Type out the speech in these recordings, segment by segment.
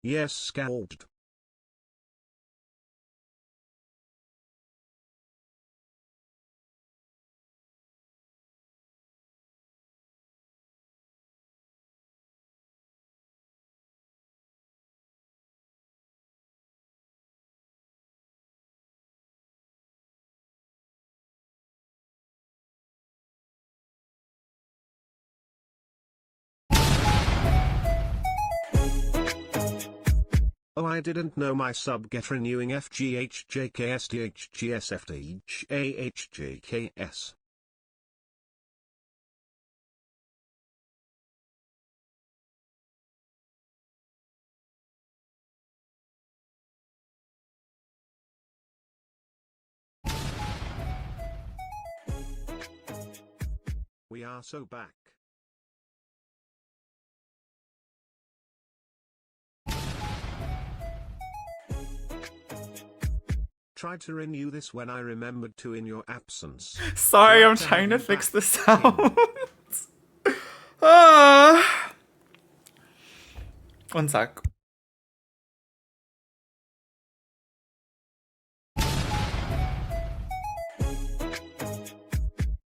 Yes, scalped. Oh, I didn't know my sub get renewing FGHJKSDHGSFTHAHJKS. We are so back. Tried to renew this when I remembered to in your absence. Sorry, I'm trying to fix the sound. Ah. One sec.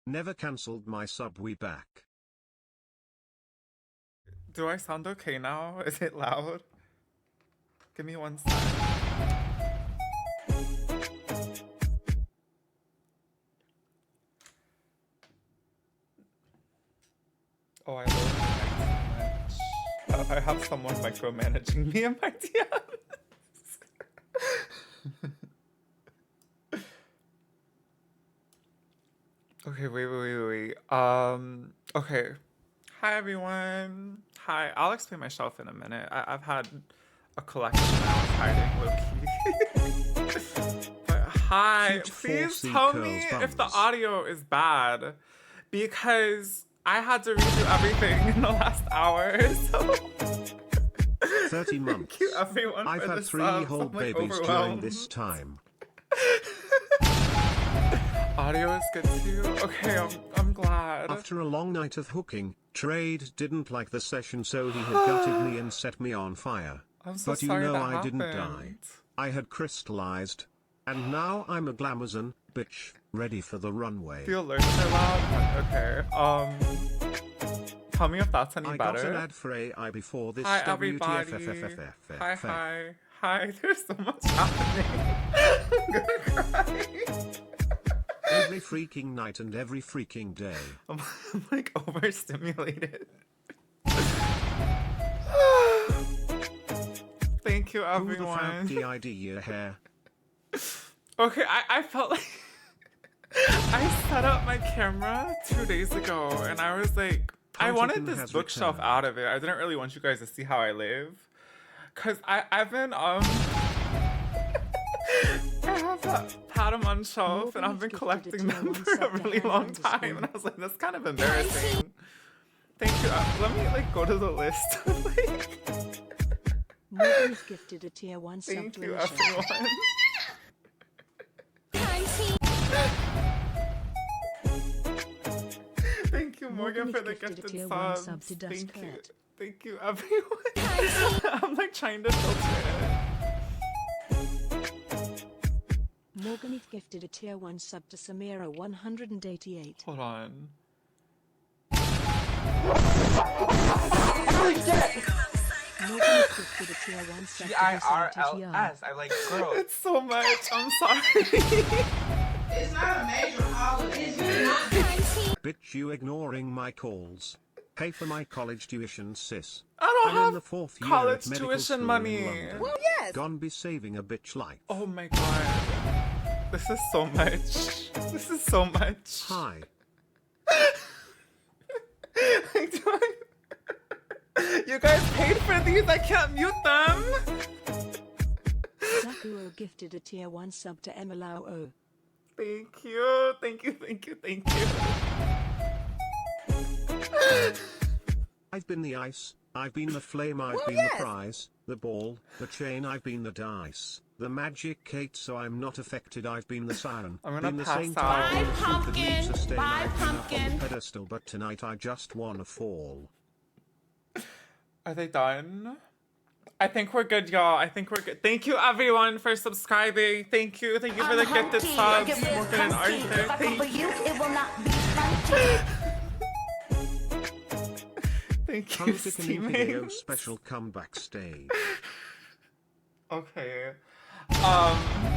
Never cancelled my sub, we back. Do I sound okay now? Is it loud? Give me one sec. Oh, I love my so much. I have someone micromanaging me in my DMs. Okay, wait. Okay. Hi, everyone. Hi, I'll explain myself in a minute. I've had a collection I was hiding low-key. But hi, please tell me if the audio is bad. Because I had to redo everything in the last hour, so... 30 months. Thank you, everyone, I've for had the 3 subs. whole I'm, like, babies during this time. Audio is good too. Okay, I'm glad. After a long night of hooking, Trade didn't like the session, so he had gutted me and set me on fire. I'm so but sorry you know that I happened. didn't die. I had crystallized. And now I'm a glamazon, bitch, ready for the runway. The alerts are loud? Okay, tell me if that's any better. I got an ad for AI before this. Hi, everybody. Hi, there's so much happening. I'm gonna cry. Every freaking night and every freaking day. I'm like overstimulated. Thank you, everyone. Who the fuck DID your hair? Okay, I felt like I set up my camera 2 days ago and I was like, I wanted this bookshelf out of it. I didn't really want you guys to see how I live. Cause I've been I have that Patamon shelf and I've been collecting them for a really long time and I was like, that's kind of embarrassing. Thank you. Let me like go to the list. Morgan's gifted a tier 1 sub. Thank you, everyone. Thank you, Morgan, for the gifted subs. Thank you, everyone. I'm like trying to filter it. Morgan is gifted a tier 1 sub to Samira 188. Hold on. Morgan is gifted a tier 1 sub to GIRLS. I like girls. It's so much. I'm sorry. It's not a major holiday. Bitch, you ignoring my calls. Pay for my college tuition, sis. I don't I'm have in the 4th year college of medical tuition school money. in London. Well, yes. Gone be saving a bitch life. Oh my god. This is so much. This is so much. Hi. You guys paid for these. I can't mute them. Sakuo gifted a tier 1 sub to Emilao. Thank you. Thank you. Thank you. Thank you. I've been the ice, I've been the flame, I've been the prize, the ball, the chain, I've been the dice, the magic Kate, so I'm not affected, I've been the siren, I'm been gonna the pass saint, out. I've been the Bye, truth that pumpkin. leaves a stain, Bye, I've been up on pumpkin. the pedestal, but tonight I just wanna fall. Are they done? I think we're good, y'all. I think we're good. Thank you, everyone, for subscribing. Thank you. Thank you for the gifted subs. Morgan and Arthur. Thank you. Thank you, Huntychan video special comeback stage. Okay. Oh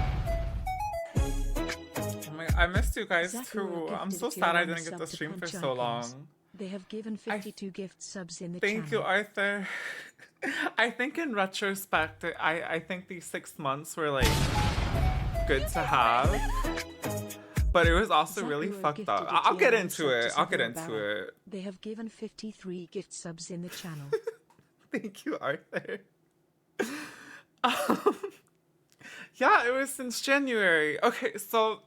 my, I missed you guys too. I'm so sad I didn't get to stream for so long. They have given 52 gift subs in the Thank you, channel. Arthur. I think in retrospect, I think these 6 months were like good to have. But it was also really fucked up. I'll get into it. I'll get into it. They have given 53 gift subs in the channel. Thank you, Arthur. Yeah, it was since January. Okay, so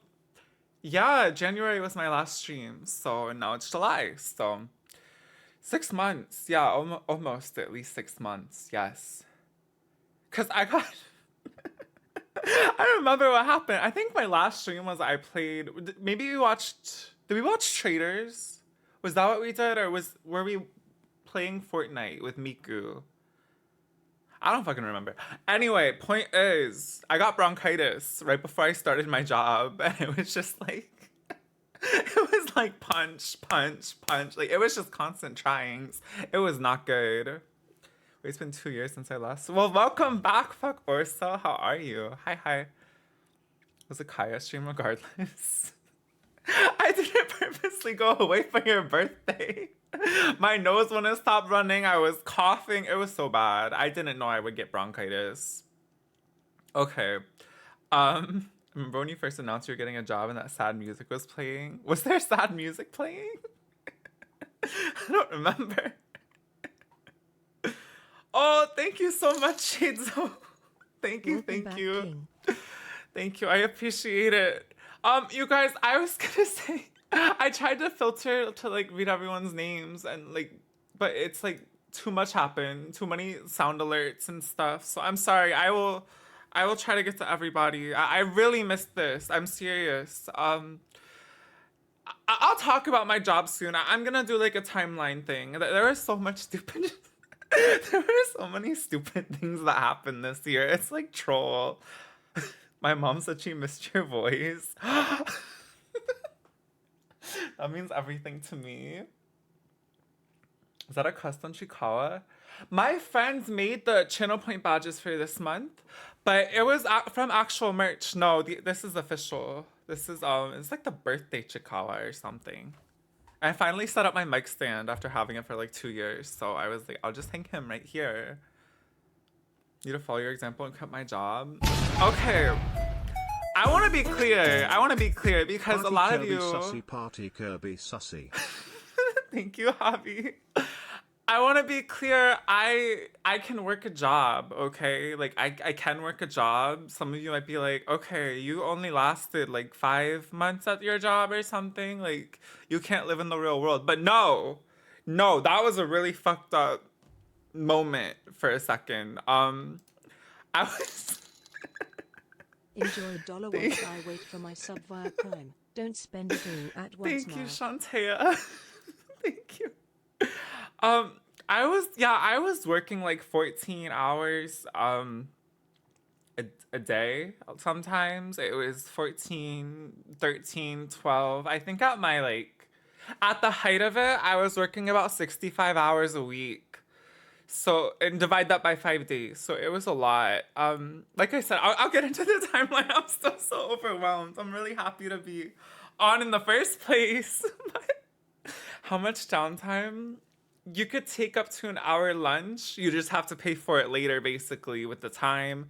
yeah, January was my last stream. So now it's July. So 6 months. Yeah, almost at least 6 months. Yes. Because I got... I remember what happened. I think my last stream was I played... Maybe we watched... Did we watch Traders? Was that what we did? Or were we playing Fortnite with Miku? I don't fucking remember. Anyway, point is, I got bronchitis right before I started my job. And it was just like... It was like punch, punch, punch. Like, it was just constant tryings. It was not good. It's been 2 years since I last. Well, welcome back, fuck Orsa. How are you? Hi, hi. It was a Kaya stream regardless. I didn't purposely go away for your birthday. My nose wouldn't stop running. I was coughing. It was so bad. I didn't know I would get bronchitis. Okay. Remember when you first announced you were getting a job and that sad music was playing? Was there sad music playing? I don't remember. Oh, thank you so much, Shades. Thank you, thank you. Thank you, I appreciate it. You guys, I was gonna say, I tried to filter to like read everyone's names and like, but it's like too much happened, too many sound alerts and stuff. So I'm sorry, I will try to get to everybody. I really missed this, I'm serious. I'll talk about my job soon. I'm gonna do like a timeline thing. There was so much stupid... There were so many stupid things that happened this year. It's like troll. My mom said she missed your voice. That means everything to me. Is that a custom Chikawa? My friends made the channel point badges for this month, but it was from actual merch. No, this is official. This is it's like the birthday Chikawa or something. I finally set up my mic stand after having it for like 2 years. So I was like, I'll just hang him right here. Need to follow your example and quit my job. Okay. I want to be clear. Because Party a lot Kirby of you... Sussy, party Kirby Sussy. Thank you, Javi. I want to be clear. I can work a job, okay? Like, I can work a job. Some of you might be like, okay, you only lasted like 5 months at your job or something. Like, you can't live in the real world. But no, that was a really fucked up moment for a second. I was... Enjoy $1 whilst I wait for my sub via Prime. Don't spend it all at once. Thank you, Shantea. Thank you. I was working like 14 hours a day. Sometimes it was 14, 13, 12. I think at the height of it, I was working about 65 hours a week. So, and divide that by 5 days. So it was a lot. Like I said, I'll get into the timeline. I'm still so overwhelmed. I'm really happy to be on in the first place. But how much downtime? You could take up to an hour lunch. You just have to pay for it later, basically, with the time.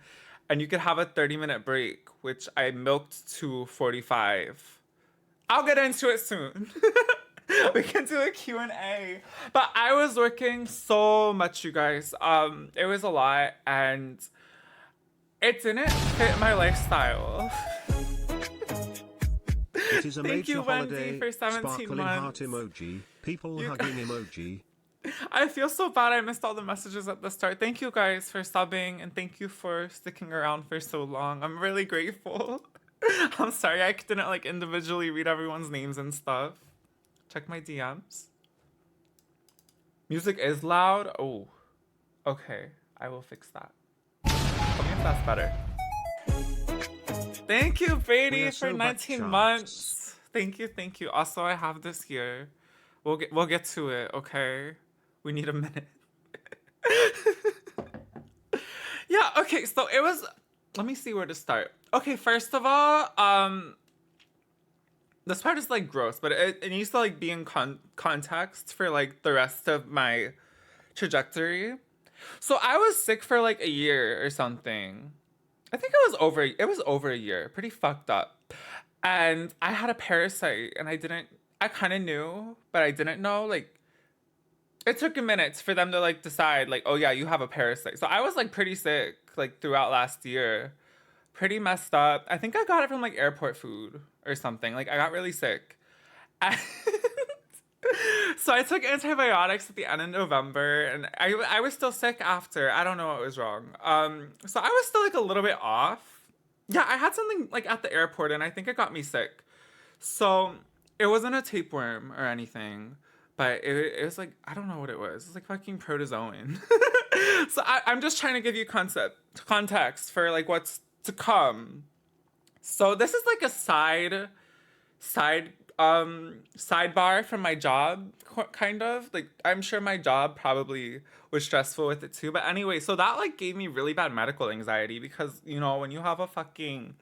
And you could have a 30-minute break, which I milked to 45. I'll get into it soon. We can do a Q&A. But I was working so much, you guys. It was a lot, and it didn't fit my lifestyle. It is a Thank major you, Wendy, holiday. for 17 Sparkling months. heart emoji. People hugging emoji. I feel so bad I missed all the messages at the start. Thank you guys for subbing, and thank you for sticking around for so long. I'm really grateful. I'm sorry I didn't like individually read everyone's names and stuff. Check my DMs. Music is loud. Oh, okay. I will fix that. Tell me if that's better. Thank you, Brady, for 19 months. Thank you. Also, I have this here. We'll get to it, okay? We need a minute. Yeah, okay, so it was, let me see where to start. Okay, first of all, this part is like gross, but it needs to like be in context for like the rest of my trajectory. So I was sick for like a year or something. I think it was over a year, pretty fucked up. And I had a parasite and I kind of knew, but I didn't know. Like, it took a minute for them to like decide like, oh yeah, you have a parasite. So I was like pretty sick like throughout last year, pretty messed up. I think I got it from like airport food or something. Like I got really sick. And so I took antibiotics at the end of November, and I was still sick after. I don't know what was wrong. So I was still like a little bit off. Yeah, I had something like at the airport, and I think it got me sick. So it wasn't a tapeworm or anything, but it was like, I don't know what it was. It's like fucking protozoan. So I'm just trying to give you context for like what's to come. So this is like a sidebar from my job, kind of. Like, I'm sure my job probably was stressful with it too. But anyway, so that like gave me really bad medical anxiety because, you know, when you have a fucking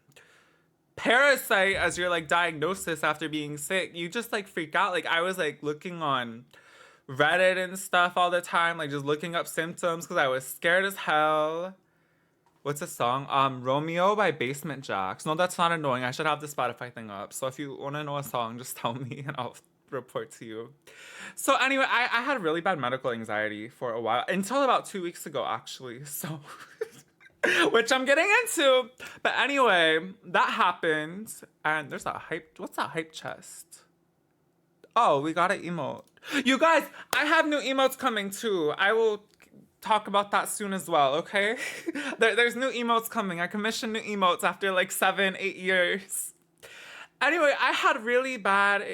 parasite as your like diagnosis after being sick, you just like freak out. Like, I was like looking on Reddit and stuff all the time, like just looking up symptoms because I was scared as hell. What's the song? Romeo by Basement Jaxx. No, that's not annoying. I should have the Spotify thing up. So if you want to know a song, just tell me and I'll report to you. So anyway, I had really bad medical anxiety for a while. Until about 2 weeks ago, actually. So, which I'm getting into. But anyway, that happened. And there's that hype. What's that hype chest? Oh, we got an emote. You guys, I have new emotes coming too. I will talk about that soon as well, okay? There's new emotes coming. I commissioned new emotes after like 7-8 years. Anyway, I had really bad,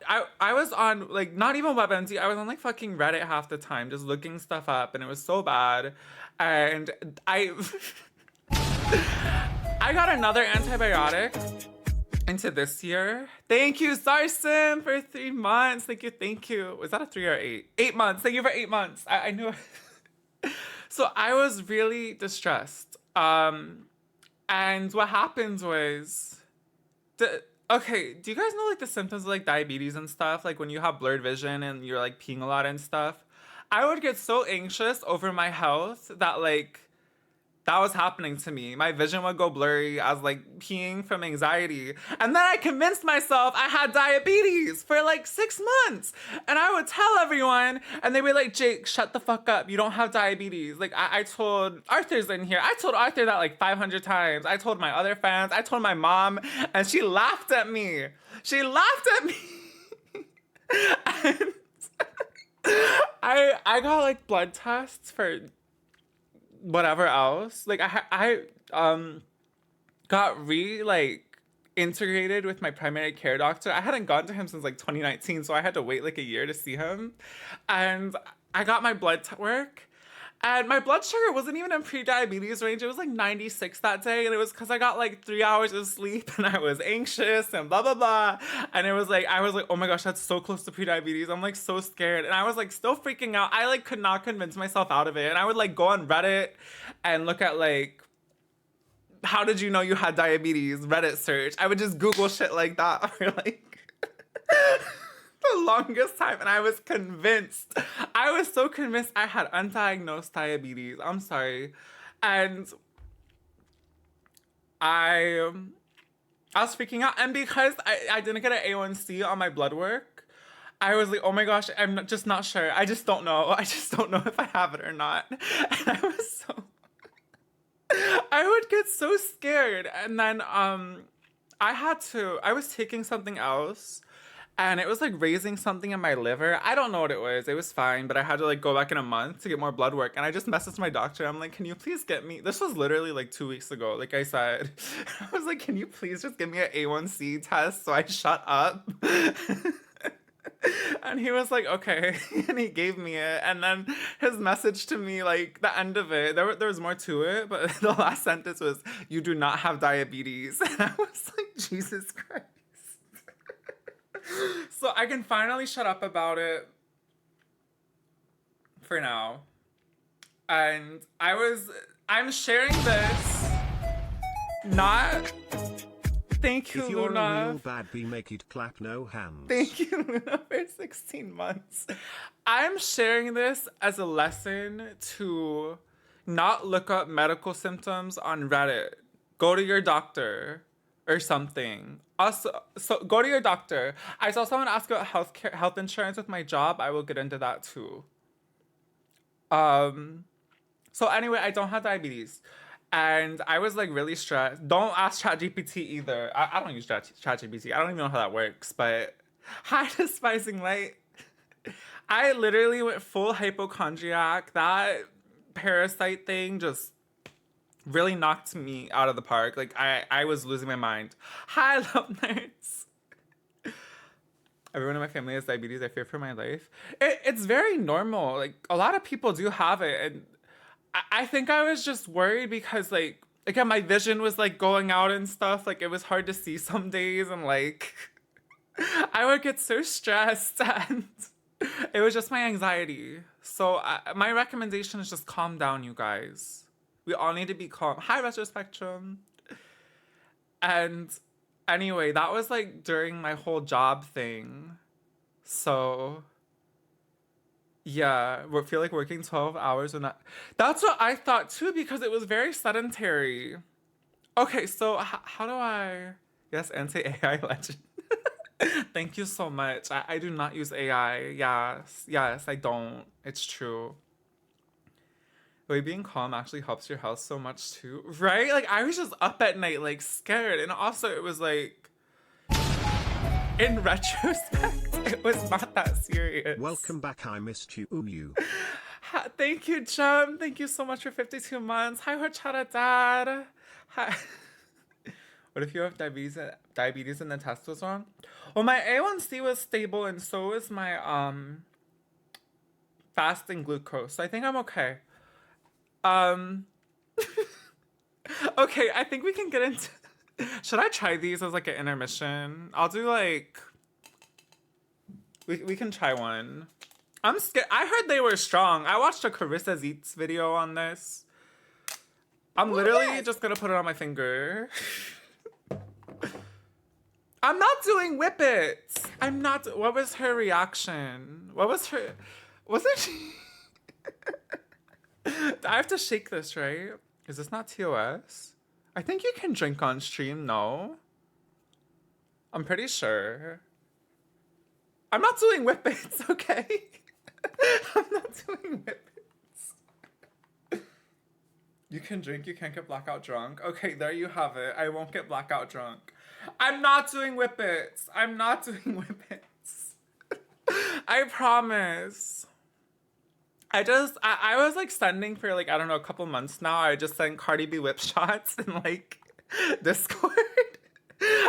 I was on like, not even WebMD, I was on like fucking Reddit half the time, just looking stuff up, and it was so bad. And I got another antibiotic into this year. Thank you, Sarsim, for 3 months. Thank you. Was that a 3 or 8? 8 months. Thank you for 8 months. I knew it. So I was really distressed. And what happened was, okay, do you guys know like the symptoms of like diabetes and stuff? Like when you have blurred vision and you're like peeing a lot and stuff. I would get so anxious over my health that like, that was happening to me. My vision would go blurry. I was like peeing from anxiety. And then I convinced myself I had diabetes for like 6 months. And I would tell everyone, and they'd be like, Jake, shut the fuck up. You don't have diabetes. Like, I told Arthur's in here. I told Arthur that like 500 times. I told my other fans. I told my mom, and she laughed at me. She laughed at me. And I got like blood tests for whatever else. Like I got integrated with my primary care doctor. I hadn't gone to him since like 2019, so I had to wait like a year to see him. And I got my blood work, and my blood sugar wasn't even in pre-diabetes range. It was like 96 that day, and it was because I got like 3 hours of sleep and I was anxious and blah blah blah. And it was like, I was like, oh my gosh, that's so close to pre-diabetes. I'm like so scared, and I was like still freaking out. I like could not convince myself out of it, and I would like go on Reddit and look at like, how did you know you had diabetes? Reddit search. I would just Google shit like that for like the longest time, and I was convinced. I was so convinced I had undiagnosed diabetes. I'm sorry. And I was freaking out. And because I didn't get an A1C on my blood work, I was like, oh my gosh, I'm just not sure. I just don't know. I just don't know if I have it or not. And I would get so scared. And then I was taking something else, and it was like raising something in my liver. I don't know what it was. It was fine, but I had to like go back in a month to get more blood work. And I just messaged my doctor. I'm like, can you please get me? This was literally like 2 weeks ago. Like I said, I was like, can you please just give me an A1C test so I shut up? And he was like, okay. And he gave me it. And then his message to me, like the end of it, there was more to it, but the last sentence was, "You do not have diabetes." And I was like, Jesus Christ. So I can finally shut up about it for now. And I'm sharing this, not... Thank you, if you're Luna. a real bad bee, make it clap, no hands. Thank you, Luna, for 16 months. I'm sharing this as a lesson to not look up medical symptoms on Reddit. Go to your doctor or something. Also, so go to your doctor. I saw someone ask about health insurance with my job. I will get into that too. So anyway, I don't have diabetes. And I was like really stressed. Don't ask ChatGPT either. I don't use ChatGPT. I don't even know how that works. But hi, Despising Light. I literally went full hypochondriac. That parasite thing just really knocked me out of the park. Like I was losing my mind. Hi, Love Nerds. Everyone in my family has diabetes. I fear for my life. It's very normal. Like a lot of people do have it. And I think I was just worried because, like, again, my vision was, like, going out and stuff. Like, it was hard to see some days, and, like, I would get so stressed, and it was just my anxiety. So my recommendation is just calm down, you guys. We all need to be calm. Hi, Retro Spectrum. And anyway, that was, like, during my whole job thing. So... yeah, we feel like working 12 hours and that's what I thought too, because it was very sedentary. Okay, so how do I... Yes, anti-AI legend. Thank you so much. I do not use AI. Yes, I don't. It's true. The way being calm actually helps your health so much too, right? Like, I was just up at night, like, scared. And also, it was like... in retrospect, it was not that serious. Welcome back, I missed you. Ooh, you. Thank you, Jem. Thank you so much for 52 months. Hi, Horchata Dad. Hi. What if you have diabetes and the test was wrong? Well, my A1C was stable and so was my fasting glucose. So I think I'm okay. Okay, I think we can get into... Should I try these as like an intermission? I'll do like... We can try one. I'm scared. I heard they were strong. I watched a Carissa Zeets video on this. I'm literally just gonna put it on my finger. I'm not doing whippets. I'm not... What was her reaction? What was her... Wasn't she... I have to shake this, right? Is this not TOS? I think you can drink on stream, no? I'm pretty sure. I'm not doing whippets, okay? I'm not doing whippets. You can drink, you can't get blackout drunk. Okay, there you have it. I won't get blackout drunk. I'm not doing whippets. I'm not doing whippets. I promise. I was like sending for like, I don't know, a couple months now. I just sent Cardi B whip shots in like Discord.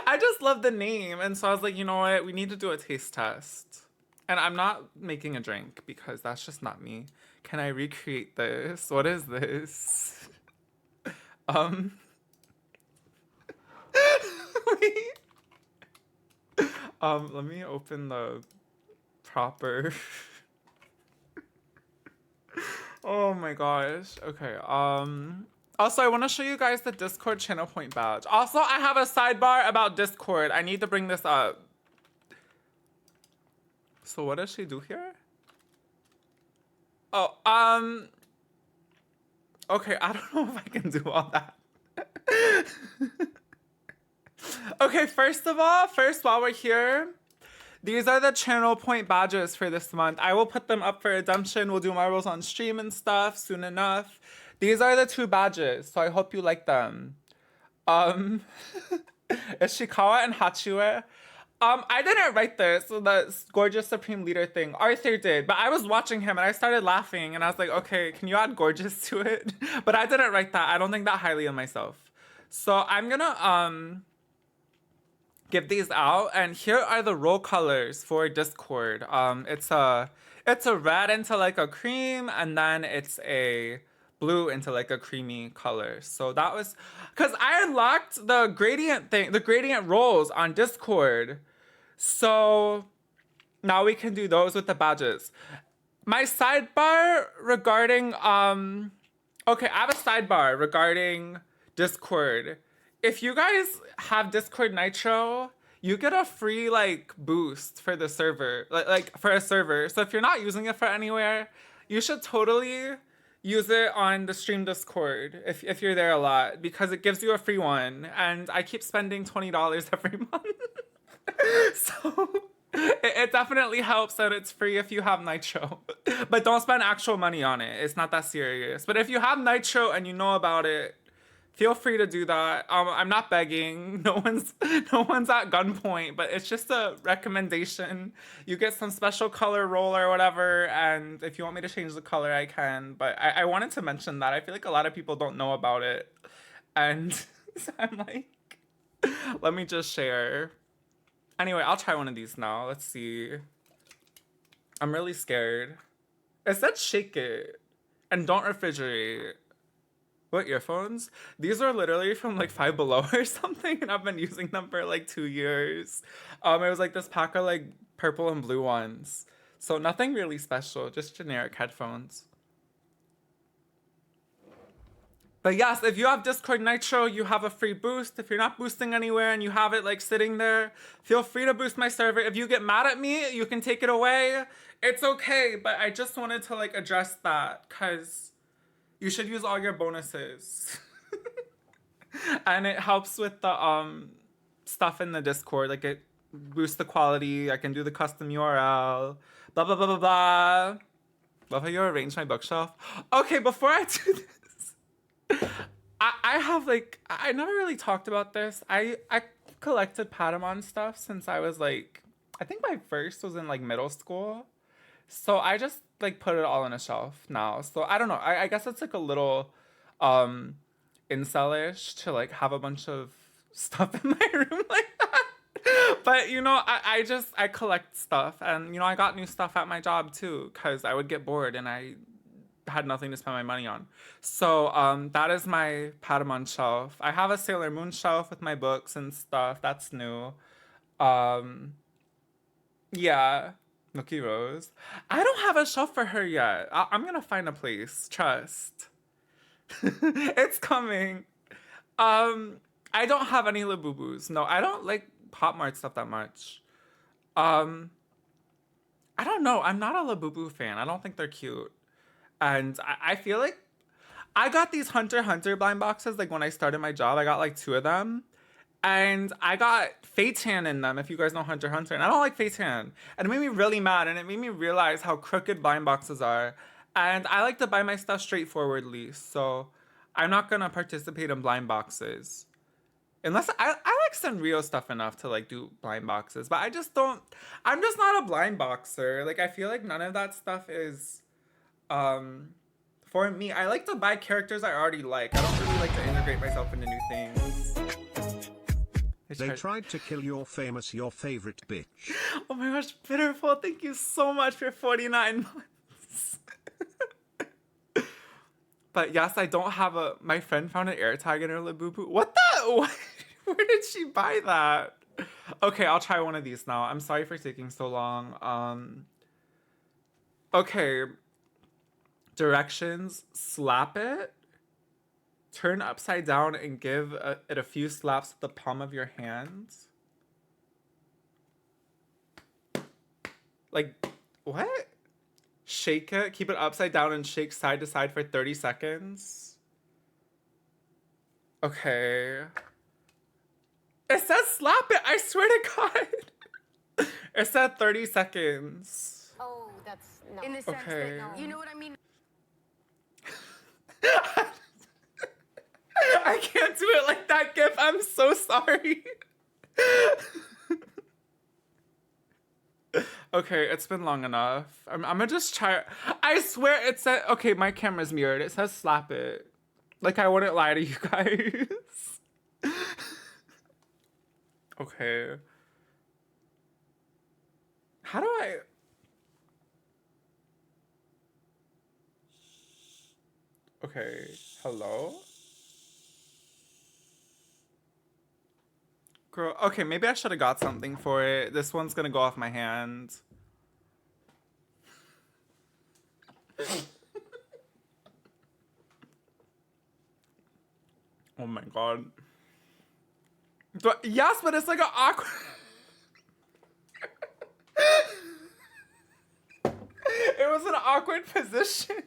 I just love the name. And so I was like, you know what? We need to do a taste test. And I'm not making a drink because that's just not me. Can I recreate this? What is this? Wait. Let me open the proper... Oh my gosh. Okay. Also, I want to show you guys the Discord channel point badge. Also, I have a sidebar about Discord. I need to bring this up. So what does she do here? Oh, okay, I don't know if I can do all that. Okay, first while we're here, these are the channel point badges for this month. I will put them up for redemption. We'll do marbles on stream and stuff soon enough. These are the 2 badges, so I hope you like them. Ishikawa and Hachiwe. I didn't write this, the gorgeous Supreme Leader thing. Arthur did, but I was watching him and I started laughing and I was like, okay, can you add gorgeous to it? But I didn't write that. I don't think that highly of myself. So I'm gonna give these out, and here are the roll colors for Discord. It's a red into like a cream, and then it's a blue into like a creamy color. So that was because I unlocked the gradient thing, the gradient rolls on Discord. So now we can do those with the badges. My sidebar regarding okay, I have a sidebar regarding Discord. If you guys have Discord Nitro, you get a free like boost for the server, like for a server. So if you're not using it for anywhere, you should totally use it on the stream Discord if you're there a lot, because it gives you a free one, and I keep spending $20 every month. So it definitely helps that it's free if you have Nitro. But don't spend actual money on it. It's not that serious. But if you have Nitro and you know about it, feel free to do that. I'm not begging. No one's at gunpoint, but it's just a recommendation. You get some special color roll or whatever, and if you want me to change the color, I can. But I wanted to mention that. I feel like a lot of people don't know about it. And so I'm like, let me just share. Anyway, I'll try one of these now. Let's see. I'm really scared. It said shake it and don't refrigerate. What, earphones? These are literally from like Five Below or something, and I've been using them for like 2 years. It was like this pack of like purple and blue ones. So nothing really special, just generic headphones. But yes, if you have Discord Nitro, you have a free boost. If you're not boosting anywhere and you have it like sitting there, feel free to boost my server. If you get mad at me, you can take it away. It's okay, but I just wanted to like address that because you should use all your bonuses. And it helps with the stuff in the Discord. Like it boosts the quality. I can do the custom URL. Blah, blah, blah, blah, blah. Love how you arrange my bookshelf. Okay, before I do this, I have like, I never really talked about this. I collected Patamon stuff since I was like, I think my first was in like middle school. So I just like put it all on a shelf now. So I don't know. I guess it's like a little incel-ish to like have a bunch of stuff in my room like that. But you know, I collect stuff, and you know, I got new stuff at my job too, because I would get bored and I had nothing to spend my money on. So that is my Patamon shelf. I have a Sailor Moon shelf with my books and stuff. That's new. Yeah. Nookie Rose. I don't have a shelf for her yet. I'm gonna find a place. Trust. It's coming. I don't have any Labubus. No, I don't like Pop Mart stuff that much. I don't know. I'm not a Labubu fan. I don't think they're cute. And I feel like I got these Hunter x Hunter blind boxes like when I started my job. I got like 2 of them. And I got Feitan in them, if you guys know Hunter x Hunter. And I don't like Feitan. And it made me really mad. And it made me realize how crooked blind boxes are. And I like to buy my stuff straightforwardly. So I'm not going to participate in blind boxes. Unless I like Sanrio stuff enough to like do blind boxes. But I just don't. I'm just not a blind boxer. Like I feel like none of that stuff is for me. I like to buy characters I already like. I don't really like to integrate myself into new things. They tried to kill your favorite bitch. Oh my gosh, Bitterful, thank you so much for 49 months. But yes, I don't have my friend found an AirTag in her Labubu. What the? Where did she buy that? Okay, I'll try one of these now. I'm sorry for taking so long. Okay. Directions, slap it. Turn upside down and give it a few slaps with the palm of your hand. Like, what? Shake it, keep it upside down and shake side to side for 30 seconds. Okay. It says slap it, I swear to God. It said 30 seconds. Oh, that's no. In the sense Okay. that, no. You know what I mean? I can't do it like that, Gif. I'm so sorry. Okay, it's been long enough. I'm gonna just try. I swear it said, okay, my camera's mirrored. It says slap it. Like I wouldn't lie to you guys. Okay. Okay. How do I... Okay, hello? Girl, okay, maybe I should have got something for it. This one's gonna go off my hand. Oh my god. Yes, but it's like an awkward... It was an awkward position.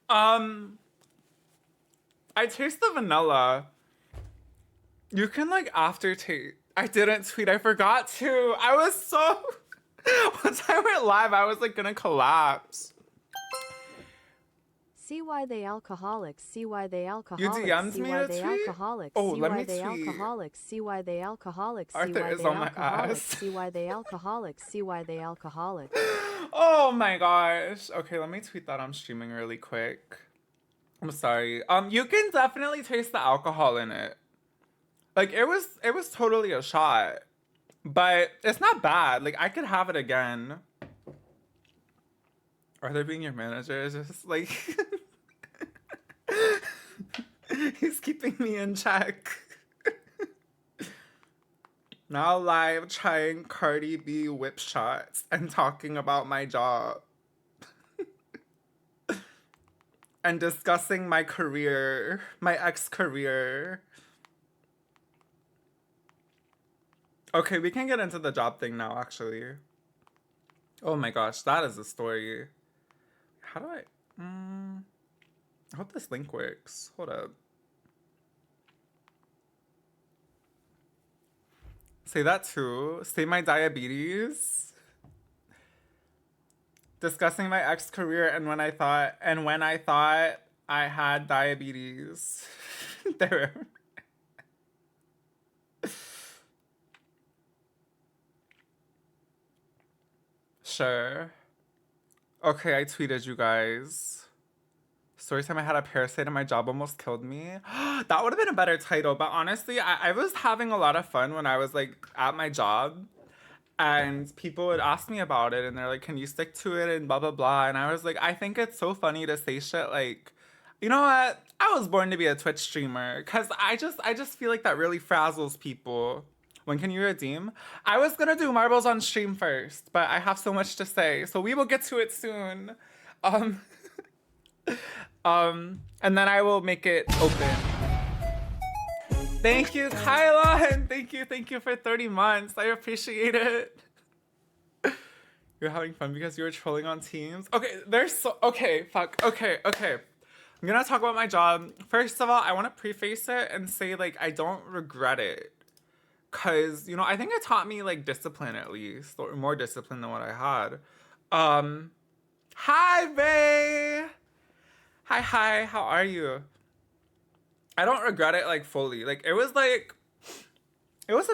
I taste the vanilla. You can like aftertaste. I didn't tweet. I forgot to. I was so... Once I went live, I was like gonna collapse. See why they alcoholics. See why they alcoholics. You DM'd see me why to they tweet? alcoholics. Oh, see let why me they tweet. alcoholics. See why they alcoholics. See Arthur why is they on my alcoholics. ass. See why they alcoholics. See why they alcoholics. Oh my gosh. Okay, let me tweet that. I'm streaming really quick. I'm sorry. You can definitely taste the alcohol in it. Like it was totally a shot. But it's not bad. Like I could have it again. Are they being your manager? Is just like he's keeping me in check. Now live trying Cardi B whip shots and talking about my job. And discussing my career, my ex-career. Okay, we can get into the job thing now, actually. Oh my gosh, that is a story. How do I hope this link works. Hold up. Say that too. Say my diabetes. Discussing my ex-career and when I thought I had diabetes. There. Sure. Okay, I tweeted you guys. Story time I had a parasite and my job almost killed me. That would have been a better title, but honestly, I was having a lot of fun when I was like at my job. And people would ask me about it and they're like, can you stick to it and blah, blah, blah. And I was like, I think it's so funny to say shit like, you know what? I was born to be a Twitch streamer. Cause I just feel like that really frazzles people. When can you redeem? I was gonna do marbles on stream first, but I have so much to say. So we will get to it soon. And then I will make it open. Thank you, Kyla, and thank you for 30 months. I appreciate it. You're having fun because you were trolling on Teams? Okay, okay. I'm gonna talk about my job. First of all, I wanna preface it and say, like, I don't regret it. Cause, you know, I think it taught me, like, discipline at least, or more discipline than what I had. Hi, bae! Hi, how are you? I don't regret it, like, fully. Like, it was a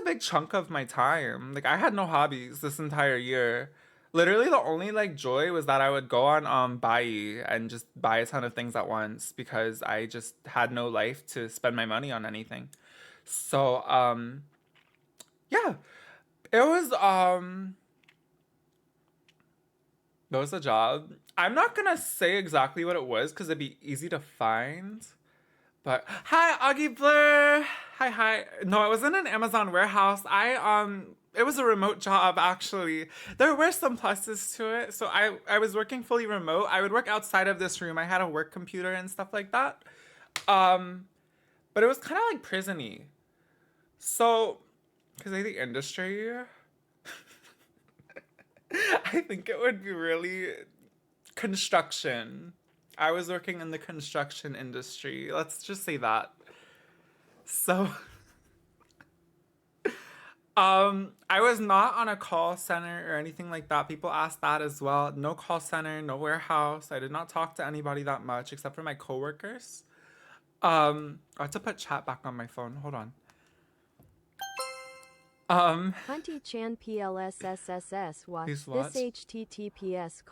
big chunk of my time. Like, I had no hobbies this entire year. Literally, the only, like, joy was that I would go on Buy and just buy a ton of things at once because I just had no life to spend my money on anything. So, yeah. It was a job. I'm not gonna say exactly what it was because it'd be easy to find. But hi, Augie Blur. Hi. No, it was in an Amazon warehouse. It was a remote job actually. There were some pluses to it. So I was working fully remote. I would work outside of this room. I had a work computer and stuff like that. But it was kind of like prison-y. So, because I think industry, I think it would be really construction. I was working in the construction industry. Let's just say that. So, I was not on a call center or anything like that. People asked that as well. No call center, no warehouse. I did not talk to anybody that much except for my coworkers. I have to put chat back on my phone. Hold on. Huntychan PLSSSS watch Please this watch. https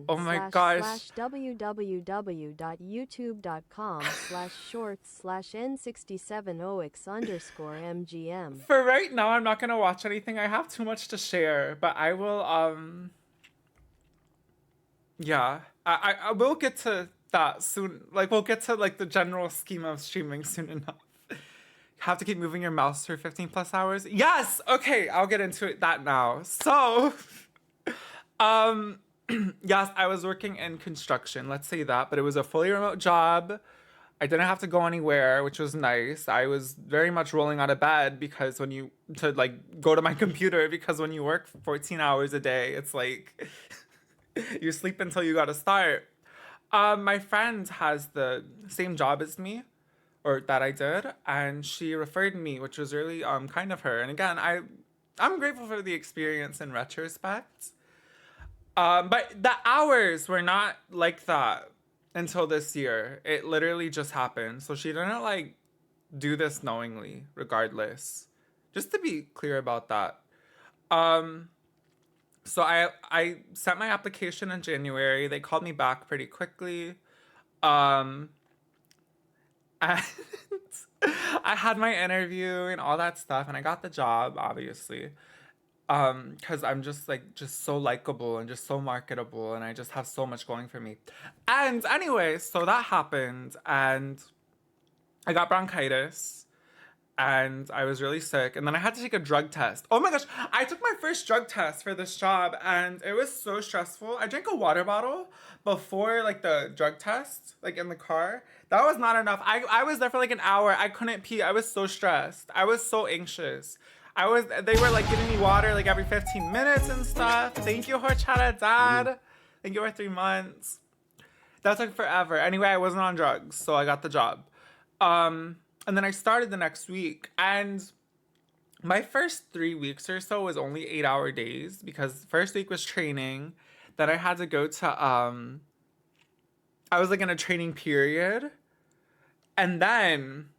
Oh my / gosh. www.youtube.com/shorts/n67ox_mgm. For right now, I'm not gonna watch anything. I have too much to share, but I will, yeah. I will get to that soon. Like, we'll get to, like, the general scheme of streaming soon enough. Have to keep moving your mouse for 15 plus hours? Yes! Okay, I'll get into that now. So, yes, I was working in construction, let's say that, but it was a fully remote job. I didn't have to go anywhere, which was nice. I was very much rolling out of bed because when you, to like go to my computer, because when you work 14 hours a day, it's like, you sleep until you gotta start. My friend has the same job as me, or that I did, and she referred me, which was really kind of her. And again, I'm grateful for the experience in retrospect. But the hours were not like that until this year. It literally just happened. So she didn't like do this knowingly, regardless. Just to be clear about that. So I sent my application in January. They called me back pretty quickly. And I had my interview and all that stuff, and I got the job, obviously. Because I'm just so likable and just so marketable, and I just have so much going for me. And anyway, so that happened, and I got bronchitis, and I was really sick, and then I had to take a drug test. Oh my gosh, I took my first drug test for this job, and it was so stressful. I drank a water bottle before like the drug test, like in the car. That was not enough. I was there for like an hour. I couldn't pee. I was so stressed. I was so anxious. They were like giving me water like every 15 minutes and stuff. Thank you, Horchata Dad. Thank you for 3 months. That took forever. Anyway, I wasn't on drugs, so I got the job. And then I started the next week, and my first 3 weeks or so was only 8-hour days because first week was training. Then I had to go to, I was like in a training period. And then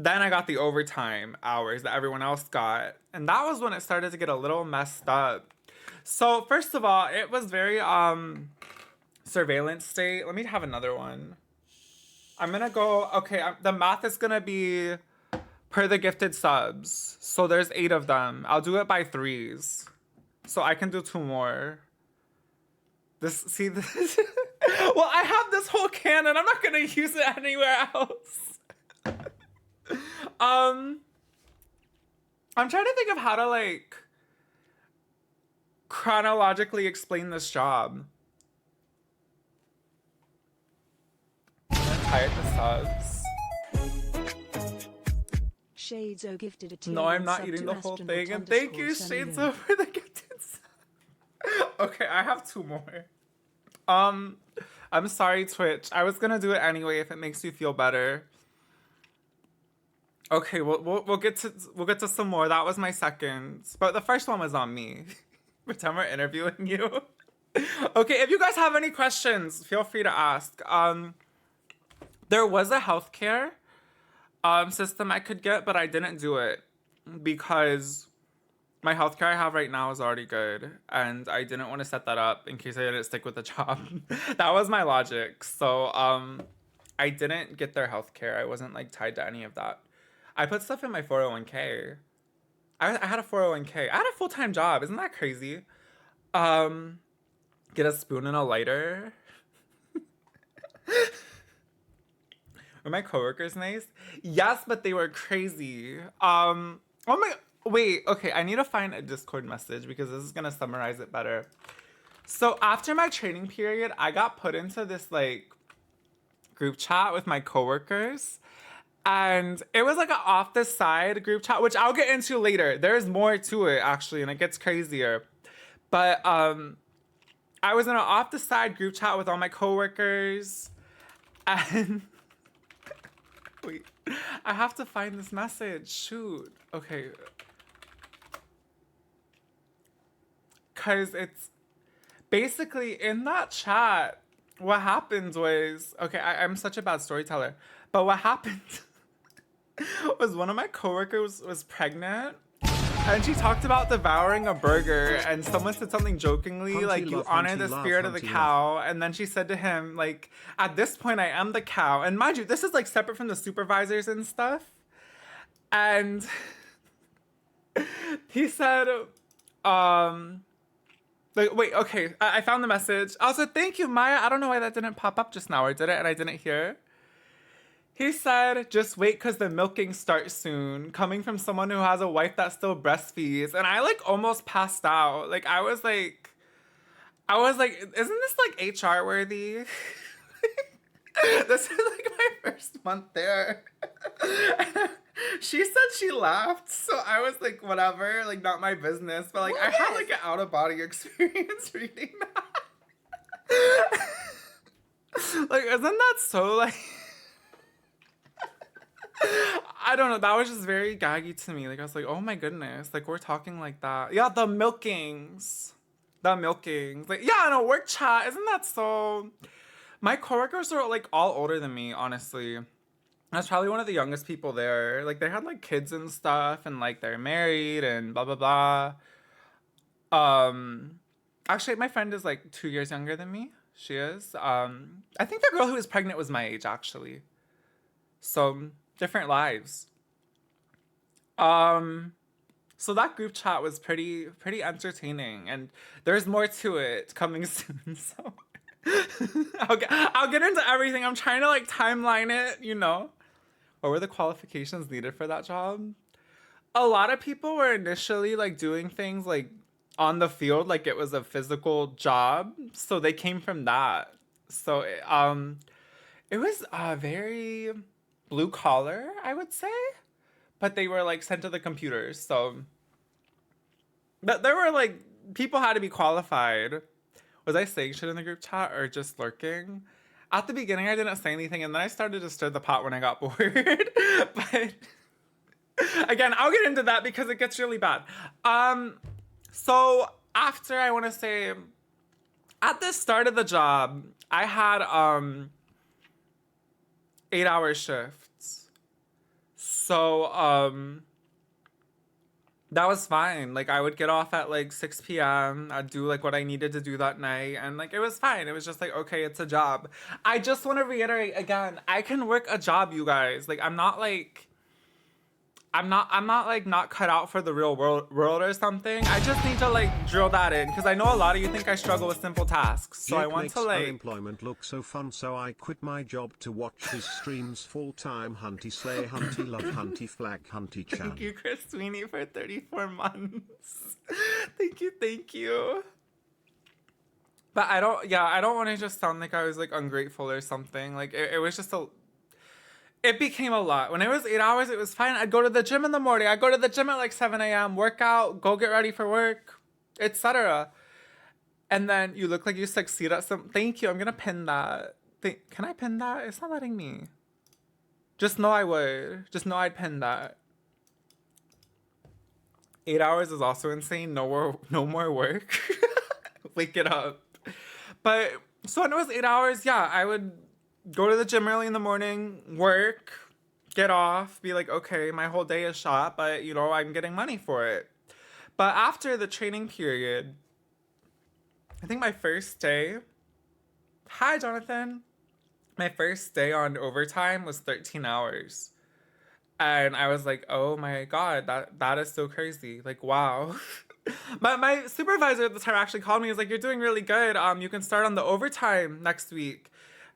I got the overtime hours that everyone else got. And that was when it started to get a little messed up. So first of all, it was very, surveillance state. Let me have another one. I'm gonna go, okay, the math is gonna be per the gifted subs. So there's 8 of them. I'll do it by 3s. So I can do 2 more. This. Well, I have this whole can and I'm not gonna use it anywhere else. I'm trying to think of how to like chronologically explain this job. Tired the subs. Shades-O gifted a tier No, I'm 1 not sub eating to the whole astronaut thing. And thank you, underscore Shades Sunny for the gifted sub. Okay, I have 2 more. I'm sorry, Twitch. I was gonna do it anyway if it makes you feel better. Okay, we'll get to some more. That was my second, but the first one was on me. Pretend we're interviewing you. Okay, if you guys have any questions, feel free to ask. There was a healthcare system I could get, but I didn't do it because my healthcare I have right now is already good, and I didn't want to set that up in case I didn't stick with the job. That was my logic. So I didn't get their healthcare. I wasn't like tied to any of that. I put stuff in my 401k. I had a 401k. I had a full-time job. Isn't that crazy? Get a spoon and a lighter. Were my coworkers nice? Yes, but they were crazy. Oh my, wait, okay, I need to find a Discord message because this is gonna summarize it better. So after my training period, I got put into this like group chat with my coworkers. And it was like an off the side group chat, which I'll get into later. There's more to it actually, and it gets crazier. But I was in an off the side group chat with all my coworkers, and wait, I have to find this message. Shoot. Okay. Cause it's basically in that chat, what happened was, okay, I'm such a bad storyteller, but what happened was one of my coworkers was pregnant, And she talked about devouring a burger, and someone said something jokingly, Hunty like, you love, honor Hunty the love, spirit of the Hunty cow. And then she said to him, like, at this point, I am the cow. And mind you, this is like separate from the supervisors and stuff. And he said, like, wait, okay, I found the message. Also, thank you, Maya. I don't know why that didn't pop up just now, or did it? And I didn't hear. He said, just wait because the milking starts soon. Coming from someone who has a wife that still breastfeeds. And I like almost passed out. Like, I was like, isn't this like HR worthy? This is like my first month there. She said she laughed. So I was like, whatever, like not my business. But like, I had like an out of body experience reading that. Like, isn't that so like... I don't know. That was just very gaggy to me. Like, I was like, oh my goodness. Like, we're talking like that. Yeah, the milkings. The milkings. Like, yeah, in a work chat. Isn't that so... My coworkers are, like, all older than me, honestly. I was probably one of the youngest people there. Like, they had, like, kids and stuff. And, like, they're married and blah, blah, blah. Actually, my friend is, like, 2 years younger than me. She is. I think the girl who was pregnant was my age, actually. So... different lives. So that group chat was pretty entertaining, and there's more to it coming soon. So I'll get into everything. I'm trying to like timeline it, you know. What were the qualifications needed for that job? A lot of people were initially like doing things like on the field, like it was a physical job. So they came from that. So it was very blue collar, I would say, but they were like sent to the computers. So but there were like people had to be qualified. Was I saying shit in the group chat or just lurking? At the beginning I didn't say anything, and then I started to stir the pot when I got bored. But again, I'll get into that because it gets really bad. So after, I want to say at the start of the job, I had 8-hour shifts. So, that was fine. Like, I would get off at, like, 6 p.m. I'd do, like, what I needed to do that night. And, like, it was fine. It was just, like, okay, it's a job. I just want to reiterate again, I can work a job, you guys. Like, I'm not, like, not cut out for the real world or something. I just need to, like, drill that in. Because I know a lot of you think I struggle with simple tasks. So Jake I want makes to, like... unemployment look so fun, so I quit my job to watch his streams full-time. Hunty slay, Hunty love, Hunty flag, Huntychan. Thank you, Chris Sweeney, for 34 months. Thank you. But I don't want to just sound like I was, like, ungrateful or something. Like, it was just it became a lot. When it was 8 hours, it was fine. I'd go to the gym in the morning. I'd go to the gym at like 7 a.m., work out, go get ready for work, etc. And then you look like you succeed at some... Thank you. I'm going to pin that. Can I pin that? It's not letting me. Just know I would. Just know I'd pin that. 8 hours is also insane. No more work. Wake it up. But so when it was 8 hours, yeah, I would go to the gym early in the morning, work, get off, be like, okay, my whole day is shot, but, you know, I'm getting money for it. But after the training period, I think my first day... Hi, Jonathan. My first day on overtime was 13 hours. And I was like, oh my God, that is so crazy. Like, wow. My supervisor at the time actually called me. He was like, you're doing really good. You can start on the overtime next week.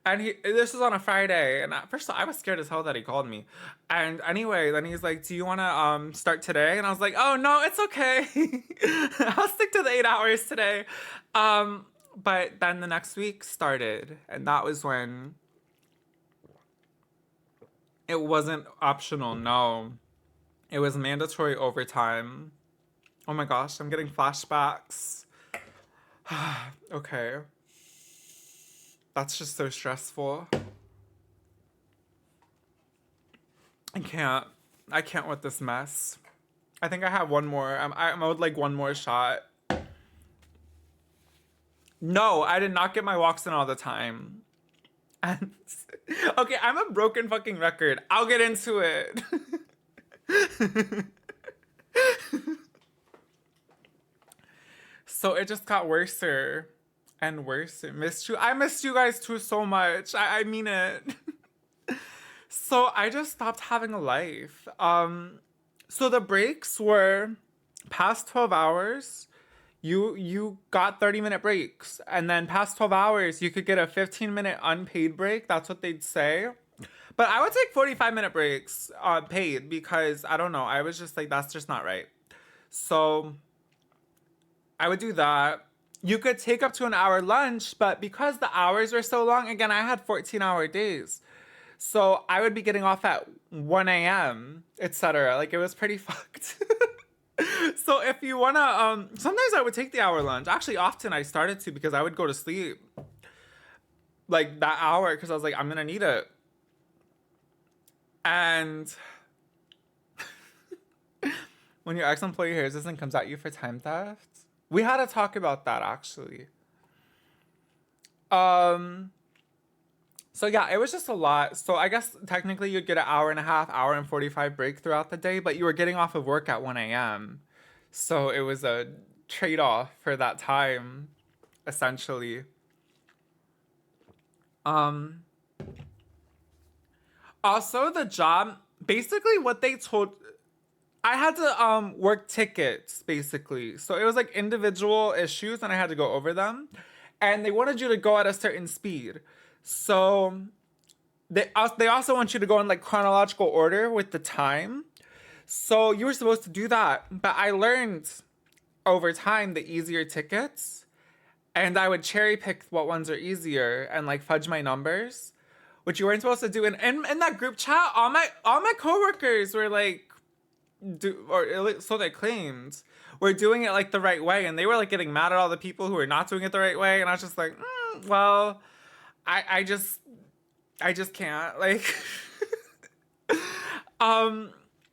And this was on a Friday, and at first I was scared as hell that he called me. And anyway, then he's like, do you want to start today? And I was like, oh, no, it's okay. I'll stick to the 8 hours today. But then the next week started, and that was when it wasn't optional, no. It was mandatory overtime. Oh my gosh, I'm getting flashbacks. Okay. That's just so stressful. I can't with this mess. I think I have one more. I'm owed like one more shot. No, I did not get my walks in all the time. And okay, I'm a broken fucking record. I'll get into it. So it just got worser and worse. Missed you. I missed you guys too so much. I mean it. So I just stopped having a life. So the breaks were past 12 hours. You got 30-minute breaks, and then past 12 hours you could get a 15-minute unpaid break. That's what they'd say. But I would take 45-minute breaks paid, because I don't know, I was just like, that's just not right. So I would do that. You could take up to an hour lunch, but because the hours were so long, again, I had 14-hour days. So I would be getting off at 1 a.m., etc. Like, it was pretty fucked. So if you wanna, sometimes I would take the hour lunch. Actually, often I started to, because I would go to sleep like that hour, because I was like, I'm gonna need it. And when your ex-employee hears this and comes at you for time theft, we had to talk about that, actually. So yeah, it was just a lot. So I guess technically you'd get an hour and a half, hour and 45 break throughout the day, but you were getting off of work at 1 a.m. So it was a trade-off for that time, essentially. Also, the job, basically what they told, I had to work tickets, basically. So it was like individual issues, and I had to go over them. And they wanted you to go at a certain speed. So they also want you to go in like chronological order with the time. So you were supposed to do that. But I learned over time the easier tickets. And I would cherry pick what ones are easier and like fudge my numbers, which you weren't supposed to do. And in that group chat, all my coworkers were like, so they claimed, were doing it like the right way. And they were like getting mad at all the people who were not doing it the right way. And I was just like, well, I just can't, like.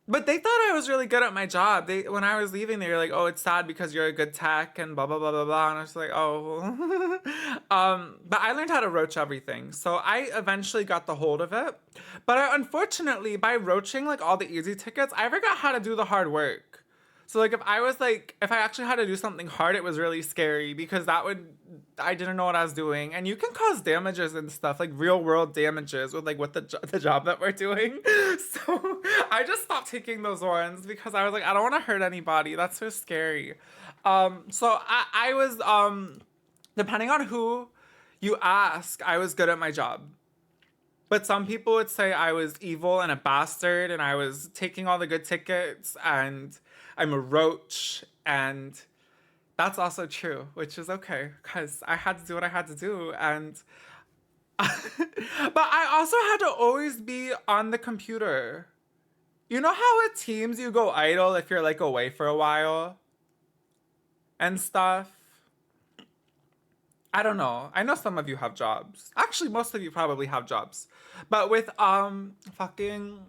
But they thought I was really good at my job. When I was leaving, they were like, oh, it's sad because you're a good tech and blah, blah, blah, blah, blah. And I was like, oh. But I learned how to roach everything. So I eventually got the hold of it. But unfortunately, by roaching like all the easy tickets, I forgot how to do the hard work. So like if I actually had to do something hard, it was really scary, because I didn't know what I was doing. And you can cause damages and stuff, like real world damages with like what the job that we're doing. So I just stopped taking those ones, because I was like, I don't want to hurt anybody. That's so scary. So I was, depending on who you ask, I was good at my job. But some people would say I was evil and a bastard, and I was taking all the good tickets, and I'm a roach, and that's also true, which is okay, because I had to do what I had to do, and but I also had to always be on the computer. You know how at Teams you go idle if you're like away for a while and stuff? I don't know. I know some of you have jobs. Actually, most of you probably have jobs. But with fucking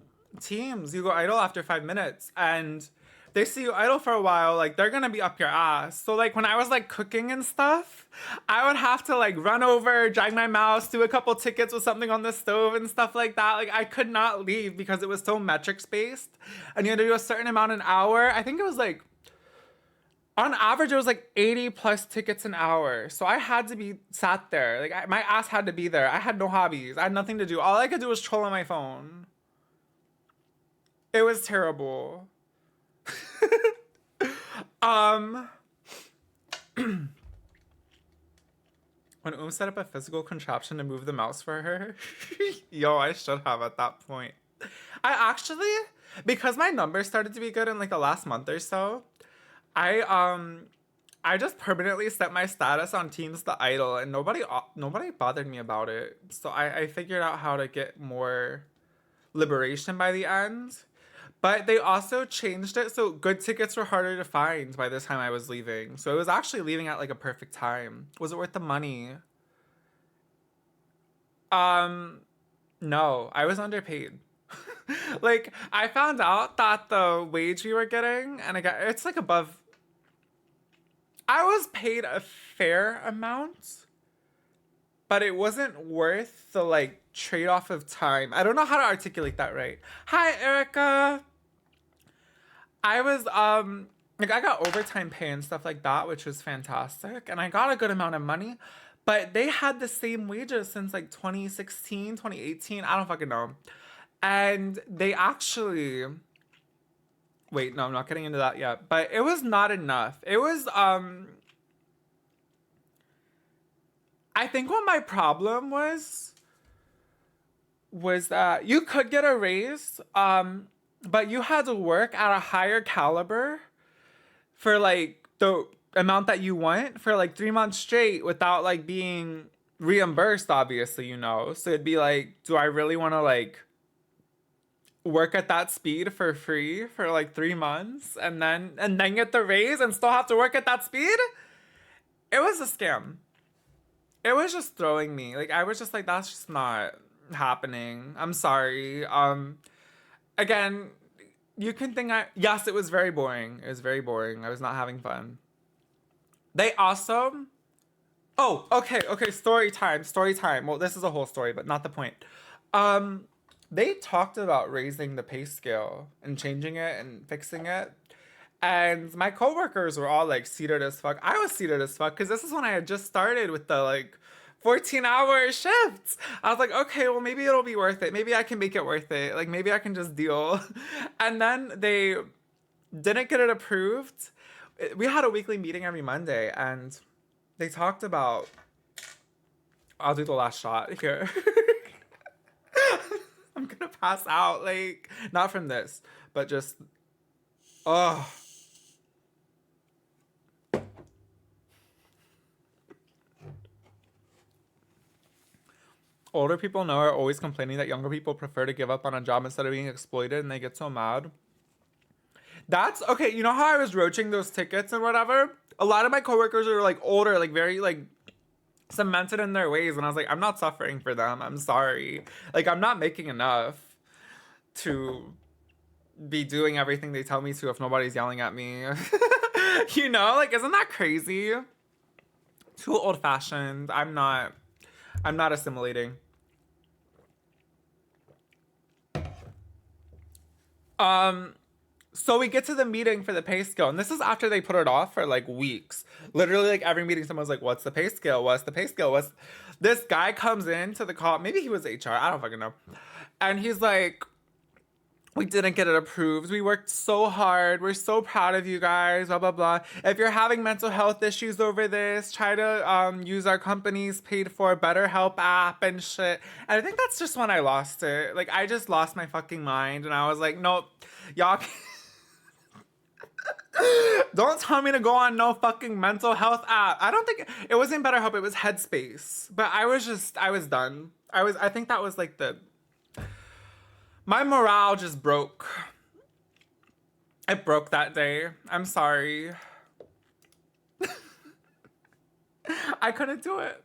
Teams, you go idle after 5 minutes, and they see you idle for a while, like, they're gonna be up your ass. So, like, when I was, like, cooking and stuff, I would have to, like, run over, drag my mouse, do a couple tickets with something on the stove and stuff like that. Like, I could not leave because it was so metrics-based. And you had to do a certain amount an hour. I think it was, like, on average, it was, like, 80 plus tickets an hour. So I had to be sat there. Like, my ass had to be there. I had no hobbies. I had nothing to do. All I could do was troll on my phone. It was terrible. When set up a physical contraption to move the mouse for her, yo, I should have at that point. I actually, because my numbers started to be good in like the last month or so, I just permanently set my status on Teams to idle, and nobody bothered me about it. So I figured out how to get more liberation by the end. But they also changed it so good tickets were harder to find by the time I was leaving. So it was actually leaving at like a perfect time. Was it worth the money? No, I was underpaid. Like, I found out that the wage we were getting, and it's like above. I was paid a fair amount, but it wasn't worth the like trade-off of time. I don't know how to articulate that right. Hi, Erica. I was like I got overtime pay and stuff like that, which was fantastic. And I got a good amount of money, but they had the same wages since like 2016, 2018. I don't fucking know. And they actually, wait, no, I'm not getting into that yet, but it was not enough. It was, I think what my problem was that you could get a raise, but you had to work at a higher caliber for like the amount that you want for like 3 months straight without like being reimbursed, obviously, you know. So it'd be like, do I really want to like work at that speed for free for like 3 months and then get the raise and still have to work at that speed? It was a scam. It was just throwing me. Like I was just like, that's just not happening. I'm sorry. Again, you can think yes, it was very boring. It was very boring. I was not having fun. They also, oh, okay, story time. Well, this is a whole story, but not the point. They talked about raising the pay scale and changing it and fixing it. And my coworkers were all like seated as fuck. I was seated as fuck because this is when I had just started with the like 14-hour shifts. I was like, okay, well, maybe it'll be worth it. Maybe I can make it worth it. Like, maybe I can just deal. And then they didn't get it approved. We had a weekly meeting every Monday, and they talked about, I'll do the last shot here. I'm gonna pass out, like, not from this, but just, oh. Older people now are always complaining that younger people prefer to give up on a job instead of being exploited, and they get so mad. That's, okay, you know how I was roaching those tickets and whatever? A lot of my coworkers are, like, older, like, very, like, cemented in their ways, and I was like, I'm not suffering for them. I'm sorry. Like, I'm not making enough to be doing everything they tell me to if nobody's yelling at me. You know? Like, isn't that crazy? Too old-fashioned. I'm not assimilating. So we get to the meeting for the pay scale, and this is after they put it off for like weeks. Literally, like every meeting, someone's like, "What's the pay scale? What's the pay scale?" This guy comes into the call? Maybe he was HR. I don't fucking know. And he's like, "We didn't get it approved. We worked so hard. We're so proud of you guys. Blah blah blah. If you're having mental health issues over this, try to use our company's paid for BetterHelp app and shit." And I think that's just when I lost it. Like I just lost my fucking mind, and I was like, "Nope, y'all." Don't tell me to go on no fucking mental health app. I don't think it wasn't BetterHelp, it was Headspace. But I was done. I think that was like my morale just broke. It broke that day. I'm sorry. I couldn't do it.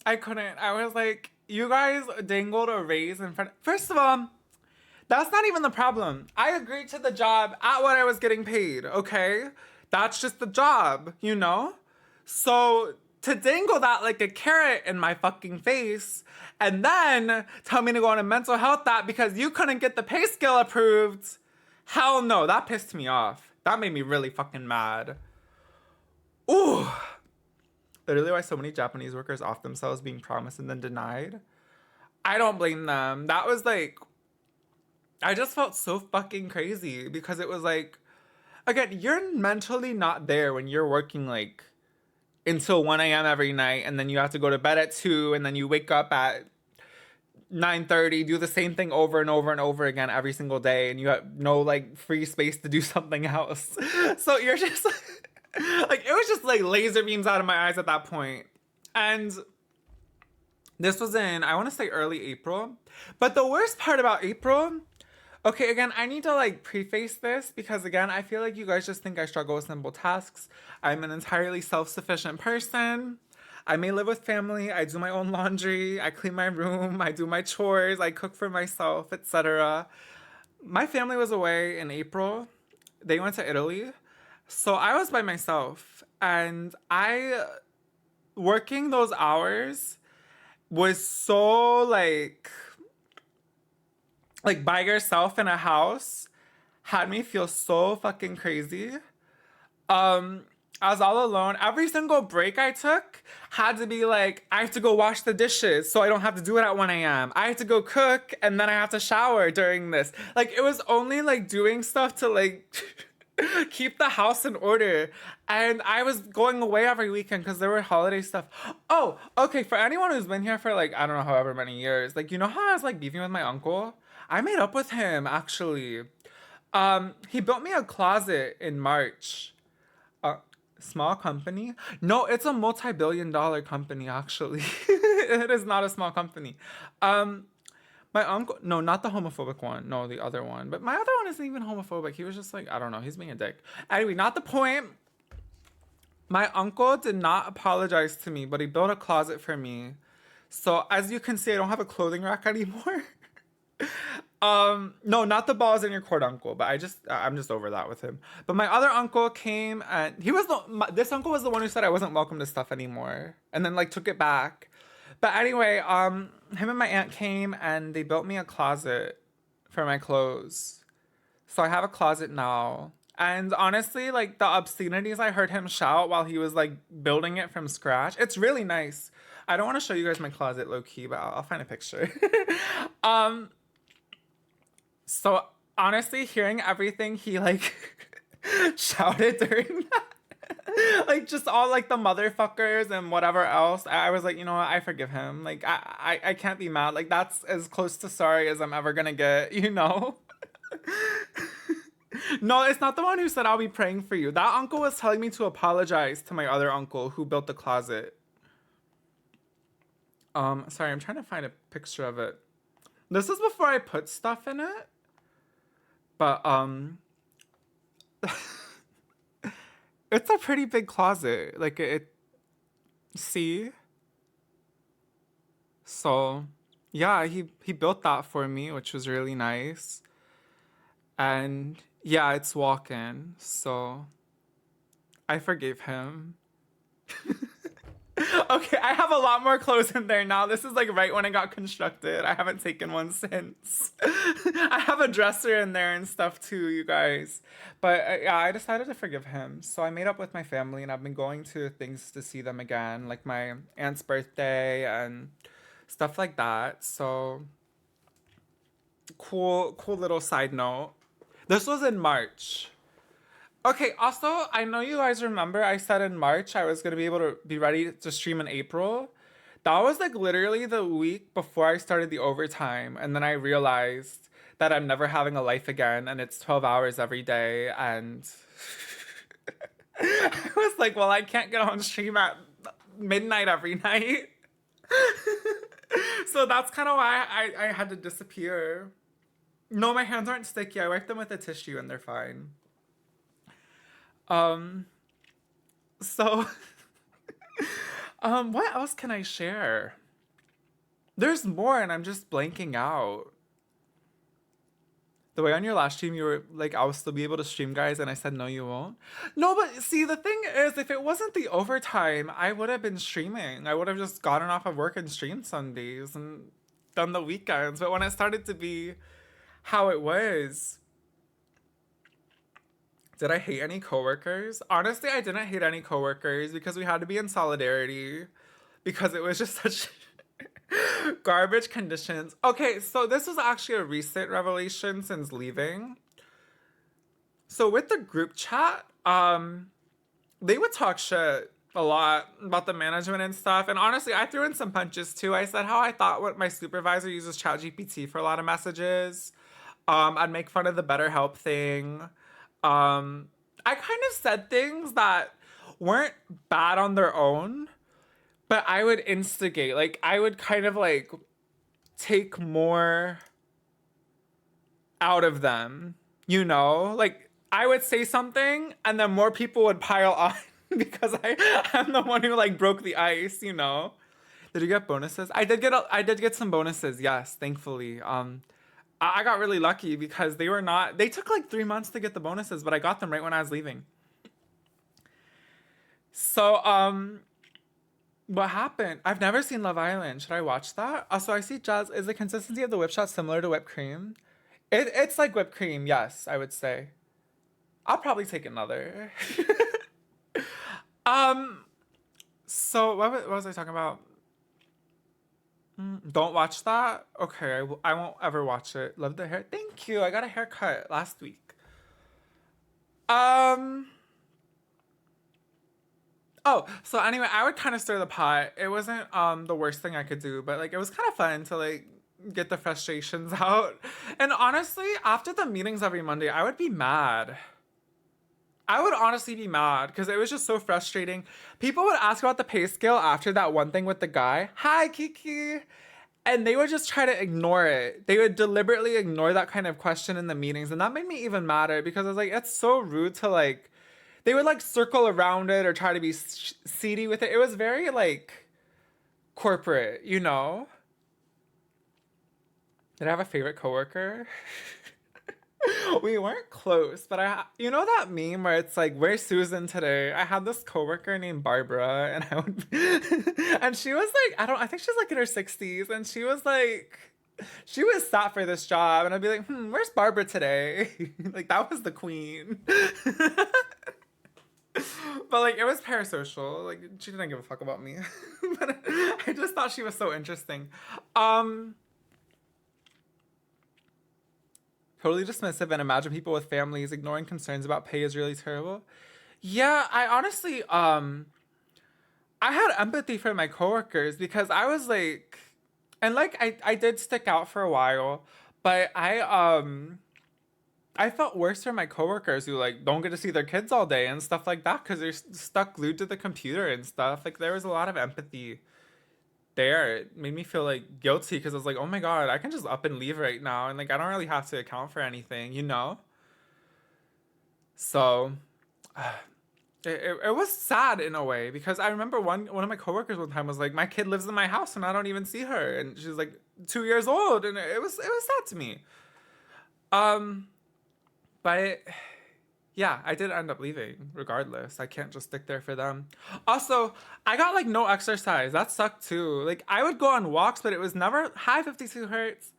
I couldn't. I was like, you guys dangled a raise in front. First of all, that's not even the problem. I agreed to the job at what I was getting paid, okay? That's just the job, you know? So to dangle that like a carrot in my fucking face and then tell me to go on a mental health app because you couldn't get the pay scale approved, hell no, that pissed me off. That made me really fucking mad. Ooh. Literally why so many Japanese workers off themselves being promised and then denied. I don't blame them. That was like, I just felt so fucking crazy because it was like, again, you're mentally not there when you're working like until 1 a.m. every night and then you have to go to bed at 2 and then you wake up at 9:30, do the same thing over and over and over again every single day and you have no like free space to do something else. So you're just like, it was just like laser beams out of my eyes at that point. And this was in, I want to say early April. But the worst part about April, okay, again, I need to like preface this because again, I feel like you guys just think I struggle with simple tasks. I'm an entirely self-sufficient person. I may live with family. I do my own laundry. I clean my room. I do my chores. I cook for myself, etc. My family was away in April. They went to Italy. So I was by myself and working those hours was so like by yourself in a house, had me feel so fucking crazy. I was all alone. Every single break I took had to be like, I have to go wash the dishes so I don't have to do it at 1 a.m. I have to go cook and then I have to shower during this. Like, it was only like doing stuff to like keep the house in order. And I was going away every weekend because there were holiday stuff. Oh, okay. For anyone who's been here for like, I don't know, however many years, like, you know how I was like beefing with my uncle? I made up with him actually. He built me a closet in March. Small company? No, it's a multi-billion-dollar company, actually. It is not a small company. My uncle, no, not the homophobic one. No, the other one. But my other one isn't even homophobic. He was just like, I don't know, he's being a dick. Anyway, not the point. My uncle did not apologize to me, but he built a closet for me. So as you can see, I don't have a clothing rack anymore. No, not the balls in your court uncle, but I'm just over that with him. But my other uncle came and this uncle was the one who said I wasn't welcome to stuff anymore and then like took it back. But anyway, him and my aunt came and they built me a closet for my clothes. So I have a closet now. And honestly, like the obscenities I heard him shout while he was like building it from scratch, it's really nice. I don't want to show you guys my closet low key, but I'll find a picture. So honestly, hearing everything he like shouted during that, like just all like the motherfuckers and whatever else, I was like, you know what, I forgive him. Like I can't be mad. Like that's as close to sorry as I'm ever gonna get, you know? No, it's not the one who said I'll be praying for you. That uncle was telling me to apologize to my other uncle who built the closet. Sorry, I'm trying to find a picture of it. This is before I put stuff in it. But, it's a pretty big closet. Like, see? So, yeah, he built that for me, which was really nice. And, yeah, it's walk-in, so I forgave him. Okay, I have a lot more clothes in there now. This is like right when it got constructed. I haven't taken one since. I have a dresser in there and stuff too, you guys. But yeah, I decided to forgive him. So I made up with my family and I've been going to things to see them again, like my aunt's birthday and stuff like that. So cool little side note. This was in March. Okay, also, I know you guys remember I said in March I was going to be able to be ready to stream in April. That was like literally the week before I started the overtime. And then I realized that I'm never having a life again and it's 12 hours every day. And I was like, well, I can't get on stream at midnight every night. So that's kind of why I had to disappear. No, my hands aren't sticky. I wiped them with a tissue and they're fine. So, what else can I share? There's more and I'm just blanking out. The way on your last stream you were like, I'll still be able to stream, guys, and I said, no, you won't. No, but see, the thing is, if it wasn't the overtime, I would have been streaming. I would have just gotten off of work and streamed Sundays and done the weekends. But when it started to be how it was, did I hate any coworkers? Honestly, I didn't hate any coworkers because we had to be in solidarity because it was just such garbage conditions. Okay, so this was actually a recent revelation since leaving. So with the group chat, they would talk shit a lot about the management and stuff. And honestly, I threw in some punches too. I said how I thought what my supervisor uses ChatGPT for a lot of messages. I'd make fun of the BetterHelp thing. I kind of said things that weren't bad on their own, but I would instigate. Like, I would kind of, like, take more out of them, you know? Like, I would say something, and then more people would pile on because I'm the one who, like, broke the ice, you know? Did you get bonuses? I did get some bonuses, yes, thankfully. I got really lucky because they took like 3 months to get the bonuses, but I got them right when I was leaving. So, what happened? I've never seen Love Island. Should I watch that? Also, I see Jazz. Is the consistency of the whip shot similar to whipped cream? It's like whipped cream, yes, I would say. I'll probably take another. um, so what was I talking about? Don't watch that? Okay, I won't ever watch it. Love the hair. Thank you. I got a haircut last week. Oh, so anyway, I would kind of stir the pot. It wasn't the worst thing I could do, but like it was kind of fun to like get the frustrations out. And honestly, after the meetings every Monday, I would be mad. I would honestly be mad because it was just so frustrating. People would ask about the pay scale after that one thing with the guy. Hi, Kiki. And they would just try to ignore it. They would deliberately ignore that kind of question in the meetings. And that made me even madder because I was like, it's so rude to like, they would like circle around it or try to be seedy with it. It was very like corporate, you know? Did I have a favorite coworker? We weren't close, but you know that meme where it's like, where's Susan today? I had this coworker named Barbara, and I would, and she was like, I think she's like in her 60s, and she was sat for this job, and I'd be like, where's Barbara today? Like, that was the queen. But like, it was parasocial. Like, she didn't give a fuck about me. But I just thought she was so interesting. Totally dismissive and imagine people with families ignoring concerns about pay is really terrible. Yeah, I honestly, I had empathy for my coworkers because I was like, and like, I did stick out for a while, but I felt worse for my coworkers who like don't get to see their kids all day and stuff like that because they're stuck glued to the computer and stuff. Like there was a lot of empathy there. It made me feel like guilty because I was like, oh my God, I can just up and leave right now. And like, I don't really have to account for anything, you know? So it was sad in a way because I remember one of my coworkers one time was like, my kid lives in my house and I don't even see her. And she's like 2 years old. And it was sad to me. But yeah, I did end up leaving regardless. I can't just stick there for them. Also, I got like no exercise. That sucked too. Like I would go on walks, but it was never hi 52 hertz.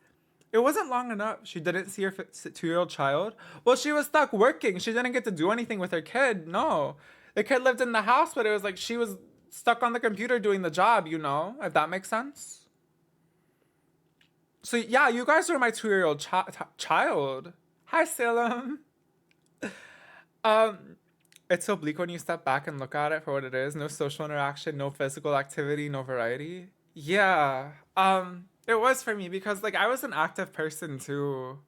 It wasn't long enough. She didn't see her 2-year-old child. Well, she was stuck working. She didn't get to do anything with her kid. No. The kid lived in the house, but it was like she was stuck on the computer doing the job, you know? If that makes sense. So yeah, you guys were my 2-year-old child. Hi, Salem. It's so bleak when you step back and look at it for what it is. No social interaction, no physical activity, no variety. Yeah. It was for me because like I was an active person too.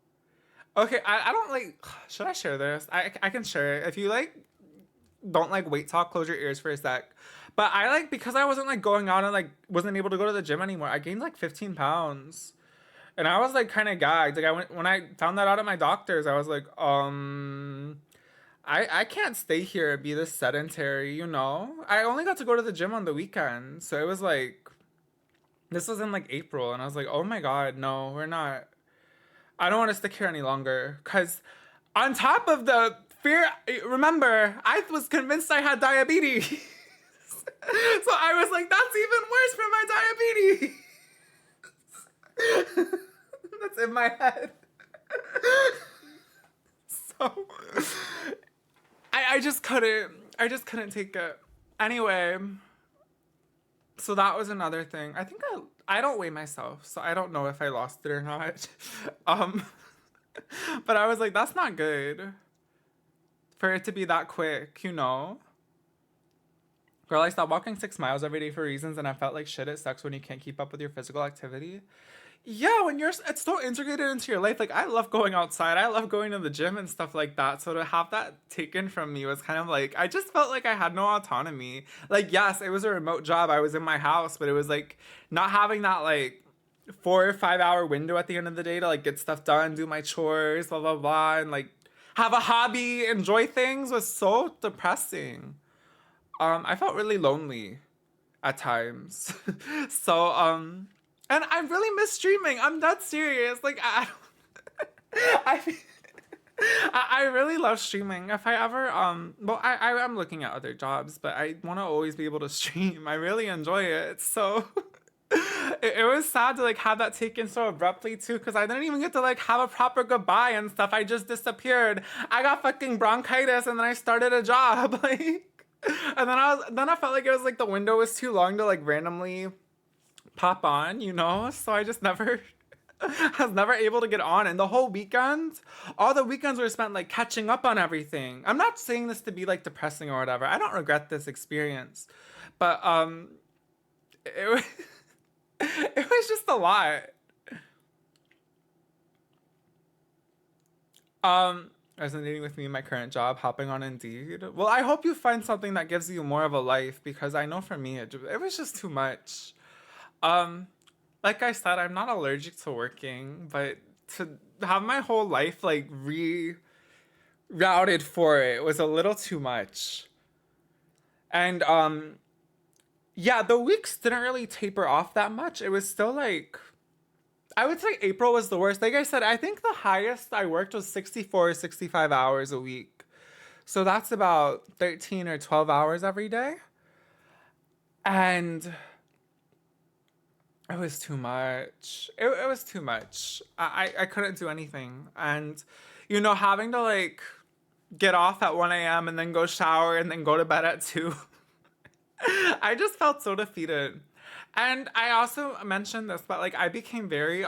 Okay, I don't like, should I share this? I can share it. If you like don't like wait talk, close your ears for a sec. But I like, because I wasn't like going out and like wasn't able to go to the gym anymore, I gained like 15 pounds. And I was like kind of gagged. Like when I found that out at my doctor's, I was like, I can't stay here and be this sedentary, you know? I only got to go to the gym on the weekend. So it was like, this was in like April. And I was like, oh my God, no, we're not. I don't want to stick here any longer. Because on top of the fear, remember, I was convinced I had diabetes. So I was like, that's even worse for my diabetes. That's in my head. So I just couldn't take it. Anyway, so that was another thing. I think I don't weigh myself, so I don't know if I lost it or not. But I was like, that's not good for it to be that quick, you know? Girl, I stopped walking 6 miles every day for reasons, and I felt like shit. It sucks when you can't keep up with your physical activity. Yeah, when it's so integrated into your life. Like, I love going outside. I love going to the gym and stuff like that. So to have that taken from me was kind of like, I just felt like I had no autonomy. Like, yes, it was a remote job. I was in my house, but it was like not having that like 4 or 5 hour window at the end of the day to like get stuff done, do my chores, blah, blah, blah, and like have a hobby, enjoy things was so depressing. I felt really lonely at times. So, and I really miss streaming. I'm that serious. Like, I really love streaming. If I ever, well, I am looking at other jobs, but I want to always be able to stream. I really enjoy it. So it was sad to like have that taken so abruptly too, because I didn't even get to like have a proper goodbye and stuff. I just disappeared. I got fucking bronchitis and then I started a job. Like, and then I felt like it was like the window was too long to like randomly pop on, you know? So I just never I was never able to get on. And the whole weekend, all the weekends were spent like catching up on everything. I'm not saying this to be like depressing or whatever. I don't regret this experience. But it was it was just a lot. Resonating with me in my current job, hopping on Indeed. Well, I hope you find something that gives you more of a life, because I know for me it was just too much. Like I said, I'm not allergic to working, but to have my whole life like rerouted for it was a little too much. And yeah, the weeks didn't really taper off that much. It was still like, I would say April was the worst. Like I said, I think the highest I worked was 64 or 65 hours a week. So that's about 13 or 12 hours every day. And it was too much. It was too much. I couldn't do anything. And, you know, having to like get off at 1 a.m. and then go shower and then go to bed at 2. I just felt so defeated. And I also mentioned this, but like I became very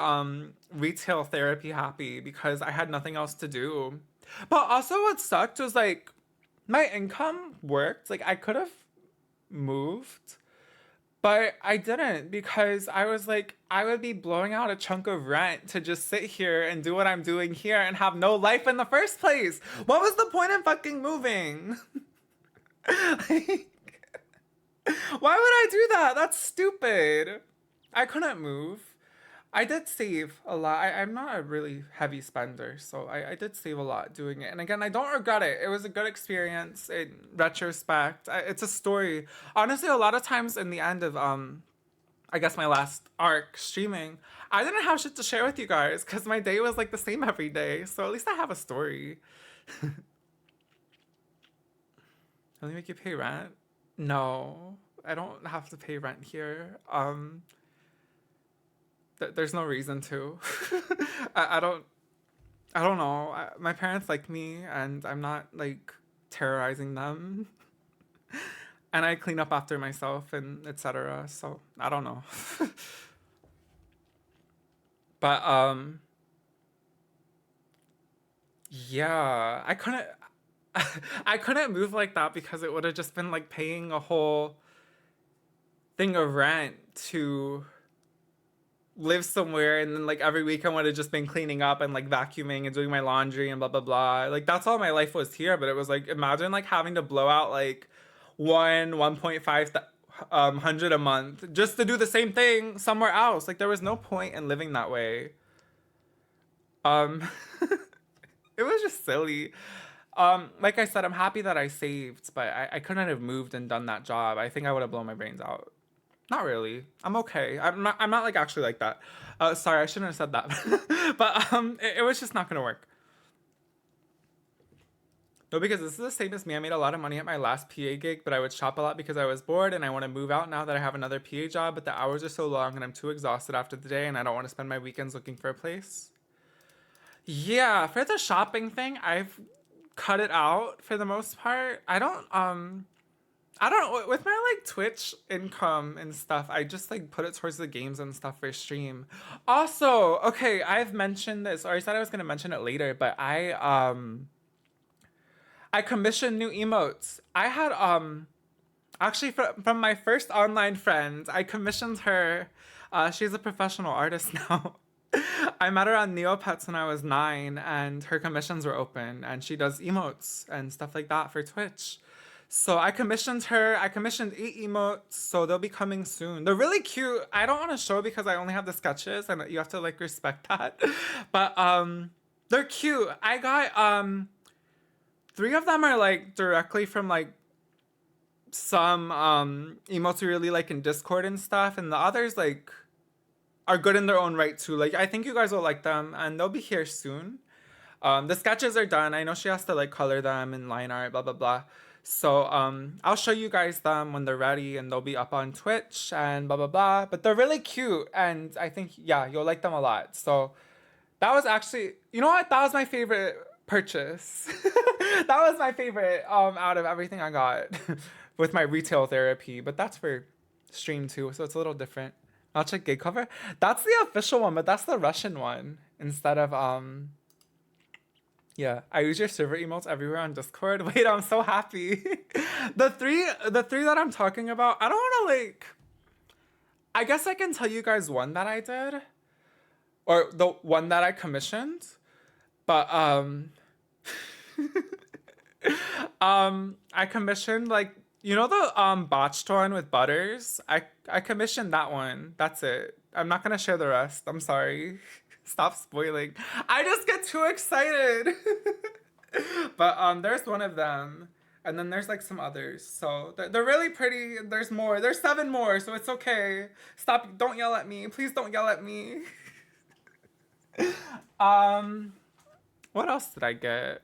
retail therapy happy because I had nothing else to do. But also what sucked was like my income worked. Like I could have moved, but I didn't, because I was like, I would be blowing out a chunk of rent to just sit here and do what I'm doing here and have no life in the first place. What was the point in fucking moving? Like, why would I do that? That's stupid. I couldn't move. I did save a lot. I'm not a really heavy spender, so I did save a lot doing it. And again, I don't regret it. It was a good experience in retrospect. It's a story. Honestly, a lot of times in the end of, I guess my last arc streaming, I didn't have shit to share with you guys because my day was like the same every day. So at least I have a story. Let me make you pay rent. No, I don't have to pay rent here. There's no reason to. I don't know. My parents like me, and I'm not like terrorizing them. And I clean up after myself and etc. So I don't know. But yeah, I couldn't move like that because it would have just been like paying a whole thing of rent to live somewhere, and then like every week I would have just been cleaning up and like vacuuming and doing my laundry and blah blah blah. Like that's all my life was here, but it was like, imagine like having to blow out like 1.5 hundred a month just to do the same thing somewhere else. Like there was no point in living that way. It was just silly. Like I said, I'm happy that I saved, but I couldn't have moved and done that job. I think I would have blown my brains out. Not really. I'm okay. I'm not like actually like that. Sorry, I shouldn't have said that. But it was just not gonna work. No, because this is the same as me. I made a lot of money at my last PA gig, but I would shop a lot because I was bored and I want to move out now that I have another PA job, but the hours are so long and I'm too exhausted after the day and I don't want to spend my weekends looking for a place. Yeah, for the shopping thing, I've cut it out for the most part. I don't with my like Twitch income and stuff, I just like put it towards the games and stuff for stream. Also, okay, I've mentioned this, or I said I was gonna mention it later, but I commissioned new emotes. I had actually from my first online friend, I commissioned her. She's a professional artist now. I met her on Neopets when I was 9, and her commissions were open, and she does emotes and stuff like that for Twitch. So I commissioned her. I commissioned 8 emotes, so they'll be coming soon. They're really cute. I don't want to show because I only have the sketches, and you have to like respect that. But they're cute. I got 3 of them are like directly from like some emotes we really like in Discord and stuff, and the others like are good in their own right too. Like I think you guys will like them, and they'll be here soon. The sketches are done. I know she has to like color them and line art, blah blah blah. So I'll show you guys them when they're ready, and they'll be up on Twitch and blah blah blah. But they're really cute, and I think yeah, you'll like them a lot. So that was actually, you know what? That was my favorite purchase. That was my favorite out of everything I got with my retail therapy. But that's for stream too, so it's a little different. I'll check gate cover. That's the official one, but that's the Russian one instead of yeah, I use your server emotes everywhere on Discord. Wait, I'm so happy. The three that I'm talking about, I don't want to like, I guess I can tell you guys one that I did, or the one that I commissioned, but I commissioned like, you know the botched one with Butters? I commissioned that one. That's it. I'm not gonna share the rest. I'm sorry. Stop spoiling. I just get too excited. But there's one of them, and then there's like some others. So they're really pretty. There's more. There's 7 more, so it's okay. Stop. Don't yell at me. Please don't yell at me. What else did I get?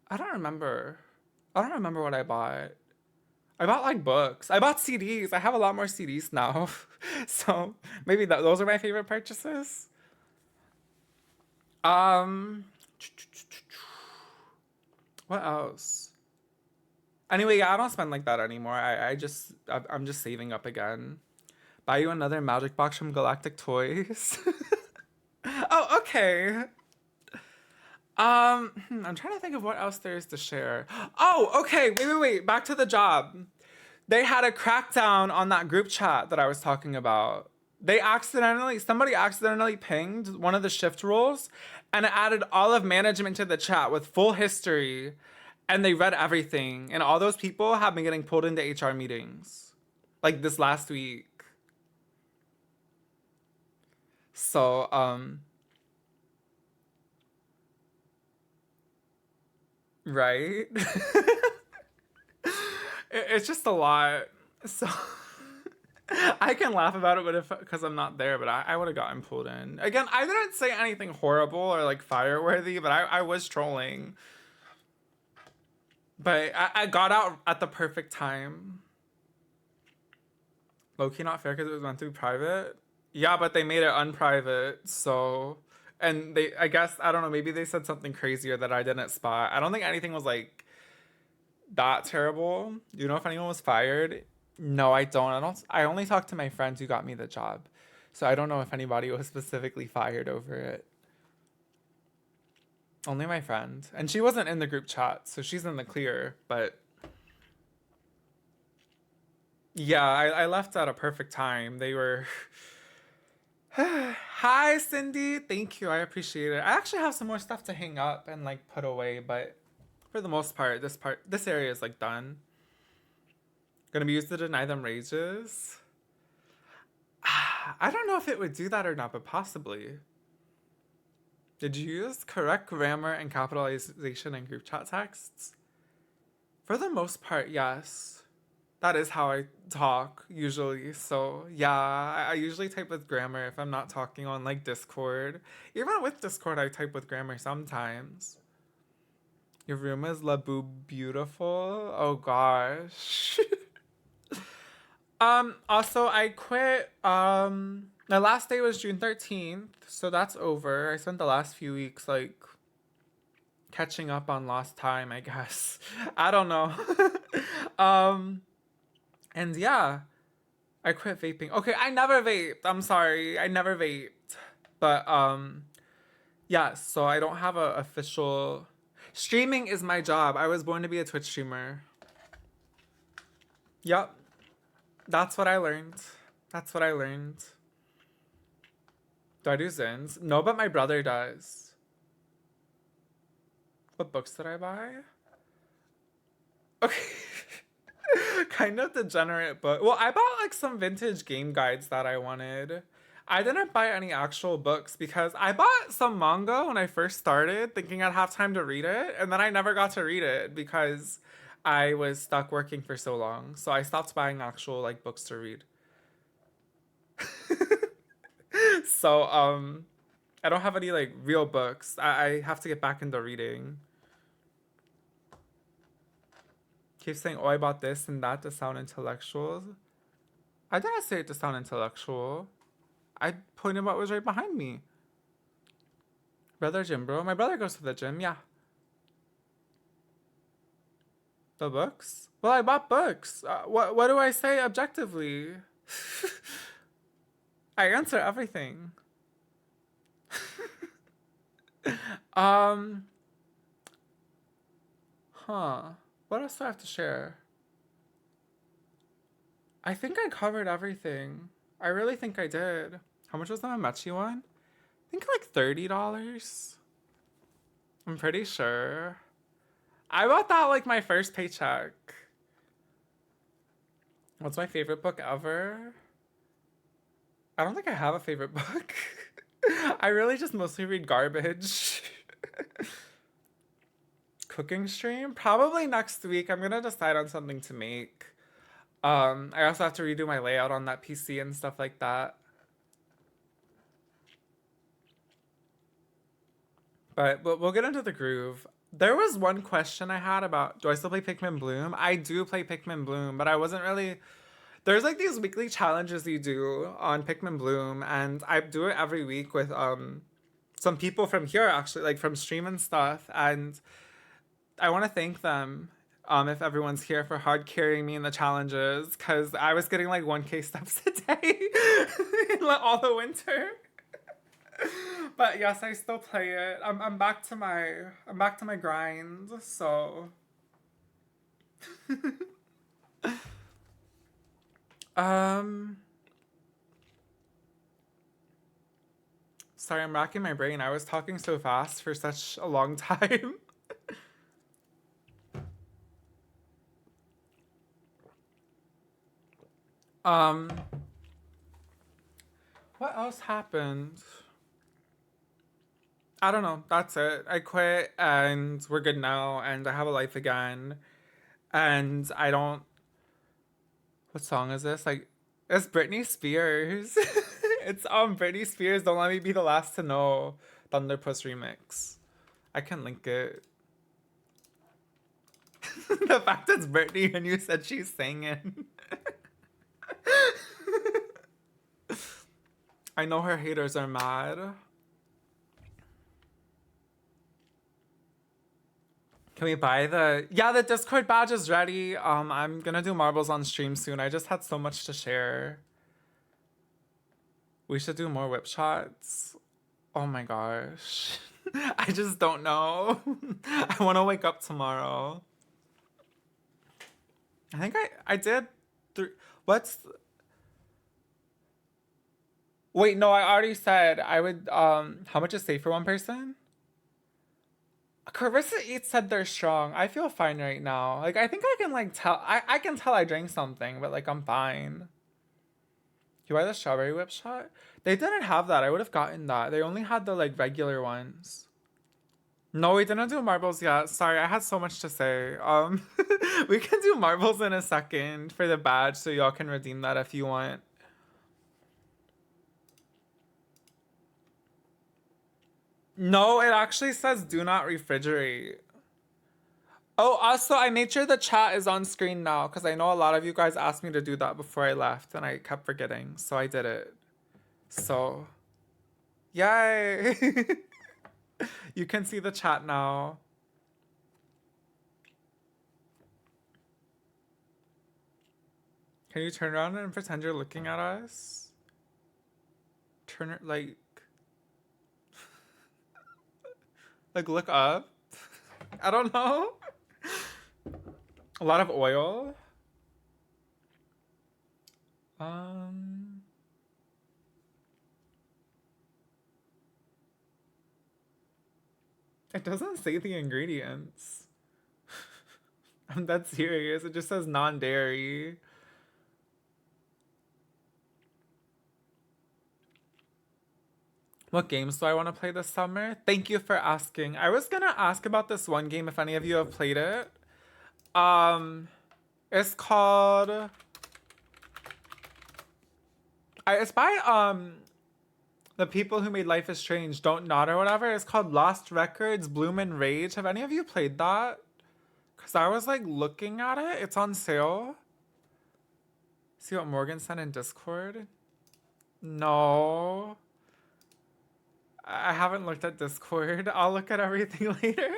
I don't remember what I bought. I bought like books. I bought CDs. I have a lot more CDs now. So maybe those are my favorite purchases. What else? Anyway, yeah, I don't spend like that anymore. I'm just saving up again. Buy you another magic box from Galactic Toys. Oh, okay. I'm trying to think of what else there is to share. Oh, okay. Wait. Back to the job. They had a crackdown on that group chat that I was talking about. Somebody accidentally pinged one of the shift roles, and it added all of management to the chat with full history, and they read everything. And all those people have been getting pulled into HR meetings, like this last week. So, right? It's just a lot. So I can laugh about it, but because I'm not there, but I would have gotten pulled in. Again, I didn't say anything horrible or like fire-worthy, but I was trolling. But I got out at the perfect time. Low-key not fair because it was meant to be private. Yeah, but they made it unprivate, so... And I guess, I don't know, maybe they said something crazier that I didn't spot. I don't think anything was like that terrible. Do you know if anyone was fired? No, I don't. I only talked to my friends who got me the job. So I don't know if anybody was specifically fired over it. Only my friend. And she wasn't in the group chat, so she's in the clear, but yeah, I left at a perfect time. They were Hi Cindy, thank you. I appreciate it. I actually have some more stuff to hang up and like put away, but for the most part, this area is like done. Gonna be used to deny them rages. I don't know if it would do that or not, but possibly. Did you use correct grammar and capitalization in group chat texts? For the most part, yes. That is how I talk usually. So yeah, I usually type with grammar if I'm not talking on like Discord. Even with Discord, I type with grammar sometimes. Your room is la boo beautiful. Oh gosh. Also I quit. My last day was June 13th, so that's over. I spent the last few weeks like catching up on lost time, I guess. I don't know. And yeah, I quit vaping. Okay, I never vaped. I'm sorry. I never vaped. But yeah, so I don't have a official streaming is my job. I was born to be a Twitch streamer. Yep. That's what I learned. That's what I learned. Do I do Zins? No, but my brother does. What books did I buy? Okay. Kind of degenerate book. Well, I bought like some vintage game guides that I wanted. I didn't buy any actual books because I bought some manga when I first started thinking I'd have time to read it. And then I never got to read it because I was stuck working for so long. So I stopped buying actual like books to read. So, I don't have any like real books. I have to get back into reading. Keep saying, oh, I bought this and that to sound intellectual. I didn't say it to sound intellectual. I pointed what was right behind me. Brother gym, bro. My brother goes to the gym, yeah. The books? Well, I bought books. What do I say objectively? I answer everything. What else do I have to share? I think I covered everything. I really think I did. How much was the Mamechi one? I think like $30. I'm pretty sure. I bought that like my first paycheck. What's my favorite book ever? I don't think I have a favorite book. I really just mostly read garbage. Cooking stream? Probably next week. I'm gonna decide on something to make. I also have to redo my layout on that PC and stuff like that. But we'll get into the groove. There was one question I had about, do I still play Pikmin Bloom? I do play Pikmin Bloom, but I wasn't really... There's like these weekly challenges you do on Pikmin Bloom, and I do it every week with some people from here, actually, like from stream and stuff, and I want to thank them, if everyone's here, for hard carrying me in the challenges, because I was getting like 1K steps a day all the winter. But yes, I still play it. I'm back to my grind, so sorry, I'm racking my brain. I was talking so fast for such a long time. What else happened? I don't know. That's it. I quit and we're good now and I have a life again. And I don't... What song is this? Like, it's Britney Spears. It's Britney Spears, Don't Let Me Be the Last to Know, Thunderpuss remix. I can link it. The fact it's Britney and you said she's singing. I know her haters are mad. Can we buy the... Yeah, the Discord badge is ready. I'm gonna do marbles on stream soon. I just had so much to share. We should do more whip shots. Oh my gosh. I just don't know. I want to wake up tomorrow. I think I did... Wait, no, I already said I would... How much is safe for one person? Carissa Eats said they're strong. I feel fine right now. Like, I think I can, like, tell... I can tell I drank something, but, like, I'm fine. You buy the strawberry whip shot? They didn't have that. I would have gotten that. They only had the, like, regular ones. No, we didn't do marbles yet. Sorry, I had so much to say. We can do marbles in a second for the badge, so y'all can redeem that if you want. No, it actually says do not refrigerate. Oh, also, I made sure the chat is on screen now because I know a lot of you guys asked me to do that before I left and I kept forgetting. So I did it. So, yay. You can see the chat now. Can you turn around and pretend you're looking at us? Turn it like... Like, look up. I don't know. A lot of oil. It doesn't say the ingredients. I'm that serious. It just says non-dairy. What games do I want to play this summer? Thank you for asking. I was gonna ask about this one game if any of you have played it. It's called... It's by the people who made Life is Strange, Don't Nod or whatever. It's called Lost Records, Bloom and Rage. Have any of you played that? Because I was like looking at it. It's on sale. See what Morgan sent in Discord? No. I haven't looked at Discord. I'll look at everything later.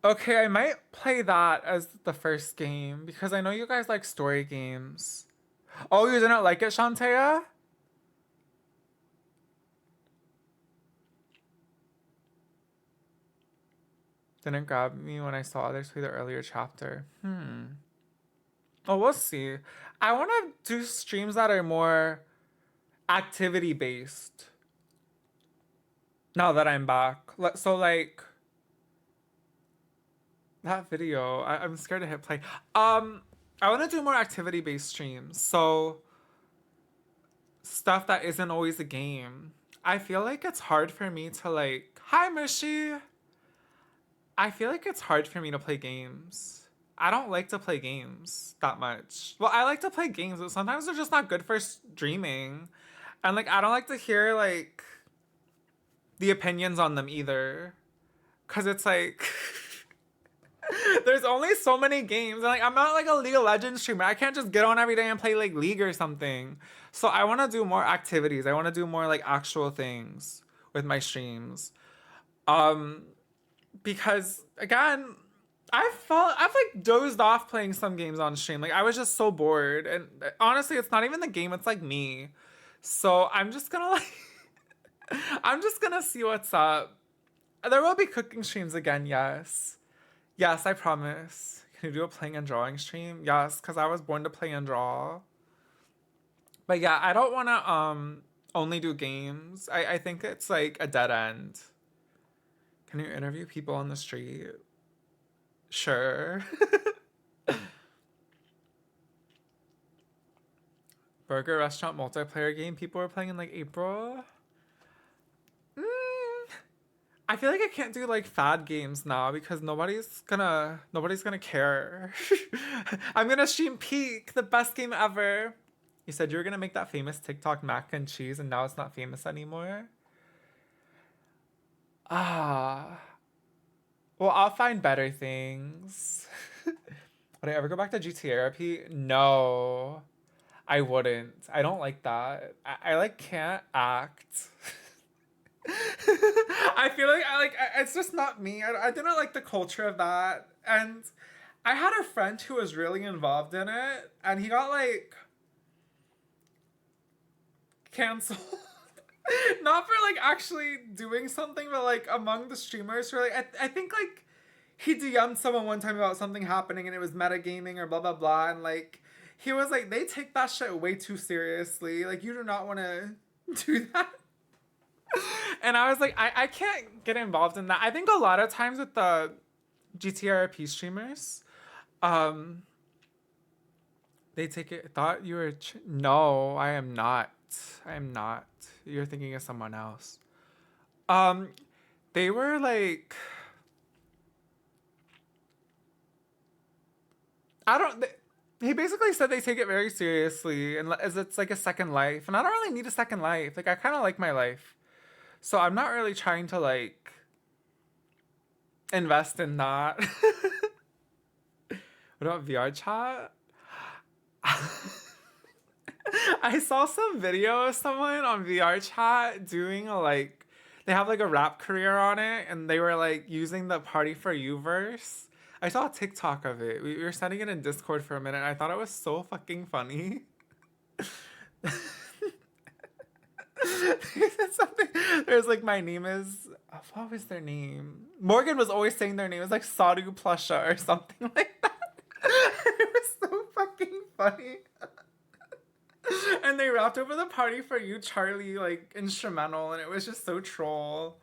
Okay, I might play that as the first game because I know you guys like story games. Oh, you didn't like it, Shantea? Didn't grab me when I saw others play the earlier chapter. Oh, we'll see. I want to do streams that are more activity based. Now that I'm back. So like that video, I'm scared to hit play. I want to do more activity based streams. So stuff that isn't always a game. I feel like it's hard for me to like, hi Mishi. I feel like it's hard for me to play games. I don't like to play games that much. Well, I like to play games, but sometimes they're just not good for streaming. And like, I don't like to hear like the opinions on them either. Cause it's like, there's only so many games. And like, I'm not like a League of Legends streamer. I can't just get on every day and play like League or something. So I want to do more activities. I want to do more like actual things with my streams. Because again, I've like dozed off playing some games on stream. Like I was just so bored. And honestly, it's not even the game, it's like me. So I'm just gonna like, I'm just gonna see what's up. There will be cooking streams again, yes. Yes, I promise. Can you do a playing and drawing stream? Yes, because I was born to play and draw. But yeah, I don't want to only do games. I think it's like a dead end. Can you interview people on the street? Sure. Burger restaurant multiplayer game people are playing in like April. I feel like I can't do like fad games now because nobody's gonna care. I'm gonna stream Peak, the best game ever. You said you were gonna make that famous TikTok mac and cheese and now it's not famous anymore. Well, I'll find better things. Would I ever go back to GTA RP? No, I wouldn't. I don't like that. I like can't act. I feel like it's just not me. I didn't like the culture of that. And I had a friend who was really involved in it and he got like canceled. Not for like actually doing something, but like among the streamers who are like, I think like he DM'd someone one time about something happening and it was metagaming or blah blah blah, and like he was like, they take that shit way too seriously. Like you do not want to do that. And I was like, I can't get involved in that. I think a lot of times with the GTRP streamers, they take it. Thought you were. No, I am not. I am not. You're thinking of someone else. They were like, he basically said they take it very seriously and as it's like a second life. And I don't really need a second life. Like I kind of like my life. So I'm not really trying to like invest in that. What about VR chat? I saw some video of someone on VR chat doing a like, they have like a rap career on it and they were like using the Party For You verse. I saw a TikTok of it. We were sending it in Discord for a minute and I thought it was so fucking funny. There's like, my name is, what was their name? Morgan was always saying their name. It was like Sadhu Plusha or something like that. It was so fucking funny. And they rapped over the Party For You Charlie like instrumental and it was just so troll.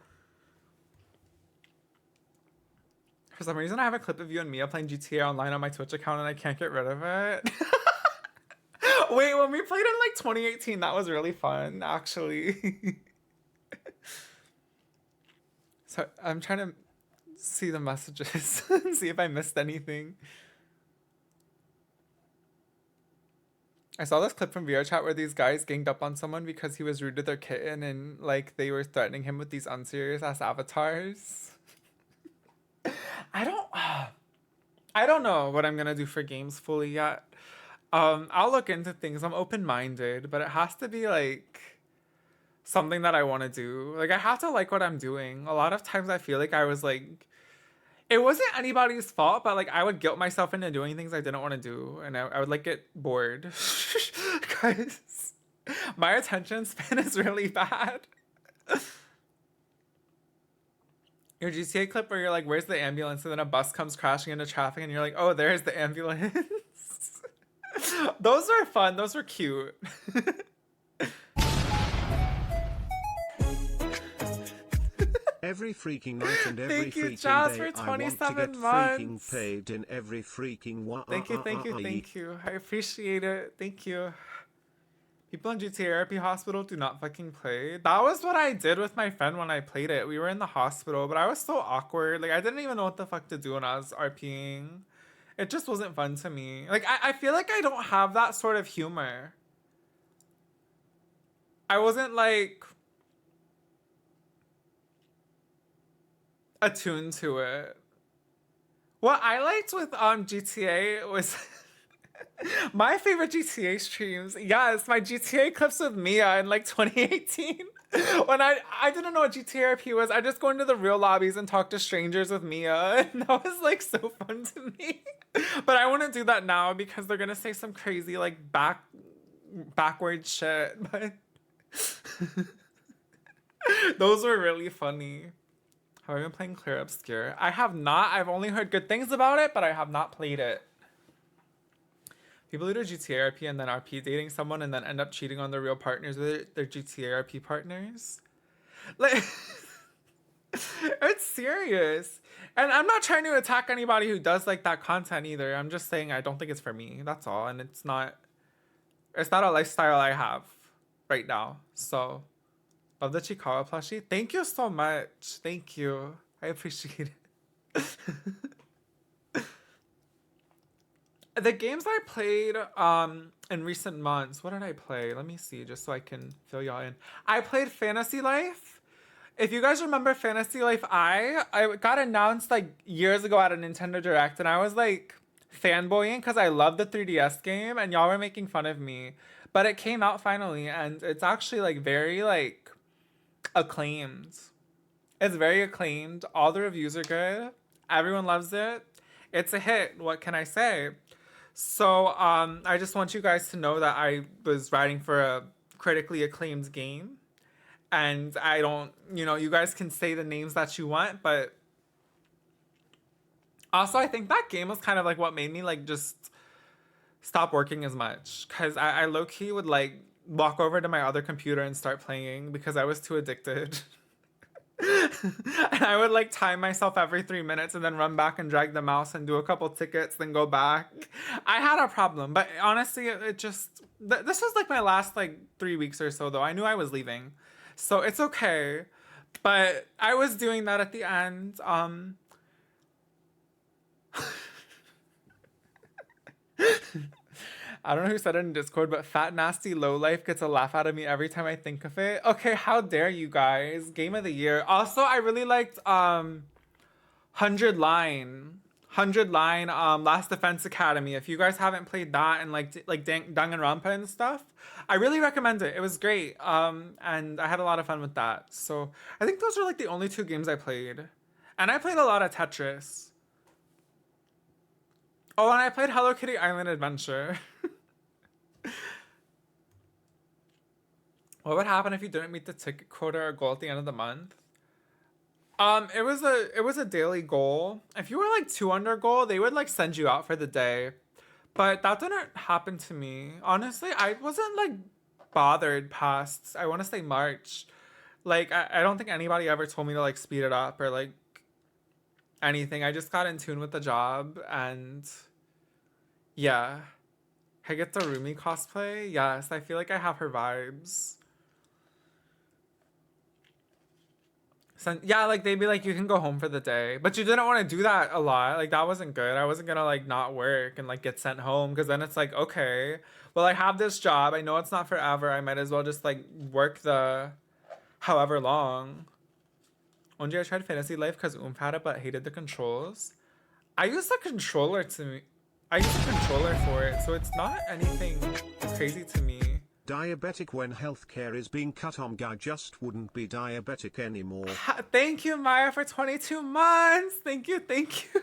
For some reason I have a clip of you and Mia playing GTA Online on my Twitch account and I can't get rid of it. Wait, when we played in like 2018, that was really fun, actually. So I'm trying to see the messages and see if I missed anything. I saw this clip from VR chat where these guys ganged up on someone because he was rude to their kitten and like they were threatening him with these unserious ass avatars. I don't know what I'm gonna do for games fully yet. I'll look into things. I'm open-minded, but it has to be like something that I want to do. Like I have to like what I'm doing. A lot of times I feel like I was like, it wasn't anybody's fault, but like I would guilt myself into doing things I didn't want to do, and I would like get bored because my attention span is really bad. Your GTA clip where you're like, where's the ambulance? And then a bus comes crashing into traffic and you're like, oh, there's the ambulance. Those are fun. Those are cute. Every freaking night and every Thank you, freaking Jazz, day for I want to 27 get months. freaking paid in every freaking Thank you, thank you, thank you. I appreciate it. Thank you. People in GTA RP Hospital do not fucking play. That was what I did with my friend when I played it. We were in the hospital, but I was so awkward. Like, I didn't even know what the fuck to do when I was RPing. It just wasn't fun to me. Like, I feel like I don't have that sort of humor. I wasn't, like, attuned to it. What I liked with GTA was... my favorite GTA streams, yes, my GTA clips with Mia in like 2018. When I didn't know what GTA RP was, I just go into the real lobbies and talk to strangers with Mia, and that was like so fun to me. But I wouldn't do that now because they're gonna say some crazy like backward shit. But those were really funny. Have I been playing Clear Obscure? I have not. I've only heard good things about it, but I have not played it. People who do GTA RP and then RP dating someone and then end up cheating on their real partners with their GTA RP partners. Like, it's serious. And I'm not trying to attack anybody who does like that content either. I'm just saying I don't think it's for me. That's all. And it's not a lifestyle I have right now. So, love the Chikawa plushie. Thank you so much. Thank you. I appreciate it. The games I played in recent months, what did I play? Let me see, just so I can fill y'all in. I played Fantasy Life. If you guys remember Fantasy Life, I got announced like years ago at a Nintendo Direct, and I was like fanboying because I love the 3DS game, and y'all were making fun of me. But it came out finally, and it's actually like very like acclaimed. It's very acclaimed. All the reviews are good. Everyone loves it. It's a hit. What can I say? So I just want you guys to know that I was writing for a critically acclaimed game. And I don't, you guys can say the names that you want, but also I think that game was kind of like what made me like just stop working as much. Because I low-key would like walk over to my other computer and start playing because I was too addicted. And I would like time myself every 3 minutes and then run back and drag the mouse and do a couple tickets, then go back. I had a problem, but honestly, it just, this was like my last like 3 weeks or so though. I knew I was leaving, so it's okay. But I was doing that at the end. I don't know who said it in Discord, but Fat Nasty Lowlife gets a laugh out of me every time I think of it. Okay, how dare you guys? Game of the year. Also, I really liked 100 Line, Last Defense Academy. If you guys haven't played that and like Danganronpa and stuff, I really recommend it. It was great. And I had a lot of fun with that. So I think those are like the only 2 games I played. And I played a lot of Tetris. Oh, and I played Hello Kitty Island Adventure. What would happen if you didn't meet the ticket quota or goal at the end of the month? It was a daily goal. If you were like 2 under goal, they would like send you out for the day. But that didn't happen to me. Honestly, I wasn't like bothered past, I want to say March. Like, I don't think anybody ever told me to like speed it up or like anything. I just got in tune with the job and yeah. I get the Rumi cosplay. Yes, I feel like I have her vibes. So, yeah, like they'd be like, you can go home for the day. But you didn't want to do that a lot. Like that wasn't good. I wasn't gonna like not work and like get sent home because then it's like, okay, well I have this job. I know it's not forever. I might as well just like work the however long. One day I tried Fantasy Life because Oomph had it but hated the controls. I use the controller I use the controller for it, so it's not anything crazy to me. Diabetic when healthcare is being cut on. I just wouldn't be diabetic anymore. Thank you, Maya, for 22 months. Thank you, thank you.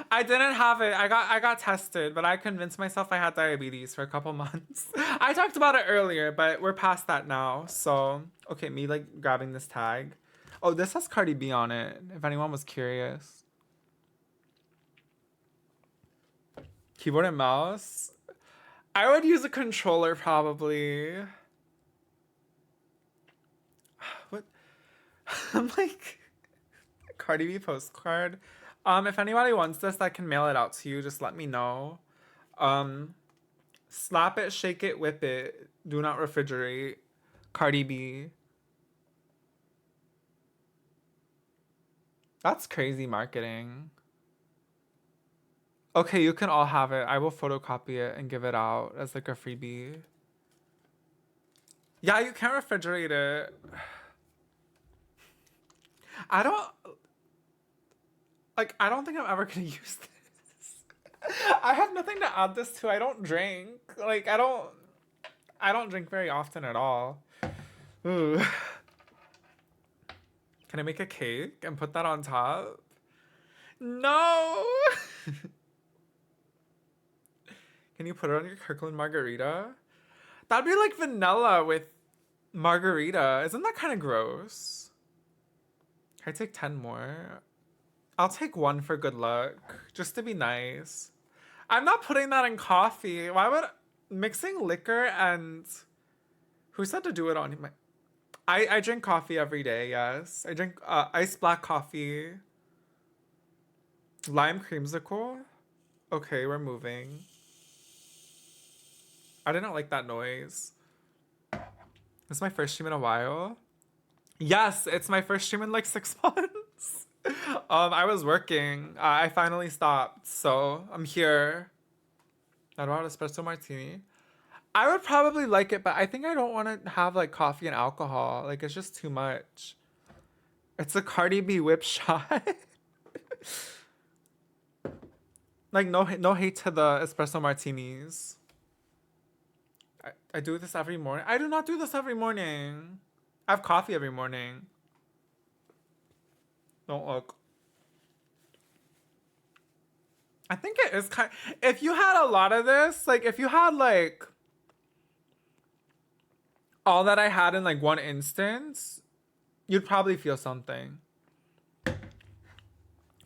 I didn't have it. I got tested, but I convinced myself I had diabetes for a couple months. I talked about it earlier, but we're past that now. So, okay, me like grabbing this tag. Oh, this has Cardi B on it, if anyone was curious. Keyboard and mouse. I would use a controller probably. What? I'm like, Cardi B postcard. If anybody wants this, I can mail it out to you. Just let me know. Slap it, shake it, whip it. Do not refrigerate. Cardi B. That's crazy marketing. Okay, you can all have it. I will photocopy it and give it out as like a freebie. Yeah, you can't refrigerate it. I don't think I'm ever gonna use this. I have nothing to add this to. I don't drink. Like, I don't drink very often at all. Ooh. Can I make a cake and put that on top? No! Can you put it on your Kirkland margarita? That'd be like vanilla with margarita. Isn't that kind of gross? Can I take 10 more? I'll take 1 for good luck, just to be nice. I'm not putting that in coffee. Why would mixing liquor and who said to do it on my? I drink coffee every day. Yes, I drink iced black coffee. Lime creamsicle. Okay, we're moving. I didn't like that noise. It's my first stream in a while. Yes, it's my first stream in like 6 months. I was working. I finally stopped, so I'm here. I don't want espresso martini. I would probably like it, but I think I don't want to have like coffee and alcohol. Like, it's just too much. It's a Cardi B whip shot. Like, no hate to the espresso martinis. I do this every morning. I do not do this every morning. I have coffee every morning. Don't look. I think it is kind. If you had a lot of this, like if you had like all that I had in like one instance, you'd probably feel something.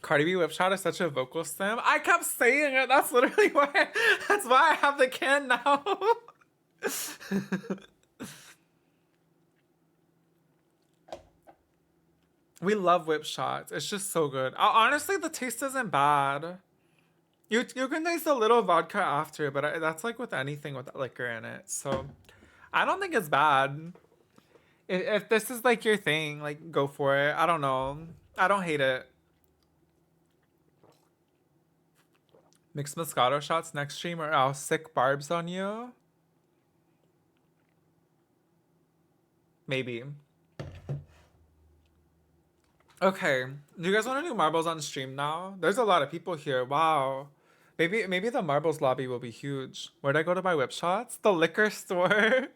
Cardi B whip shot is such a vocal stem. I kept saying it. That's literally why. That's why I have the can now. We love whip shots. It's just so good. Honestly, the taste isn't bad. You can taste a little vodka after, but that's like with anything with liquor in it. So I don't think it's bad. If this is like your thing, like go for it. I don't know. I don't hate it. Mixed Moscato shots next stream or I'll sick barbs on you. Maybe. Okay. Do you guys want to do marbles on stream now? There's a lot of people here. Wow. Maybe the marbles lobby will be huge. Where'd I go to buy whip shots? The liquor store.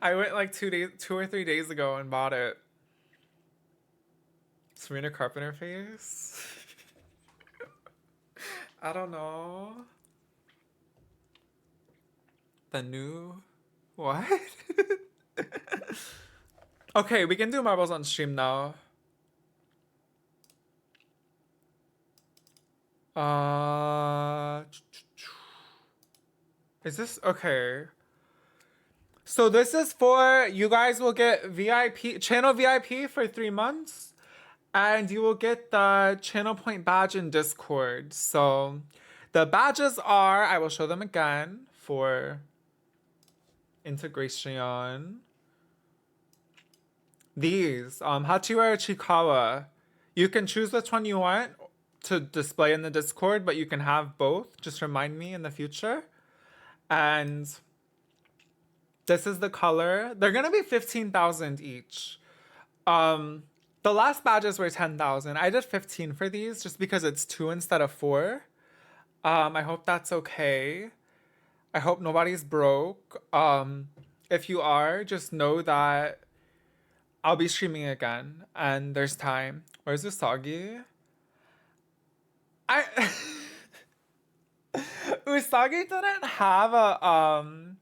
I went like 2 or 3 days ago and bought it. Serena Carpenter face. I don't know. The new what? Okay, we can do marbles on stream now. Is this okay? So this is for you guys will get VIP channel VIP for 3 months. And you will get the channel point badge in Discord. So the badges are, I will show them again for integration. These, Hachiwara Chikawa. You can choose which one you want to display in the Discord, but you can have both. Just remind me in the future. And this is the color. They're gonna be 15,000 each. The last badges were 10,000. I did 15 for these just because it's 2 instead of 4. I hope that's okay. I hope nobody's broke. If you are, just know that I'll be streaming again and there's time. Where's Usagi? I Usagi didn't have a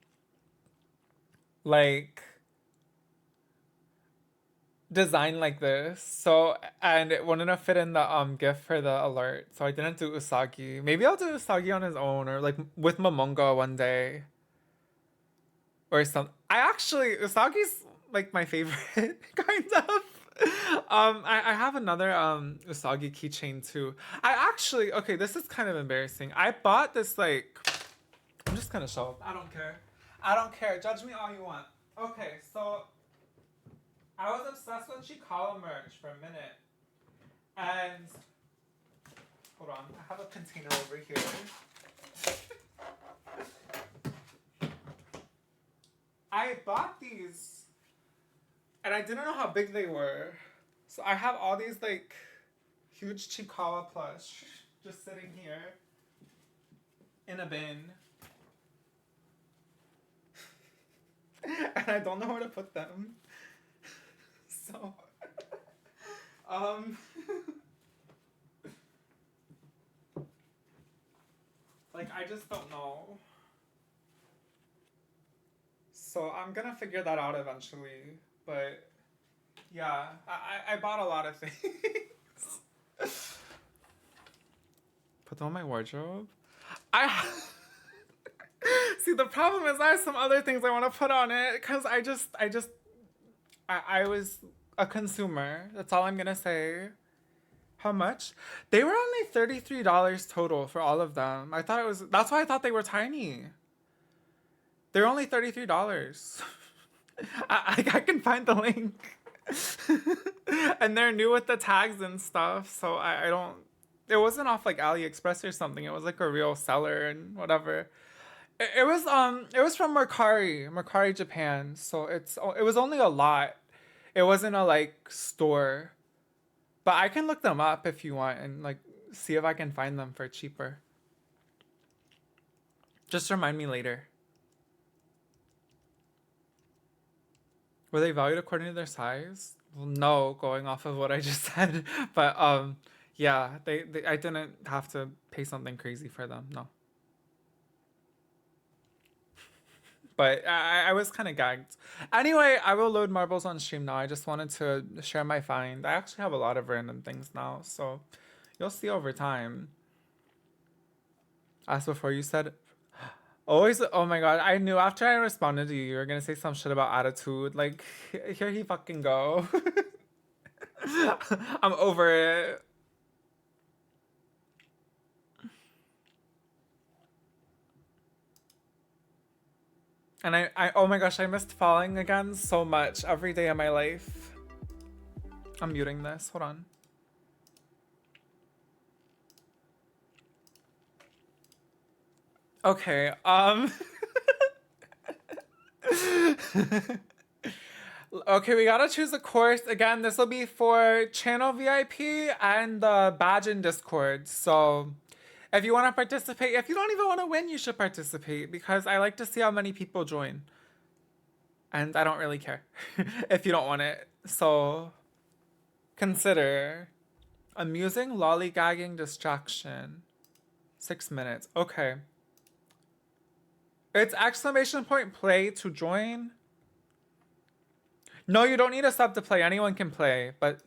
like design like this, so, and it wouldn't have fit in the gift for the alert, so I didn't do Usagi. Maybe I'll do Usagi on his own, or like with Momonga one day or some. I actually, Usagi's like my favorite kind of. I have another Usagi keychain too. I actually, okay, this is kind of embarrassing. I bought this, like, I'm just gonna show up. I don't care. Judge me all you want. Okay, so I was obsessed with Chikala merch for a minute. And hold on, I have a container over here. I bought these and I didn't know how big they were. So I have all these like huge Chikawa plush just sitting here in a bin. And I don't know where to put them. So, like, I just don't know. So I'm gonna figure that out eventually. But yeah, I bought a lot of things. Put them on my wardrobe. See, the problem is I have some other things I want to put on it because I was a consumer. That's all I'm gonna say. How much? They were only $33 total for all of them. That's why I thought they were tiny. They're only $33. I can find the link. And they're new with the tags and stuff, so I don't, it wasn't off like AliExpress or something. It was like a real seller and whatever. It was from Mercari Japan. So it was only a lot. It wasn't a like store. But I can look them up if you want and like see if I can find them for cheaper. Just remind me later. Were they valued according to their size? Well, no, going off of what I just said. But yeah, they I didn't have to pay something crazy for them. No. But I was kind of gagged. Anyway, I will load marbles on stream now. I just wanted to share my find. I actually have a lot of random things now, so you'll see over time. As before, you said, always, oh my god, I knew after I responded to you, you were gonna say some shit about attitude. Like, here he fucking go. I'm over it. And I oh my gosh, I missed falling again so much every day of my life. I'm muting this, hold on. Okay, okay, we gotta choose a course. Again, this will be for channel VIP and the badge in Discord. So if you want to participate, if you don't even want to win, you should participate because I like to see how many people join. And I don't really care if you don't want it. So consider amusing lollygagging distraction. 6 minutes. Okay. It's exclamation point play to join. No, you don't need a sub to play. Anyone can play, but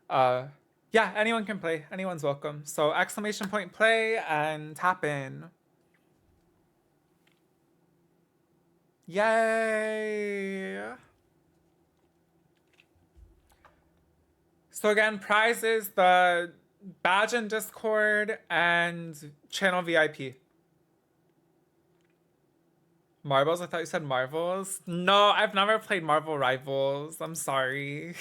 yeah, anyone can play. Anyone's welcome. So exclamation point play and tap in. Yay! So again, prize is the badge in Discord and channel VIP. Marbles? I thought you said Marvels. No, I've never played Marvel Rivals. I'm sorry.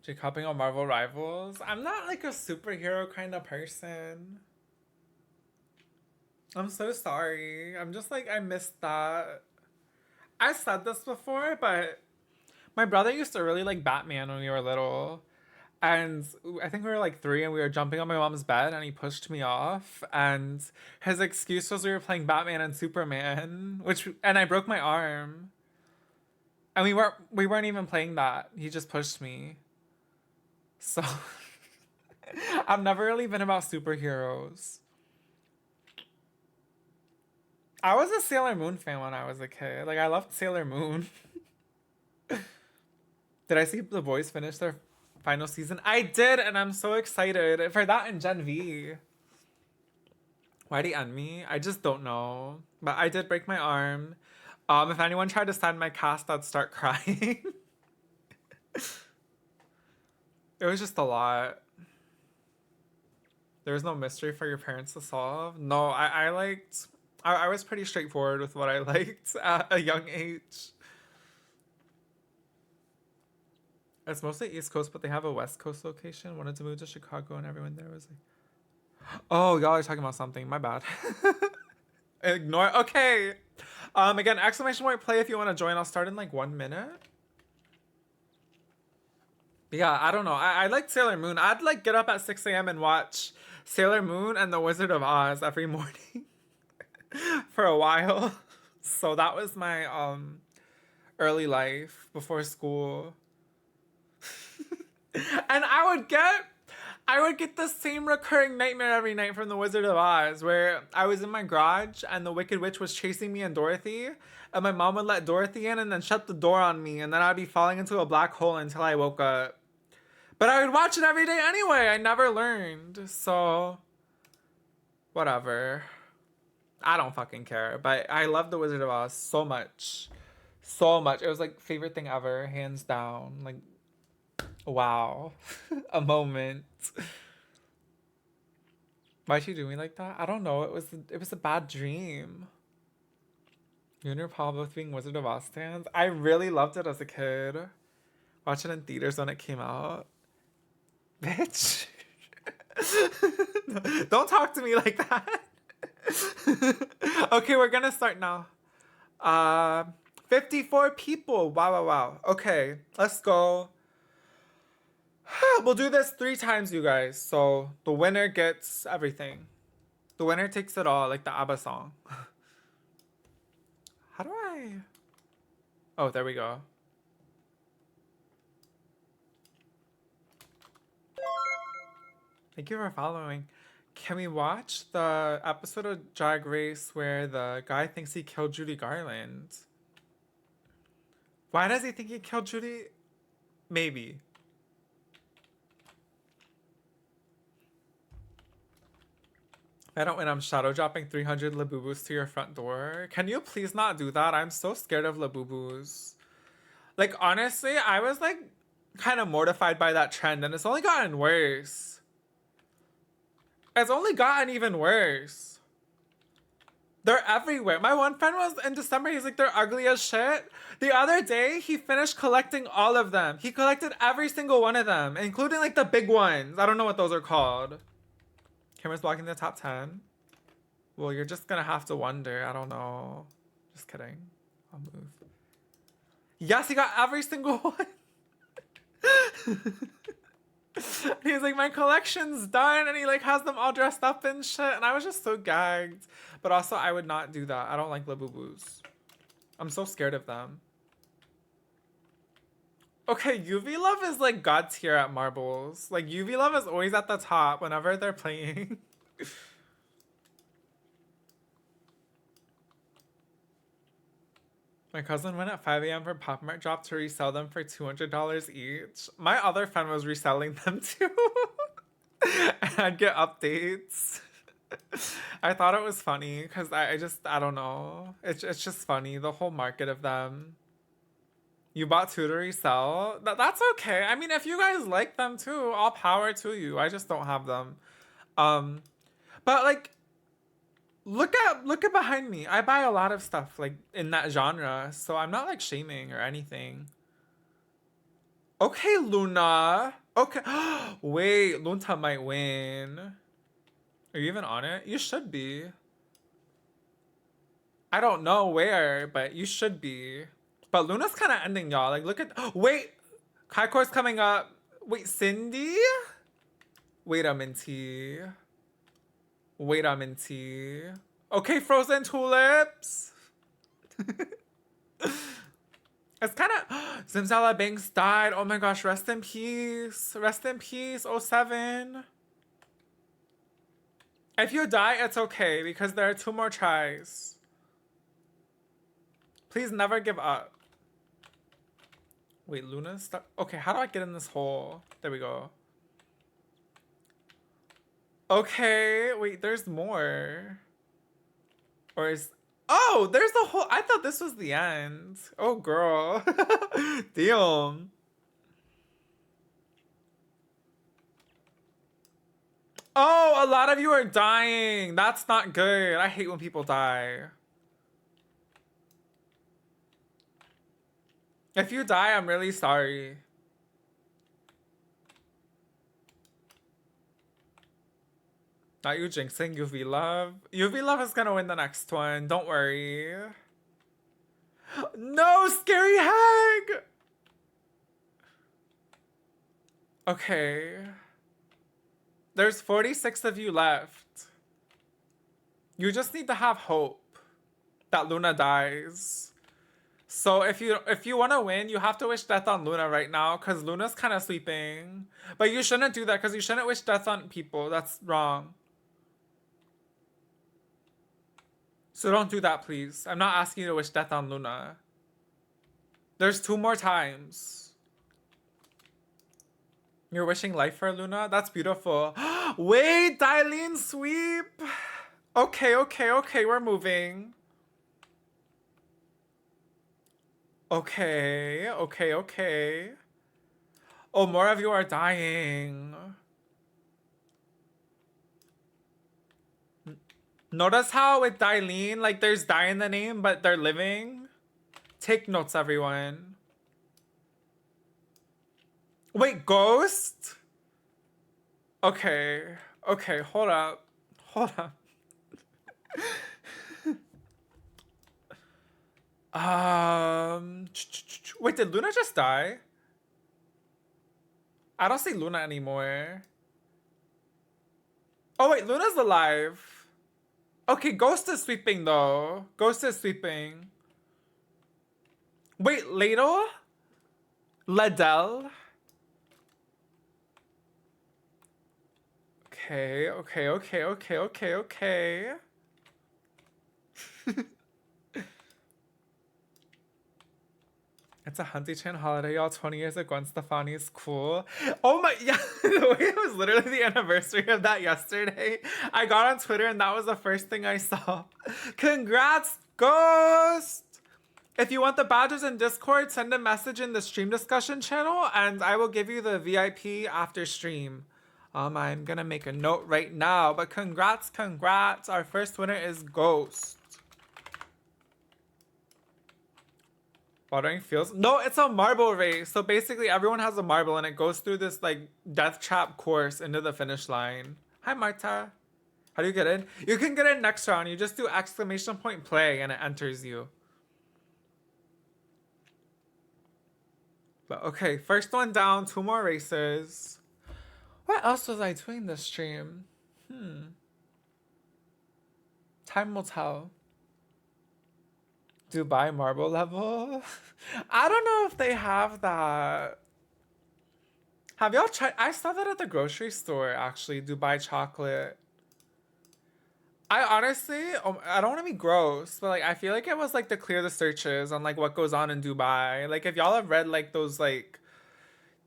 Jake hopping on Marvel Rivals. I'm not like a superhero kind of person. I'm so sorry. I'm just like, I missed that. I said this before, but my brother used to really like Batman when we were little. And I think we were like 3 and we were jumping on my mom's bed and he pushed me off. And his excuse was we were playing Batman and Superman, and I broke my arm. And we weren't even playing that. He just pushed me. So I've never really been about superheroes. I was a Sailor Moon fan when I was a kid. Like, I loved Sailor Moon. Did I see The Boys finish their final season? I did, and I'm so excited for that and Gen V. Why'd he end me? I just don't know. But I did break my arm. If anyone tried to sign my cast, I'd start crying. It was just a lot. There was no mystery for your parents to solve. No, I was pretty straightforward with what I liked at a young age. It's mostly East Coast, but they have a West Coast location. Wanted to move to Chicago and everyone there was like, oh, y'all are talking about something. My bad. Ignore. Okay. Again, exclamation point play if you want to join. I'll start in like 1 minute. Yeah, I don't know. I like Sailor Moon. I'd like get up at 6 a.m. and watch Sailor Moon and The Wizard of Oz every morning for a while. So that was my early life before school. And I would get the same recurring nightmare every night from The Wizard of Oz, where I was in my garage and the Wicked Witch was chasing me and Dorothy, and my mom would let Dorothy in and then shut the door on me, and then I'd be falling into a black hole until I woke up. But I would watch it every day anyway. I never learned, so whatever. I don't fucking care. But I love The Wizard of Oz so much. So much. It was like favorite thing ever, hands down. Like, wow. A moment. Why'd she do me like that? I don't know. It was a bad dream. You and your Paul both being Wizard of Oz fans. I really loved it as a kid. Watch it in theaters when it came out. Bitch. Don't talk to me like that. Okay, we're gonna start now. 54 people. Wow. Okay, let's go. We'll do this 3 times, you guys. So the winner gets everything. The winner takes it all, like the ABBA song. How do I... Oh, there we go. Thank you for following. Can we watch the episode of Drag Race where the guy thinks he killed Judy Garland? Why does he think he killed Judy? Maybe. If I don't win, I'm shadow dropping 300 Labubus to your front door. Can you please not do that? I'm so scared of Labubus. Like, honestly, I was like kind of mortified by that trend and it's only gotten worse. It's only gotten even worse. They're everywhere. My one friend was in December, he's like, they're ugly as shit. The other day, he finished collecting all of them. He collected every single one of them, including like the big ones. I don't know what those are called. Camera's blocking the top 10. Well, you're just gonna have to wonder. I don't know. Just kidding. I'll move. Yes, he got every single one. He's like, my collection's done, and he like has them all dressed up and shit, and I was just so gagged. But also, I would not do that. I don't like Labubus. I'm so scared of them. Okay, UV Love is like god tier at marbles. Like, UV Love is always at the top whenever they're playing. My cousin went at 5 a.m. for Pop Mart Drop to resell them for $200 each. My other friend was reselling them too. And I'd get updates. I thought it was funny because I don't know. It's just funny, the whole market of them. You bought 2 to resell? That's okay. I mean, if you guys like them too, all power to you. I just don't have them. But like, look at behind me. I buy a lot of stuff like in that genre, so I'm not like shaming or anything. Okay, Luna. Okay. Wait, Lunta might win. Are you even on it? You should be. I don't know where, but you should be. But Luna's kind of ending, y'all. Like, look at. Wait! High course coming up. Wait, Cindy? Wait a minute. Wait a minute. Okay, frozen tulips. It's kind of. Zimzala Banks died. Oh my gosh, rest in peace. Rest in peace, oh 07. If you die, it's okay because there are 2 more tries. Please never give up. Wait, Luna's stuck. Okay, how do I get in this hole? There we go. Okay, wait, there's more. Or is... Oh, there's the whole... I thought this was the end. Oh, girl. Damn. Oh, a lot of you are dying. That's not good. I hate when people die. If you die, I'm really sorry. Not you jinxing UV Love. UV Love is gonna win the next one. Don't worry. No, Scary Hag! Okay. There's 46 of you left. You just need to have hope that Luna dies. So if you want to win, you have to wish death on Luna right now because Luna's kind of sleeping. But you shouldn't do that because you shouldn't wish death on people. That's wrong. So don't do that, please. I'm not asking you to wish death on Luna. There's 2 more times. You're wishing life for Luna? That's beautiful. Wait, Dailin sweep. Okay, we're moving. Okay. Oh, more of you are dying. Notice how with Dailin, like there's die in the name, but they're living? Take notes, everyone. Wait, Ghost? Okay, hold up. Wait, did Luna just die? I don't see Luna anymore. Oh wait, Luna's alive. Okay, Ghost is sweeping though. Wait, Ladle? Ladell? Okay. It's a Huntychan holiday, y'all. 20 years of Gwen Stefani is cool. Oh my, yeah, the way it was literally the anniversary of that yesterday. I got on Twitter and that was the first thing I saw. Congrats, Ghost! If you want the badges in Discord, send a message in the stream discussion channel and I will give you the VIP after stream. I'm gonna make a note right now, but congrats. Our first winner is Ghost. Watering fields? No, it's a marble race. So basically everyone has a marble and it goes through this like death trap course into the finish line. Hi, Marta. How do you get in? You can get in next round. You just do ! play and it enters you. But okay, first one down, 2 more races. What else was I doing this stream? Time will tell. Dubai marble level? I don't know if they have that. Have y'all tried? I saw that at the grocery store, actually. Dubai chocolate. I honestly, I don't want to be gross, but like I feel like it was like to clear the searches on like what goes on in Dubai. Like if y'all have read like those like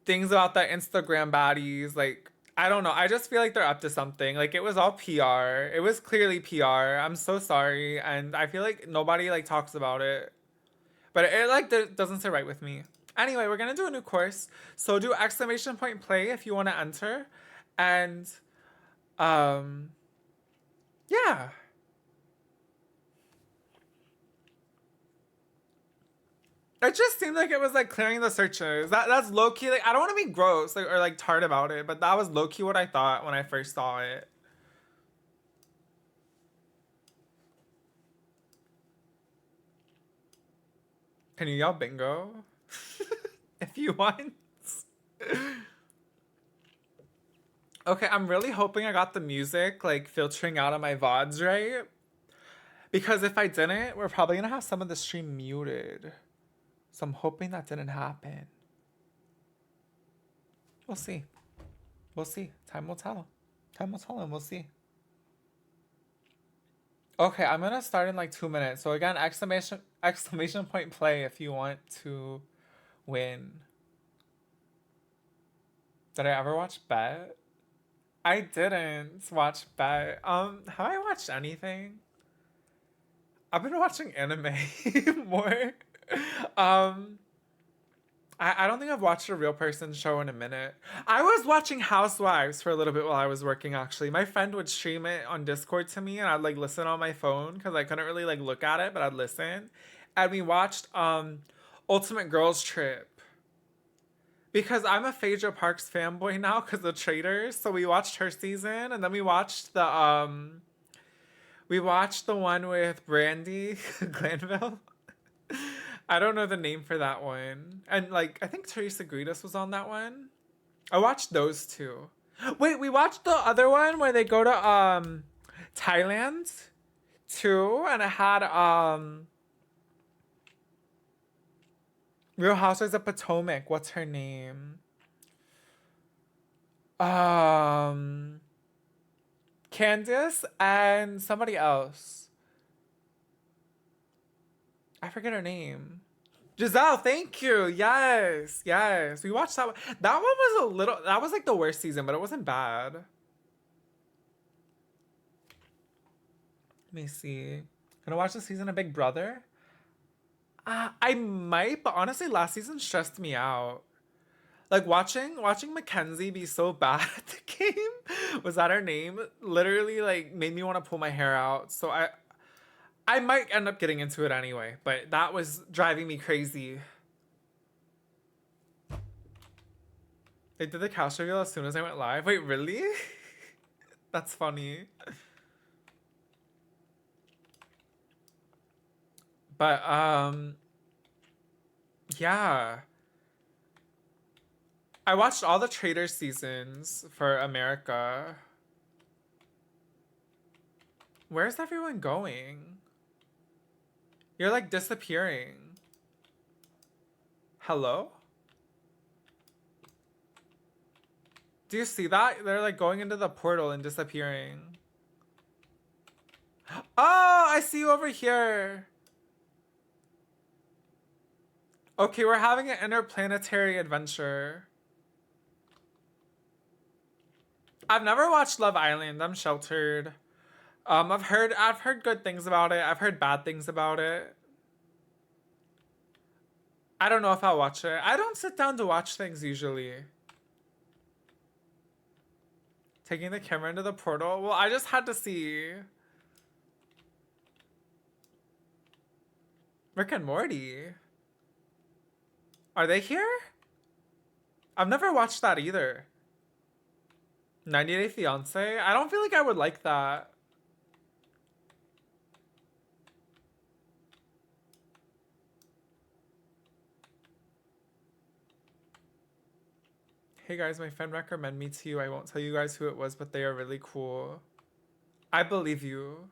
things about the Instagram baddies, like I don't know. I just feel like they're up to something. Like it was all PR. It was clearly PR. I'm so sorry, and I feel like nobody like talks about it. But it like doesn't sit right with me. Anyway, we're gonna do a new course. So do ! Play if you want to enter, and yeah. It just seemed like it was like clearing the searches. That's low key. Like I don't want to be gross like, or like tart about it, but that was low key what I thought when I first saw it. Can you yell bingo? If you want. Okay, I'm really hoping I got the music like filtering out of my VODs right. Because if I didn't, we're probably gonna have some of the stream muted. So I'm hoping that didn't happen. We'll see. We'll see. Time will tell. Time will tell and we'll see. Okay, I'm gonna start in like 2 minutes. So again, exclamation point play if you want to win. Did I ever watch Bet? I didn't watch Bet. Have I watched anything? I've been watching anime more. I don't think I've watched a real person show in a minute. I was watching Housewives for a little bit while I was working, actually. My friend would stream it on Discord to me, and I'd like listen on my phone because I couldn't really like look at it, but I'd listen. And we watched Ultimate Girls Trip. Because I'm a Phaedra Parks fanboy now because of Traders. So we watched her season, and then we watched the one with Brandy Glanville. I don't know the name for that one. And like I think Teresa Guidas was on that one. I watched those two. Wait, we watched the other one where they go to Thailand too, and it had Real Housewives of Potomac. What's her name? Candace and somebody else. I forget her name. Giselle, thank you. Yes, yes. We watched that one. That one was a little, that was like the worst season, but it wasn't bad. Let me see. Gonna watch the season of Big Brother? I might, but honestly, last season stressed me out. Like watching Mackenzie be so bad at the game, was that her name? Literally like made me want to pull my hair out. So I might end up getting into it anyway, but that was driving me crazy. They did the cast reveal as soon as I went live. Wait, really? That's funny. But yeah. I watched all the Trader seasons for America. Where's everyone going? You're like disappearing. Hello? Do you see that? They're like going into the portal and disappearing. Oh, I see you over here. Okay, we're having an interplanetary adventure. I've never watched Love Island. I'm sheltered. I've heard good things about it. I've heard bad things about it. I don't know if I'll watch it. I don't sit down to watch things usually. Taking the camera into the portal? Well, I just had to see. Rick and Morty. Are they here? I've never watched that either. 90 Day Fiancé? I don't feel like I would like that. Hey guys, my friend recommended me to you. I won't tell you guys who it was, but they are really cool. I believe you.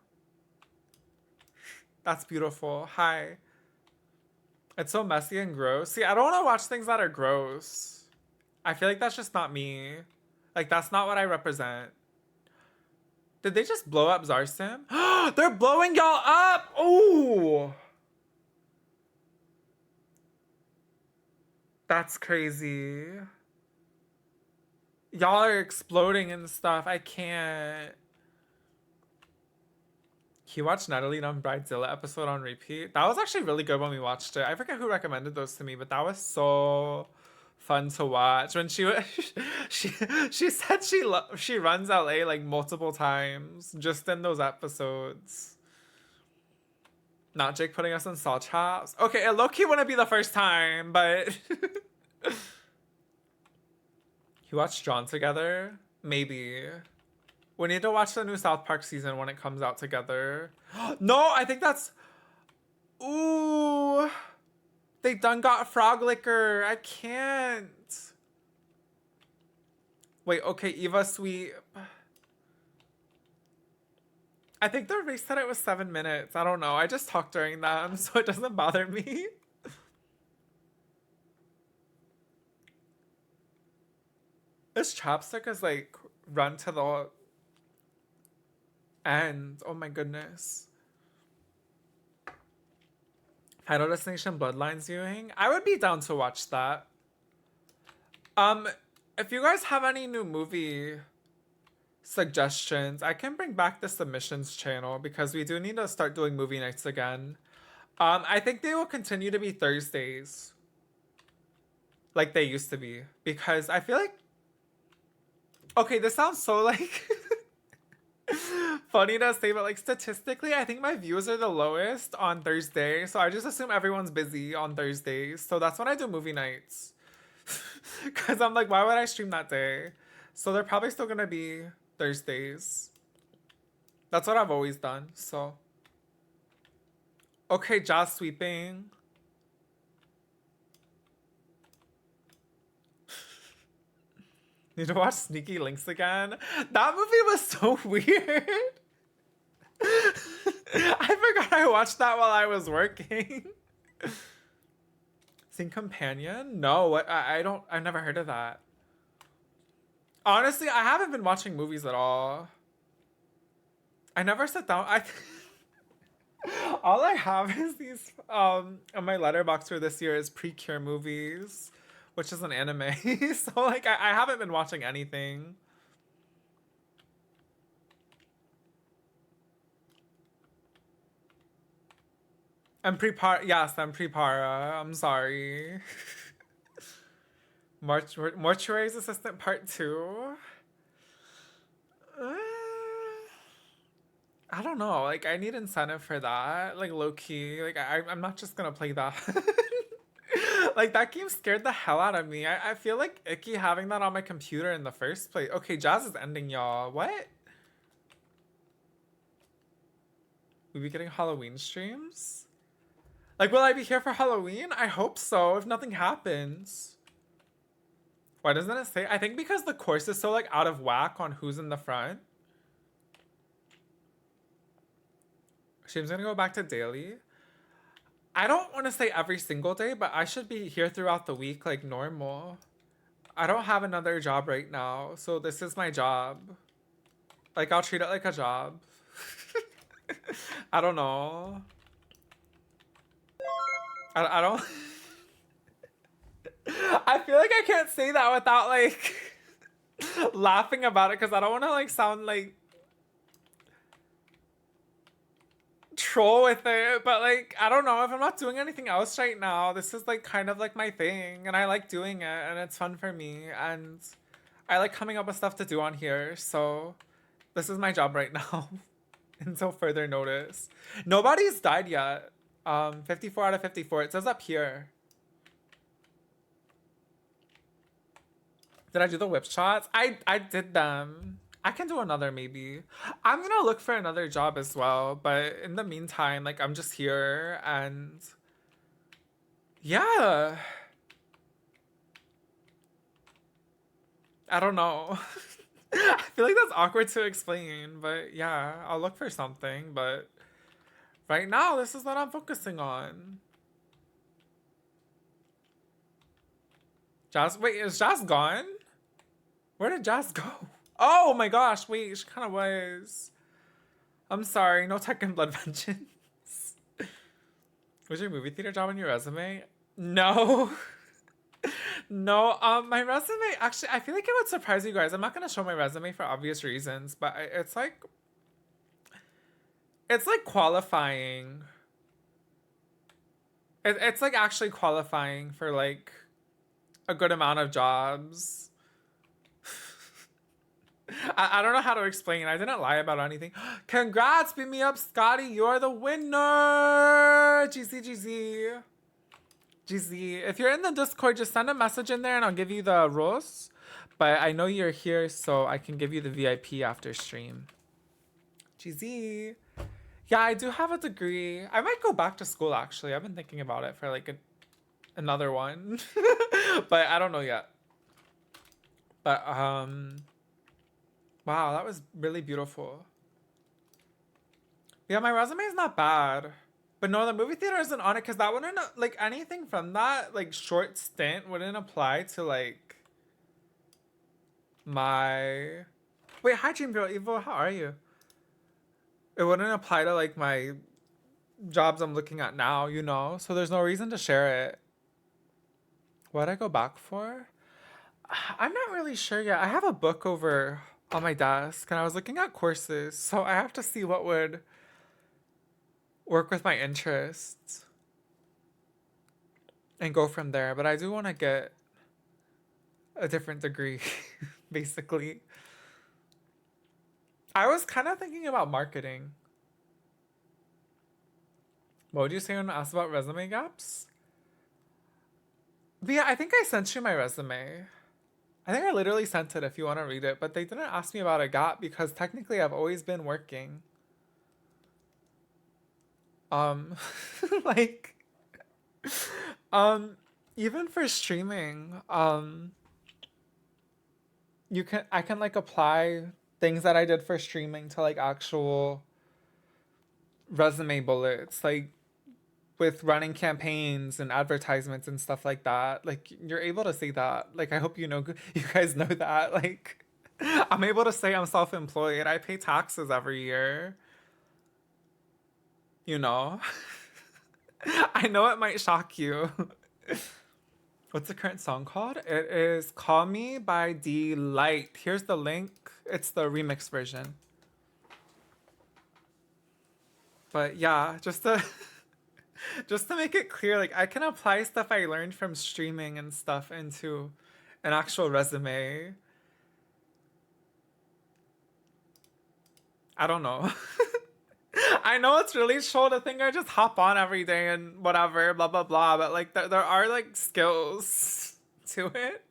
That's beautiful. Hi. It's so messy and gross. See, I don't want to watch things that are gross. I feel like that's just not me. Like, that's not what I represent. Did they just blow up Zarsim? They're blowing y'all up! Ooh! That's crazy. Y'all are exploding and stuff. I can't. Can you watch Natalie on Bridezilla episode on repeat? That was actually really good when we watched it. I forget who recommended those to me, but that was so fun to watch. When she said she runs LA like multiple times just in those episodes. Not Jake putting us in salt traps. Okay, it low-key wouldn't be the first time, but... You watched Drawn together? Maybe. We need to watch the new South Park season when it comes out together. No, I think that's... Ooh. They done got frog liquor. I can't. Wait, okay, Eva Sweet. I think the race said it was 7 minutes. I don't know. I just talked during them, so it doesn't bother me. This chapstick is like run to the end. Oh my goodness. Final Destination Bloodlines viewing. I would be down to watch that. If you guys have any new movie suggestions, I can bring back the submissions channel because we do need to start doing movie nights again. I think they will continue to be Thursdays like they used to be because I feel like, okay, this sounds so like funny to say, but like statistically, I think my views are the lowest on Thursday. So I just assume everyone's busy on Thursdays. So that's when I do movie nights. Because I'm like, why would I stream that day? So they're probably still going to be Thursdays. That's what I've always done. So. Okay, jazz sweeping. Need to watch Sneaky Links again. That movie was so weird. I forgot I watched that while I was working. Sing Companion? No, I've never heard of that. Honestly, I haven't been watching movies at all. I never sit down. All I have is these, on my letterbox for this year is Precure movies, which is an anime. So like, I haven't been watching anything. I'm Prepara. I'm sorry. Mortuary's Assistant Part 2. I don't know. Like, I need incentive for that. Like, low key. Like, I'm not just gonna play that. Like, that game scared the hell out of me. I feel like icky having that on my computer in the first place. Okay, Jazz is ending, y'all. What? We be getting Halloween streams? Like, will I be here for Halloween? I hope so, if nothing happens. Why doesn't it say? I think because the course is so, like, out of whack on who's in the front. Shame's gonna go back to daily. I don't want to say every single day, but I should be here throughout the week like normal. I don't have another job right now, so this is my job. Like, I'll treat it like a job. I don't know. I don't... I feel like I can't say that without, like, laughing about it, because I don't want to, like, sound, like, troll with it, but, like, I don't know, if I'm not doing anything else right now, this is, like, kind of, like, my thing, and I like doing it, and it's fun for me, and I like coming up with stuff to do on here, so this is my job right now, until further notice. Nobody's died yet. 54 out of 54. It says up here. Did I do the whip shots? I did them. I can do another maybe. I'm gonna look for another job as well, but in the meantime, like, I'm just here and yeah. I don't know. I feel like that's awkward to explain, but yeah, I'll look for something, but right now, this is what I'm focusing on. Jazz, wait, is Jazz gone? Where did Jazz go? Oh my gosh, wait, she kind of was. I'm sorry, no Tekken Blood Vengeance. Was your movie theater job on your resume? No. No, my resume, actually, I feel like it would surprise you guys. I'm not gonna show my resume for obvious reasons, but it's like qualifying. It's like actually qualifying for like a good amount of jobs. I don't know how to explain. I didn't lie about anything. Congrats, beat me up, Scotty. You're the winner. GZ. If you're in the Discord, just send a message in there and I'll give you the rules. But I know you're here, so I can give you the VIP after stream. GZ. Yeah, I do have a degree. I might go back to school, actually. I've been thinking about it for like another one. But I don't know yet. But, wow, that was really beautiful. Yeah, my resume is not bad. But no, the movie theater isn't on it because that wouldn't, like, anything from that, like, short stint wouldn't apply to, like, my... Wait, hi, Dream Girl Evo, how are you? It wouldn't apply to, like, my jobs I'm looking at now, you know? So there's no reason to share it. What'd I go back for? I'm not really sure yet. I have a book over on my desk and I was looking at courses, so I have to see what would work with my interests and go from there. But I do want to get a different degree, basically. I was kind of thinking about marketing. What would you say when asked about resume gaps? But yeah, I think I sent you my resume. I think I literally sent it if you want to read it, but they didn't ask me about a gap because technically I've always been working. Like, even for streaming, I can like apply things that I did for streaming to like actual resume bullets, like with running campaigns and advertisements and stuff like that. Like, you're able to say that. Like, I hope you guys know that. Like, I'm able to say I'm self-employed. I pay taxes every year. You know? I know it might shock you. What's the current song called? It is Call Me by Delight. Here's the link. It's the remix version. But yeah, just to make it clear, like, I can apply stuff I learned from streaming and stuff into an actual resume. I don't know. I know it's really troll to think I just hop on every day and whatever, blah, blah, blah. But, like, there are, like, skills to it.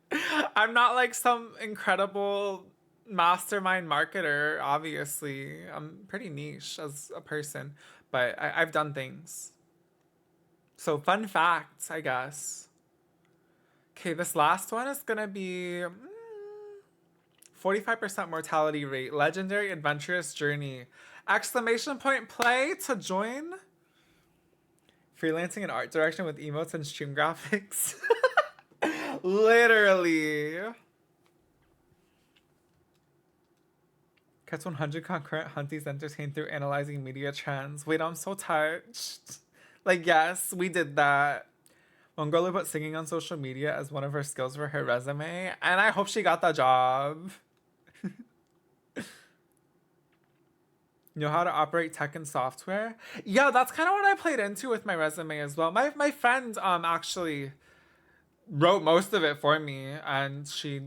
I'm not, like, some incredible mastermind marketer, obviously. I'm pretty niche as a person. But I've done things. So, fun facts, I guess. Okay, this last one is going to be 45% mortality rate. Legendary adventurous journey. Exclamation point play to join. Freelancing and art direction with emotes and stream graphics. Literally. Catch 100 concurrent hunties entertained through analyzing media trends. Wait, I'm so touched. Like, yes, we did that. One girl who put singing on social media as one of her skills for her resume, and I hope she got the job. Know how to operate tech and software? Yeah, that's kind of what I played into with my resume as well. My friend actually wrote most of it for me, and she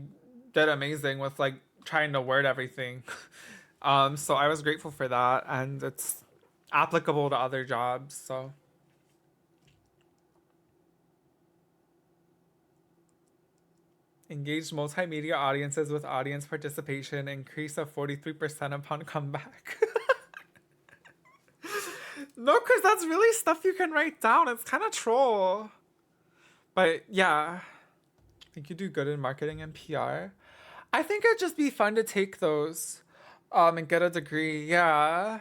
did amazing with like trying to word everything. So I was grateful for that, and it's applicable to other jobs, so. Engaged multimedia audiences with audience participation, increase of 43% upon comeback. No, because that's really stuff you can write down. It's kind of troll. But yeah, I think you do good in marketing and PR. I think it'd just be fun to take those and get a degree. Yeah.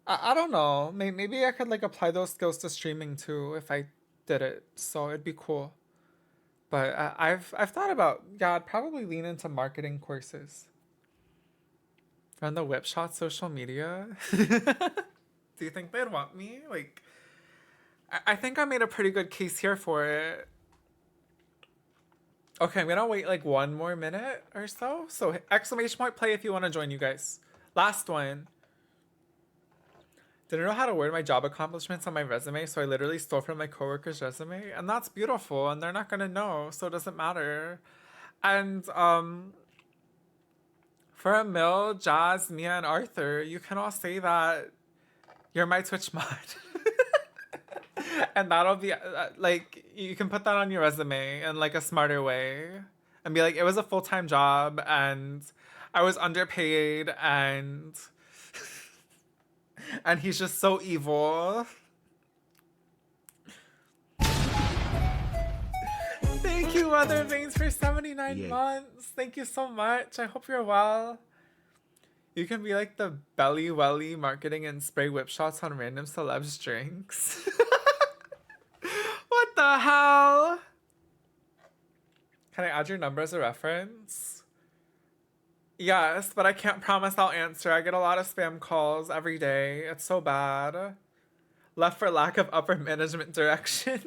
I don't know. Maybe I could like apply those skills to streaming too if I did it. So it'd be cool. But I've thought about, yeah, I'd probably lean into marketing courses. Run the whip shot social media. Do you think they'd want me? Like, I think I made a pretty good case here for it. Okay, I'm gonna wait like 1 more minute or so. So exclamation point play if you want to join, you guys. Last one. Didn't know how to word my job accomplishments on my resume, so I literally stole from my coworker's resume. And that's beautiful, and they're not gonna know, so it doesn't matter. And For a mill, Jazz, Mia, and Arthur, you can all say that you're my Twitch mod. And that'll be, like, you can put that on your resume in, like, a smarter way. And be like, it was a full-time job, and I was underpaid, and... and he's just so evil. Thank you, Weather Veins, for 79 months. Thank you so much. I hope you're well. You can be like the belly welly marketing and spray whip shots on random celebs' drinks. What the hell? Can I add your number as a reference? Yes, but I can't promise I'll answer. I get a lot of spam calls every day. It's so bad. Left for lack of upper management direction.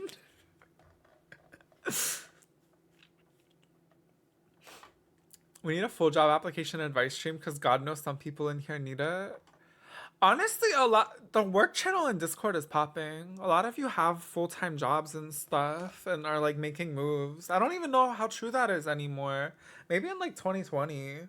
We need a full job application advice stream because God knows some people in here need it. Honestly, the work channel in Discord is popping. A lot of you have full-time jobs and stuff and are like making moves. I don't even know how true that is anymore. Maybe in like 2020.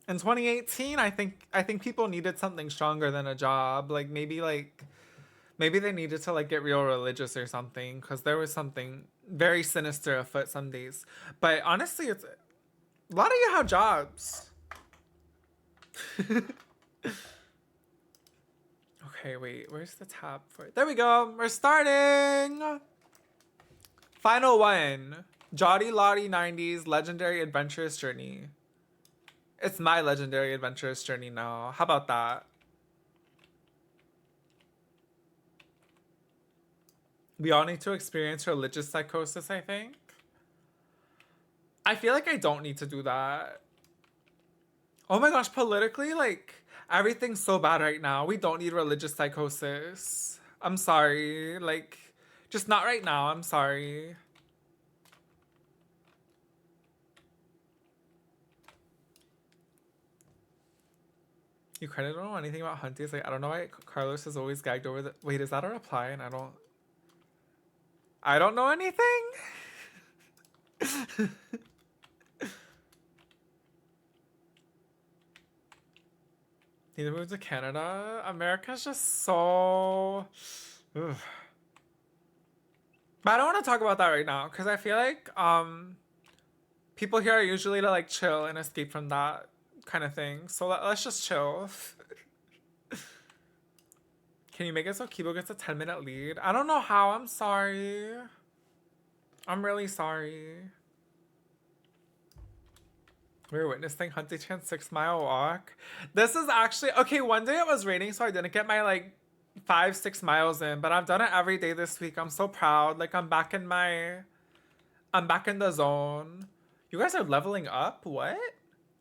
In 2018, I think people needed something stronger than a job. Like maybe they needed to like get real religious or something because there was something very sinister afoot some days. But honestly, it's a lot of you have jobs. Okay, wait, where's the tab for it? There we go. We're starting. Final one. Jotty Lottie 90s Legendary Adventurous Journey. It's my Legendary Adventurous Journey now. How about that? We all need to experience religious psychosis, I think. I feel like I don't need to do that. Oh my gosh, politically, like, everything's so bad right now. We don't need religious psychosis. I'm sorry. Like, just not right now. I'm sorry. You kind of don't know anything about Hunty. It's like, I don't know why Carlos is always gagged over the... Wait, is that a reply? And I don't know anything? Need to move to Canada? America's just so... Ugh. But I don't want to talk about that right now because I feel like people here are usually to like chill and escape from that kind of thing. So let's just chill. Can you make it so Kibo gets a 10-minute lead? I don't know how. I'm sorry. I'm really sorry. We were witnessing Huntychan's 6-mile walk. This is actually... Okay, one day it was raining, so I didn't get my, like, 5-6 miles in. But I've done it every day this week. I'm so proud. Like, I'm back in the zone. You guys are leveling up? What?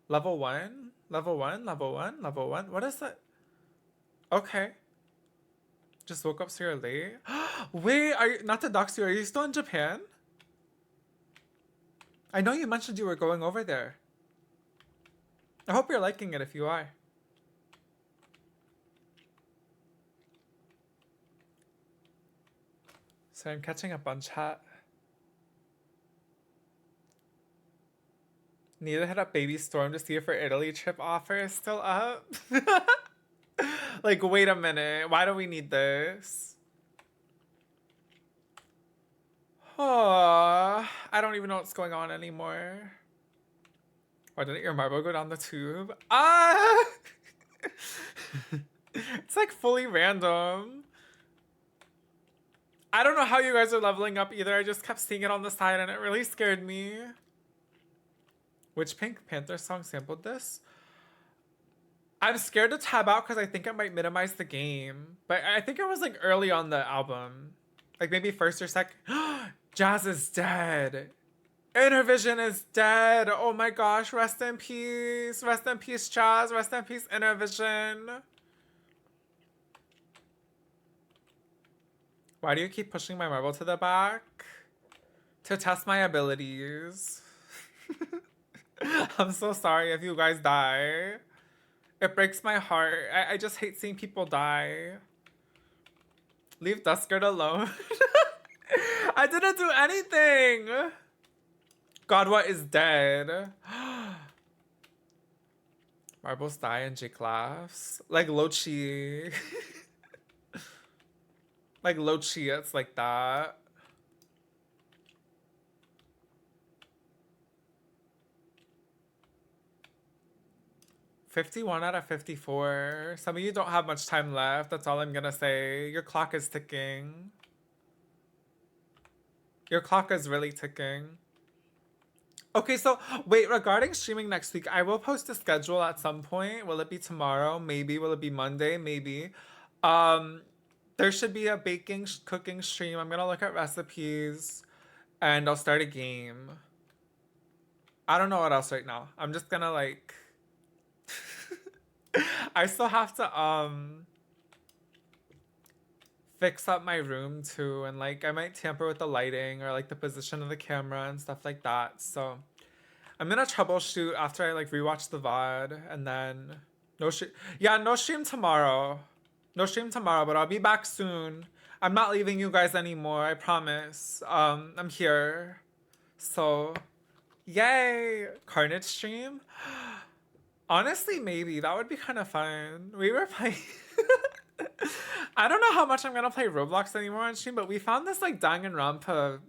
Level 1? Level 1? Level 1? Level 1? What is that? Okay. Just woke up so you're late. Wait, are you... Not to dox you, are you still in Japan? I know you mentioned you were going over there. I hope you're liking it if you are. So I'm catching up on chat. Need to hit up Baby Storm to see if her Italy trip offer is still up. Like, wait a minute. Why do we need this? Oh, I don't even know what's going on anymore. Why didn't your marble go down the tube? Ah! It's like fully random. I don't know how you guys are leveling up either. I just kept seeing it on the side and it really scared me. Which Pink Panther song sampled this? I'm scared to tab out because I think it might minimize the game. But I think it was like early on the album. Like maybe first or second. Jazz is dead. Intervision is dead. Oh my gosh, rest in peace. Rest in peace, Chaz. Rest in peace, Intervision. Why do you keep pushing my marble to the back? To test my abilities. I'm so sorry if you guys die. It breaks my heart. I just hate seeing people die. Leave Duskard alone. I didn't do anything. Godwa is dead. Marbles die and Jake laughs. Like Lochi. Like Lochi, it's like that. $51 out of 54. Some of you don't have much time left. That's all I'm gonna say. Your clock is ticking. Your clock is really ticking. Okay, so wait, regarding streaming next week, I will post a schedule at some point. Will it be tomorrow? Maybe. Will it be Monday? Maybe. There should be a baking, cooking stream. I'm gonna look at recipes and I'll start a game. I don't know what else right now. I'm just gonna like I still have to fix up my room too, and like I might tamper with the lighting or like the position of the camera and stuff like that. So I'm gonna troubleshoot after I like rewatch the VOD, and then no stream tomorrow. No stream tomorrow, but I'll be back soon. I'm not leaving you guys anymore, I promise. I'm here. So yay! Carnage stream? Honestly, maybe. That would be kind of fun. We were playing... I don't know how much I'm gonna play Roblox anymore on stream, but we found this like Danganronpa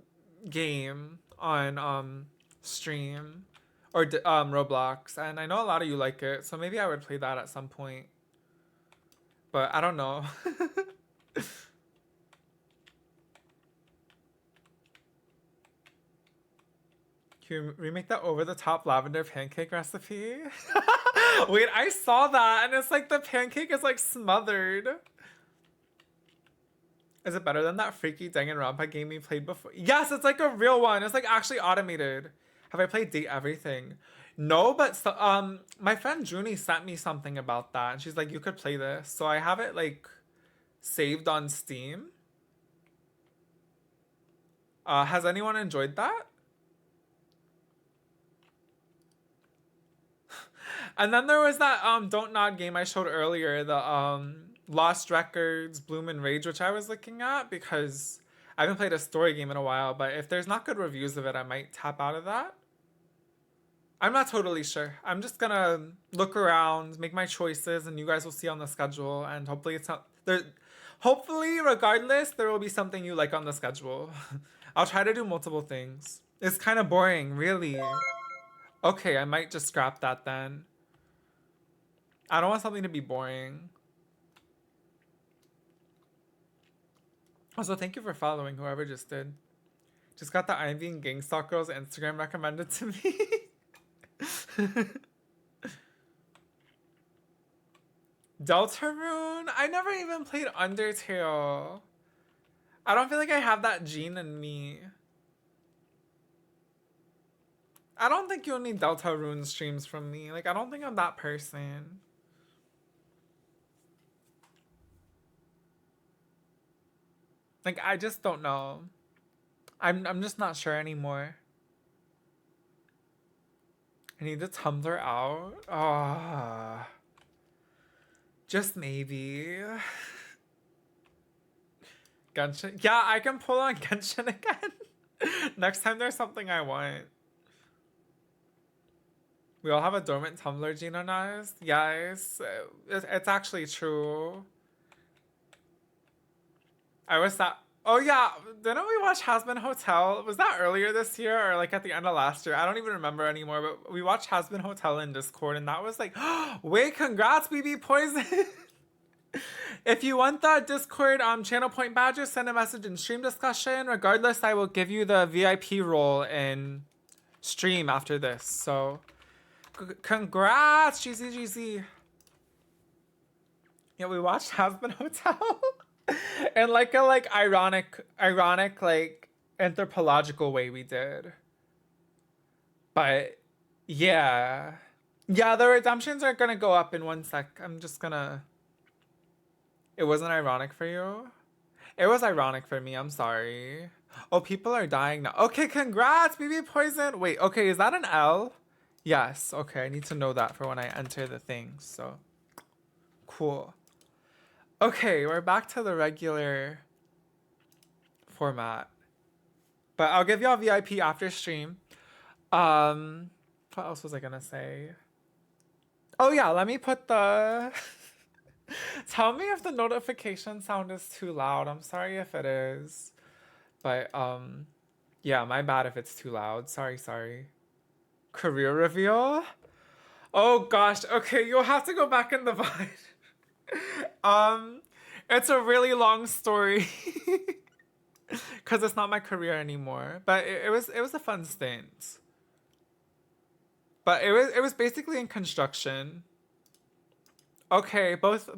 game on stream. Or Roblox. And I know a lot of you like it, so maybe I would play that at some point. But I don't know. Can you remake that over-the-top lavender pancake recipe? Wait, I saw that, and it's like the pancake is like smothered. Is it better than that freaky Danganronpa game we played before? Yes, it's like a real one. It's like actually automated. Have I played Date Everything? No, but so, my friend Junie sent me something about that, and she's like, you could play this. So I have it like saved on Steam. Has anyone enjoyed that? And then there was that Don't Nod game I showed earlier, the Lost Records, Bloom and Rage, which I was looking at because I haven't played a story game in a while, but if there's not good reviews of it, I might tap out of that. I'm not totally sure. I'm just gonna look around, make my choices, and you guys will see on the schedule, and hopefully it's not there. Hopefully, regardless, there will be something you like on the schedule. I'll try to do multiple things. It's kind of boring, really. Okay, I might just scrap that then. I don't want something to be boring. Also, thank you for following whoever just did. Just got the Ivy and Gangstalk Girls Instagram recommended to me. Deltarune? I never even played Undertale. I don't feel like I have that gene in me. I don't think you'll need Deltarune streams from me. Like, I don't think I'm that person. Like, I just don't know. I'm just not sure anymore. I need the Tumblr out. Ah, just maybe. Genshin. Yeah, I can pull on Genshin again. Next time there's something I want. We all have a dormant Tumblr gene on us. Yes, it's actually true. I was that. Oh yeah, didn't we watch Has Been Hotel? Was that earlier this year or like at the end of last year? I don't even remember anymore, but we watched Has Been Hotel in Discord, and that was like, wait, congrats, BB Poison. If you want that Discord channel point badge, send a message in stream discussion. Regardless, I will give you the VIP role in stream after this. So congrats, GZ. Yeah, we watched Has Been Hotel. And like a ironic like anthropological way we did. But yeah, the redemptions are gonna go up in 1 sec. I'm just gonna. It wasn't ironic for you? It was ironic for me. I'm sorry. Oh, people are dying now. Okay, congrats, BB Poison. Wait, okay, is that an L? Yes. Okay, I need to know that for when I enter the thing. So cool. Okay, we're back to the regular format. But I'll give y'all VIP after stream. What else was I gonna say? Oh yeah, let me put the... Tell me if the notification sound is too loud. I'm sorry if it is. But, yeah, my bad if it's too loud. Sorry. Career reveal? Oh gosh, okay, you'll have to go back in the VOD. It's a really long story. Cause it's not my career anymore. But it was a fun stint. But it was basically in construction. Okay, both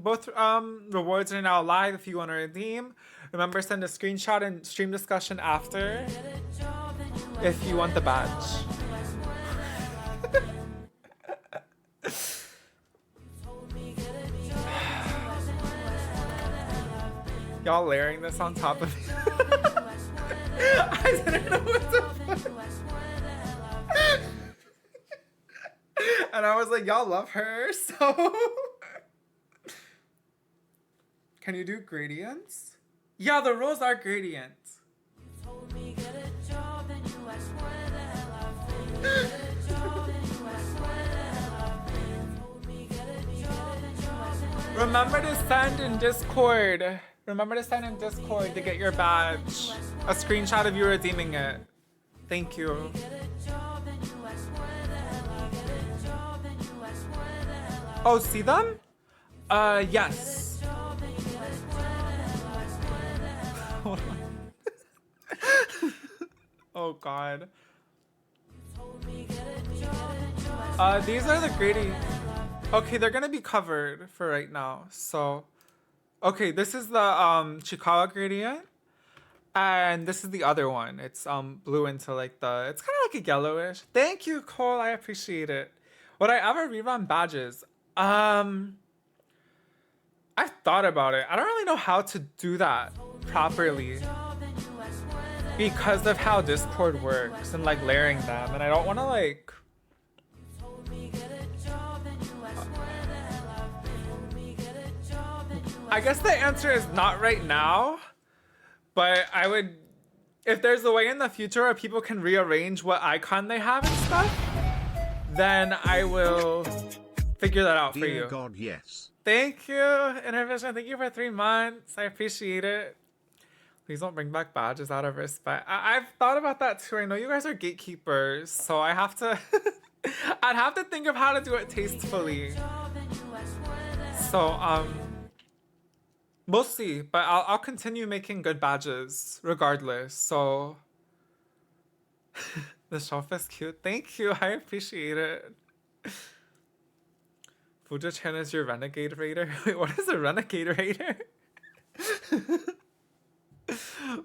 rewards are now live if you want to redeem. Remember, send a screenshot and stream discussion after if you want the badge. Y'all layering this on top of me. I didn't know what to put. And I was like, y'all love her, so... Can you do gradients? Yeah, the rows are gradients. Remember to send in Discord. Remember to send in Discord to get your badge. A screenshot of you redeeming it. Thank you. Oh, see them? Yes. Hold on. Oh God. These are the grading. Okay, they're gonna be covered for right now. So, okay, this is the Chikawa gradient, and this is the other one. It's blue into like it's kind of like a yellowish. Thank you, Cole. I appreciate it. Would I ever rerun badges? I've thought about it. I don't really know how to do that properly because of how Discord works and like layering them, and I don't want to like. I guess the answer is not right now, but I would, if there's a way in the future where people can rearrange what icon they have and stuff, then I will figure that out for you. Dear God, yes. Thank you, Intervision. Thank you for 3 months. I appreciate it. Please don't bring back badges out of respect. I've thought about that too. I know you guys are gatekeepers, so I have to, I'd have to think of how to do it tastefully. So, we'll see, but I'll continue making good badges regardless. So the shelf is cute. Thank you. I appreciate it. Fuja-chan is your renegade raider. Wait, what is a renegade raider?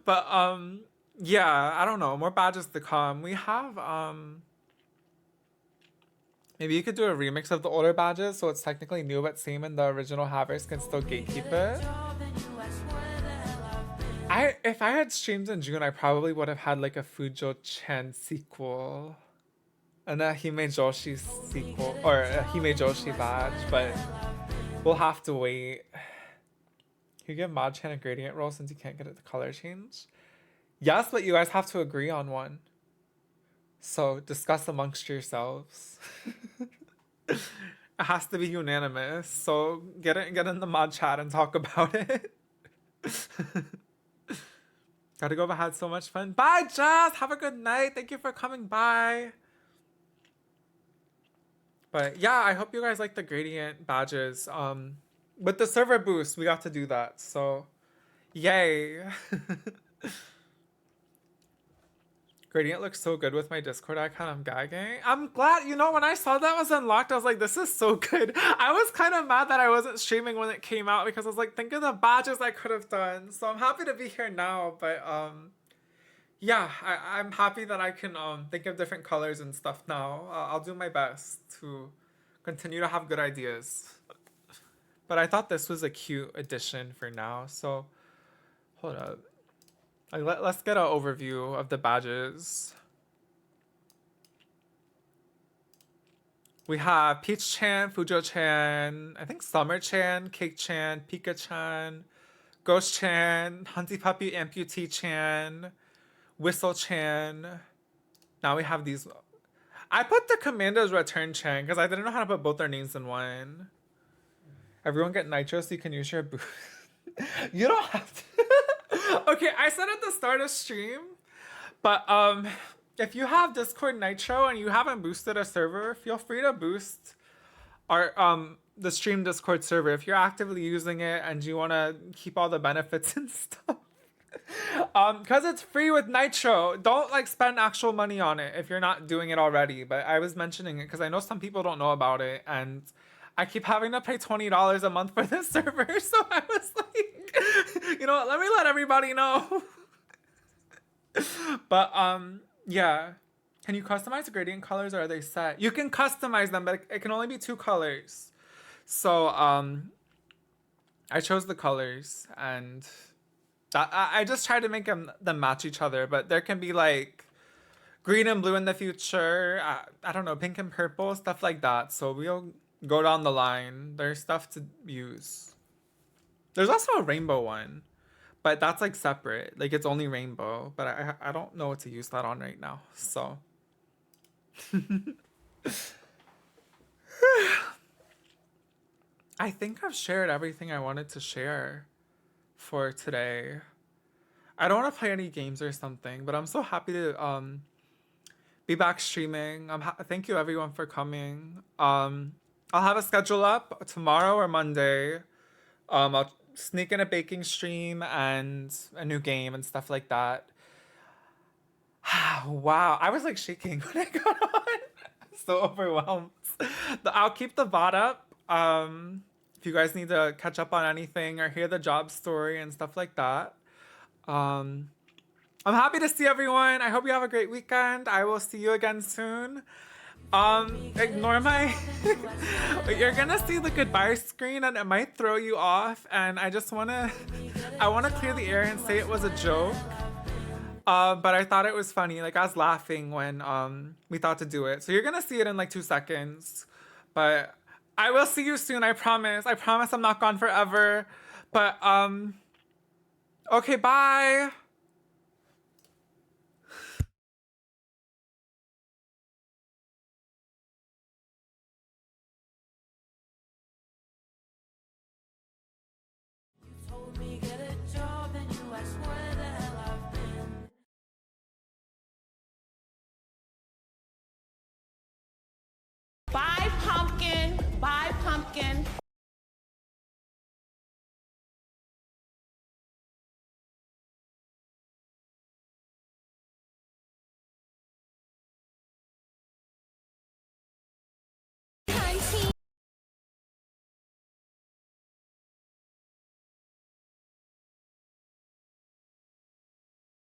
But yeah, I don't know. More badges to come. We have maybe you could do a remix of the older badges so it's technically new but same and the original havers can still gatekeep it. If I had streamed in June, I probably would have had like a Fujo-chan sequel and a Hime Joshi sequel or a Hime Joshi badge, but we'll have to wait. Can you give Mod-chan a gradient roll since you can't get it the color change? Yes, but you guys have to agree on one. So discuss amongst yourselves. It has to be unanimous. So get in the mod chat and talk about it. Gotta go, but had so much fun. Bye, Jazz. Have a good night. Thank you for coming by. But yeah, I hope you guys like the gradient badges. With the server boost, we got to do that. So yay. Gradient looks so good with my Discord icon. I'm gagging. I'm glad, you know, when I saw that was unlocked, I was like, this is so good. I was kind of mad that I wasn't streaming when it came out because I was like, think of the badges I could have done. So I'm happy to be here now. But yeah, I'm happy that I can think of different colors and stuff now. I'll do my best to continue to have good ideas. But I thought this was a cute addition for now. So hold up. Let's get an overview of the badges. We have Peach-chan, Fujo-chan, I think Summer-chan, Cake-chan, Pika-chan, Ghost-chan, Hunty Puppy Amputee-chan, Whistle-chan. Now we have these. I put the command as Huntychan because I didn't know how to put both their names in one. Everyone get nitro so you can use your boost. You don't have to. Okay, I said at the start of stream, but if you have Discord Nitro and you haven't boosted a server, feel free to boost our the stream Discord server if you're actively using it and you want to keep all the benefits and stuff. Because it's free with Nitro. Don't like spend actual money on it if you're not doing it already. But I was mentioning it because I know some people don't know about it, and I keep having to pay $20 a month for this server. So I was like, you know what? Let me let everybody know. But yeah. Can you customize the gradient colors or are they set? You can customize them, but it can only be 2 colors. So I chose the colors and I just tried to make them match each other, but there can be like green and blue in the future. I don't know, pink and purple, stuff like that. So we'll go down the line. There's stuff to use. There's also a rainbow one, but that's like separate. Like it's only rainbow, but I don't know what to use that on right now. So I think I've shared everything I wanted to share for today. I don't want to play any games or something, but I'm so happy to be back streaming. Thank you everyone for coming. I'll have a schedule up tomorrow or Monday. I'll sneak in a baking stream and a new game and stuff like that. Wow, I was like shaking when I got on. So overwhelmed. I'll keep the VOD up. If you guys need to catch up on anything or hear the job story and stuff like that. I'm happy to see everyone. I hope you have a great weekend. I will see you again soon. Ignore my you're gonna see the goodbye screen and it might throw you off, and I wanna clear the air and say it was a joke. But I thought it was funny. Like I was laughing when we thought to do it. So you're gonna see it in like 2 seconds. But I will see you soon, I promise. I promise I'm not gone forever. But okay, bye. Told me,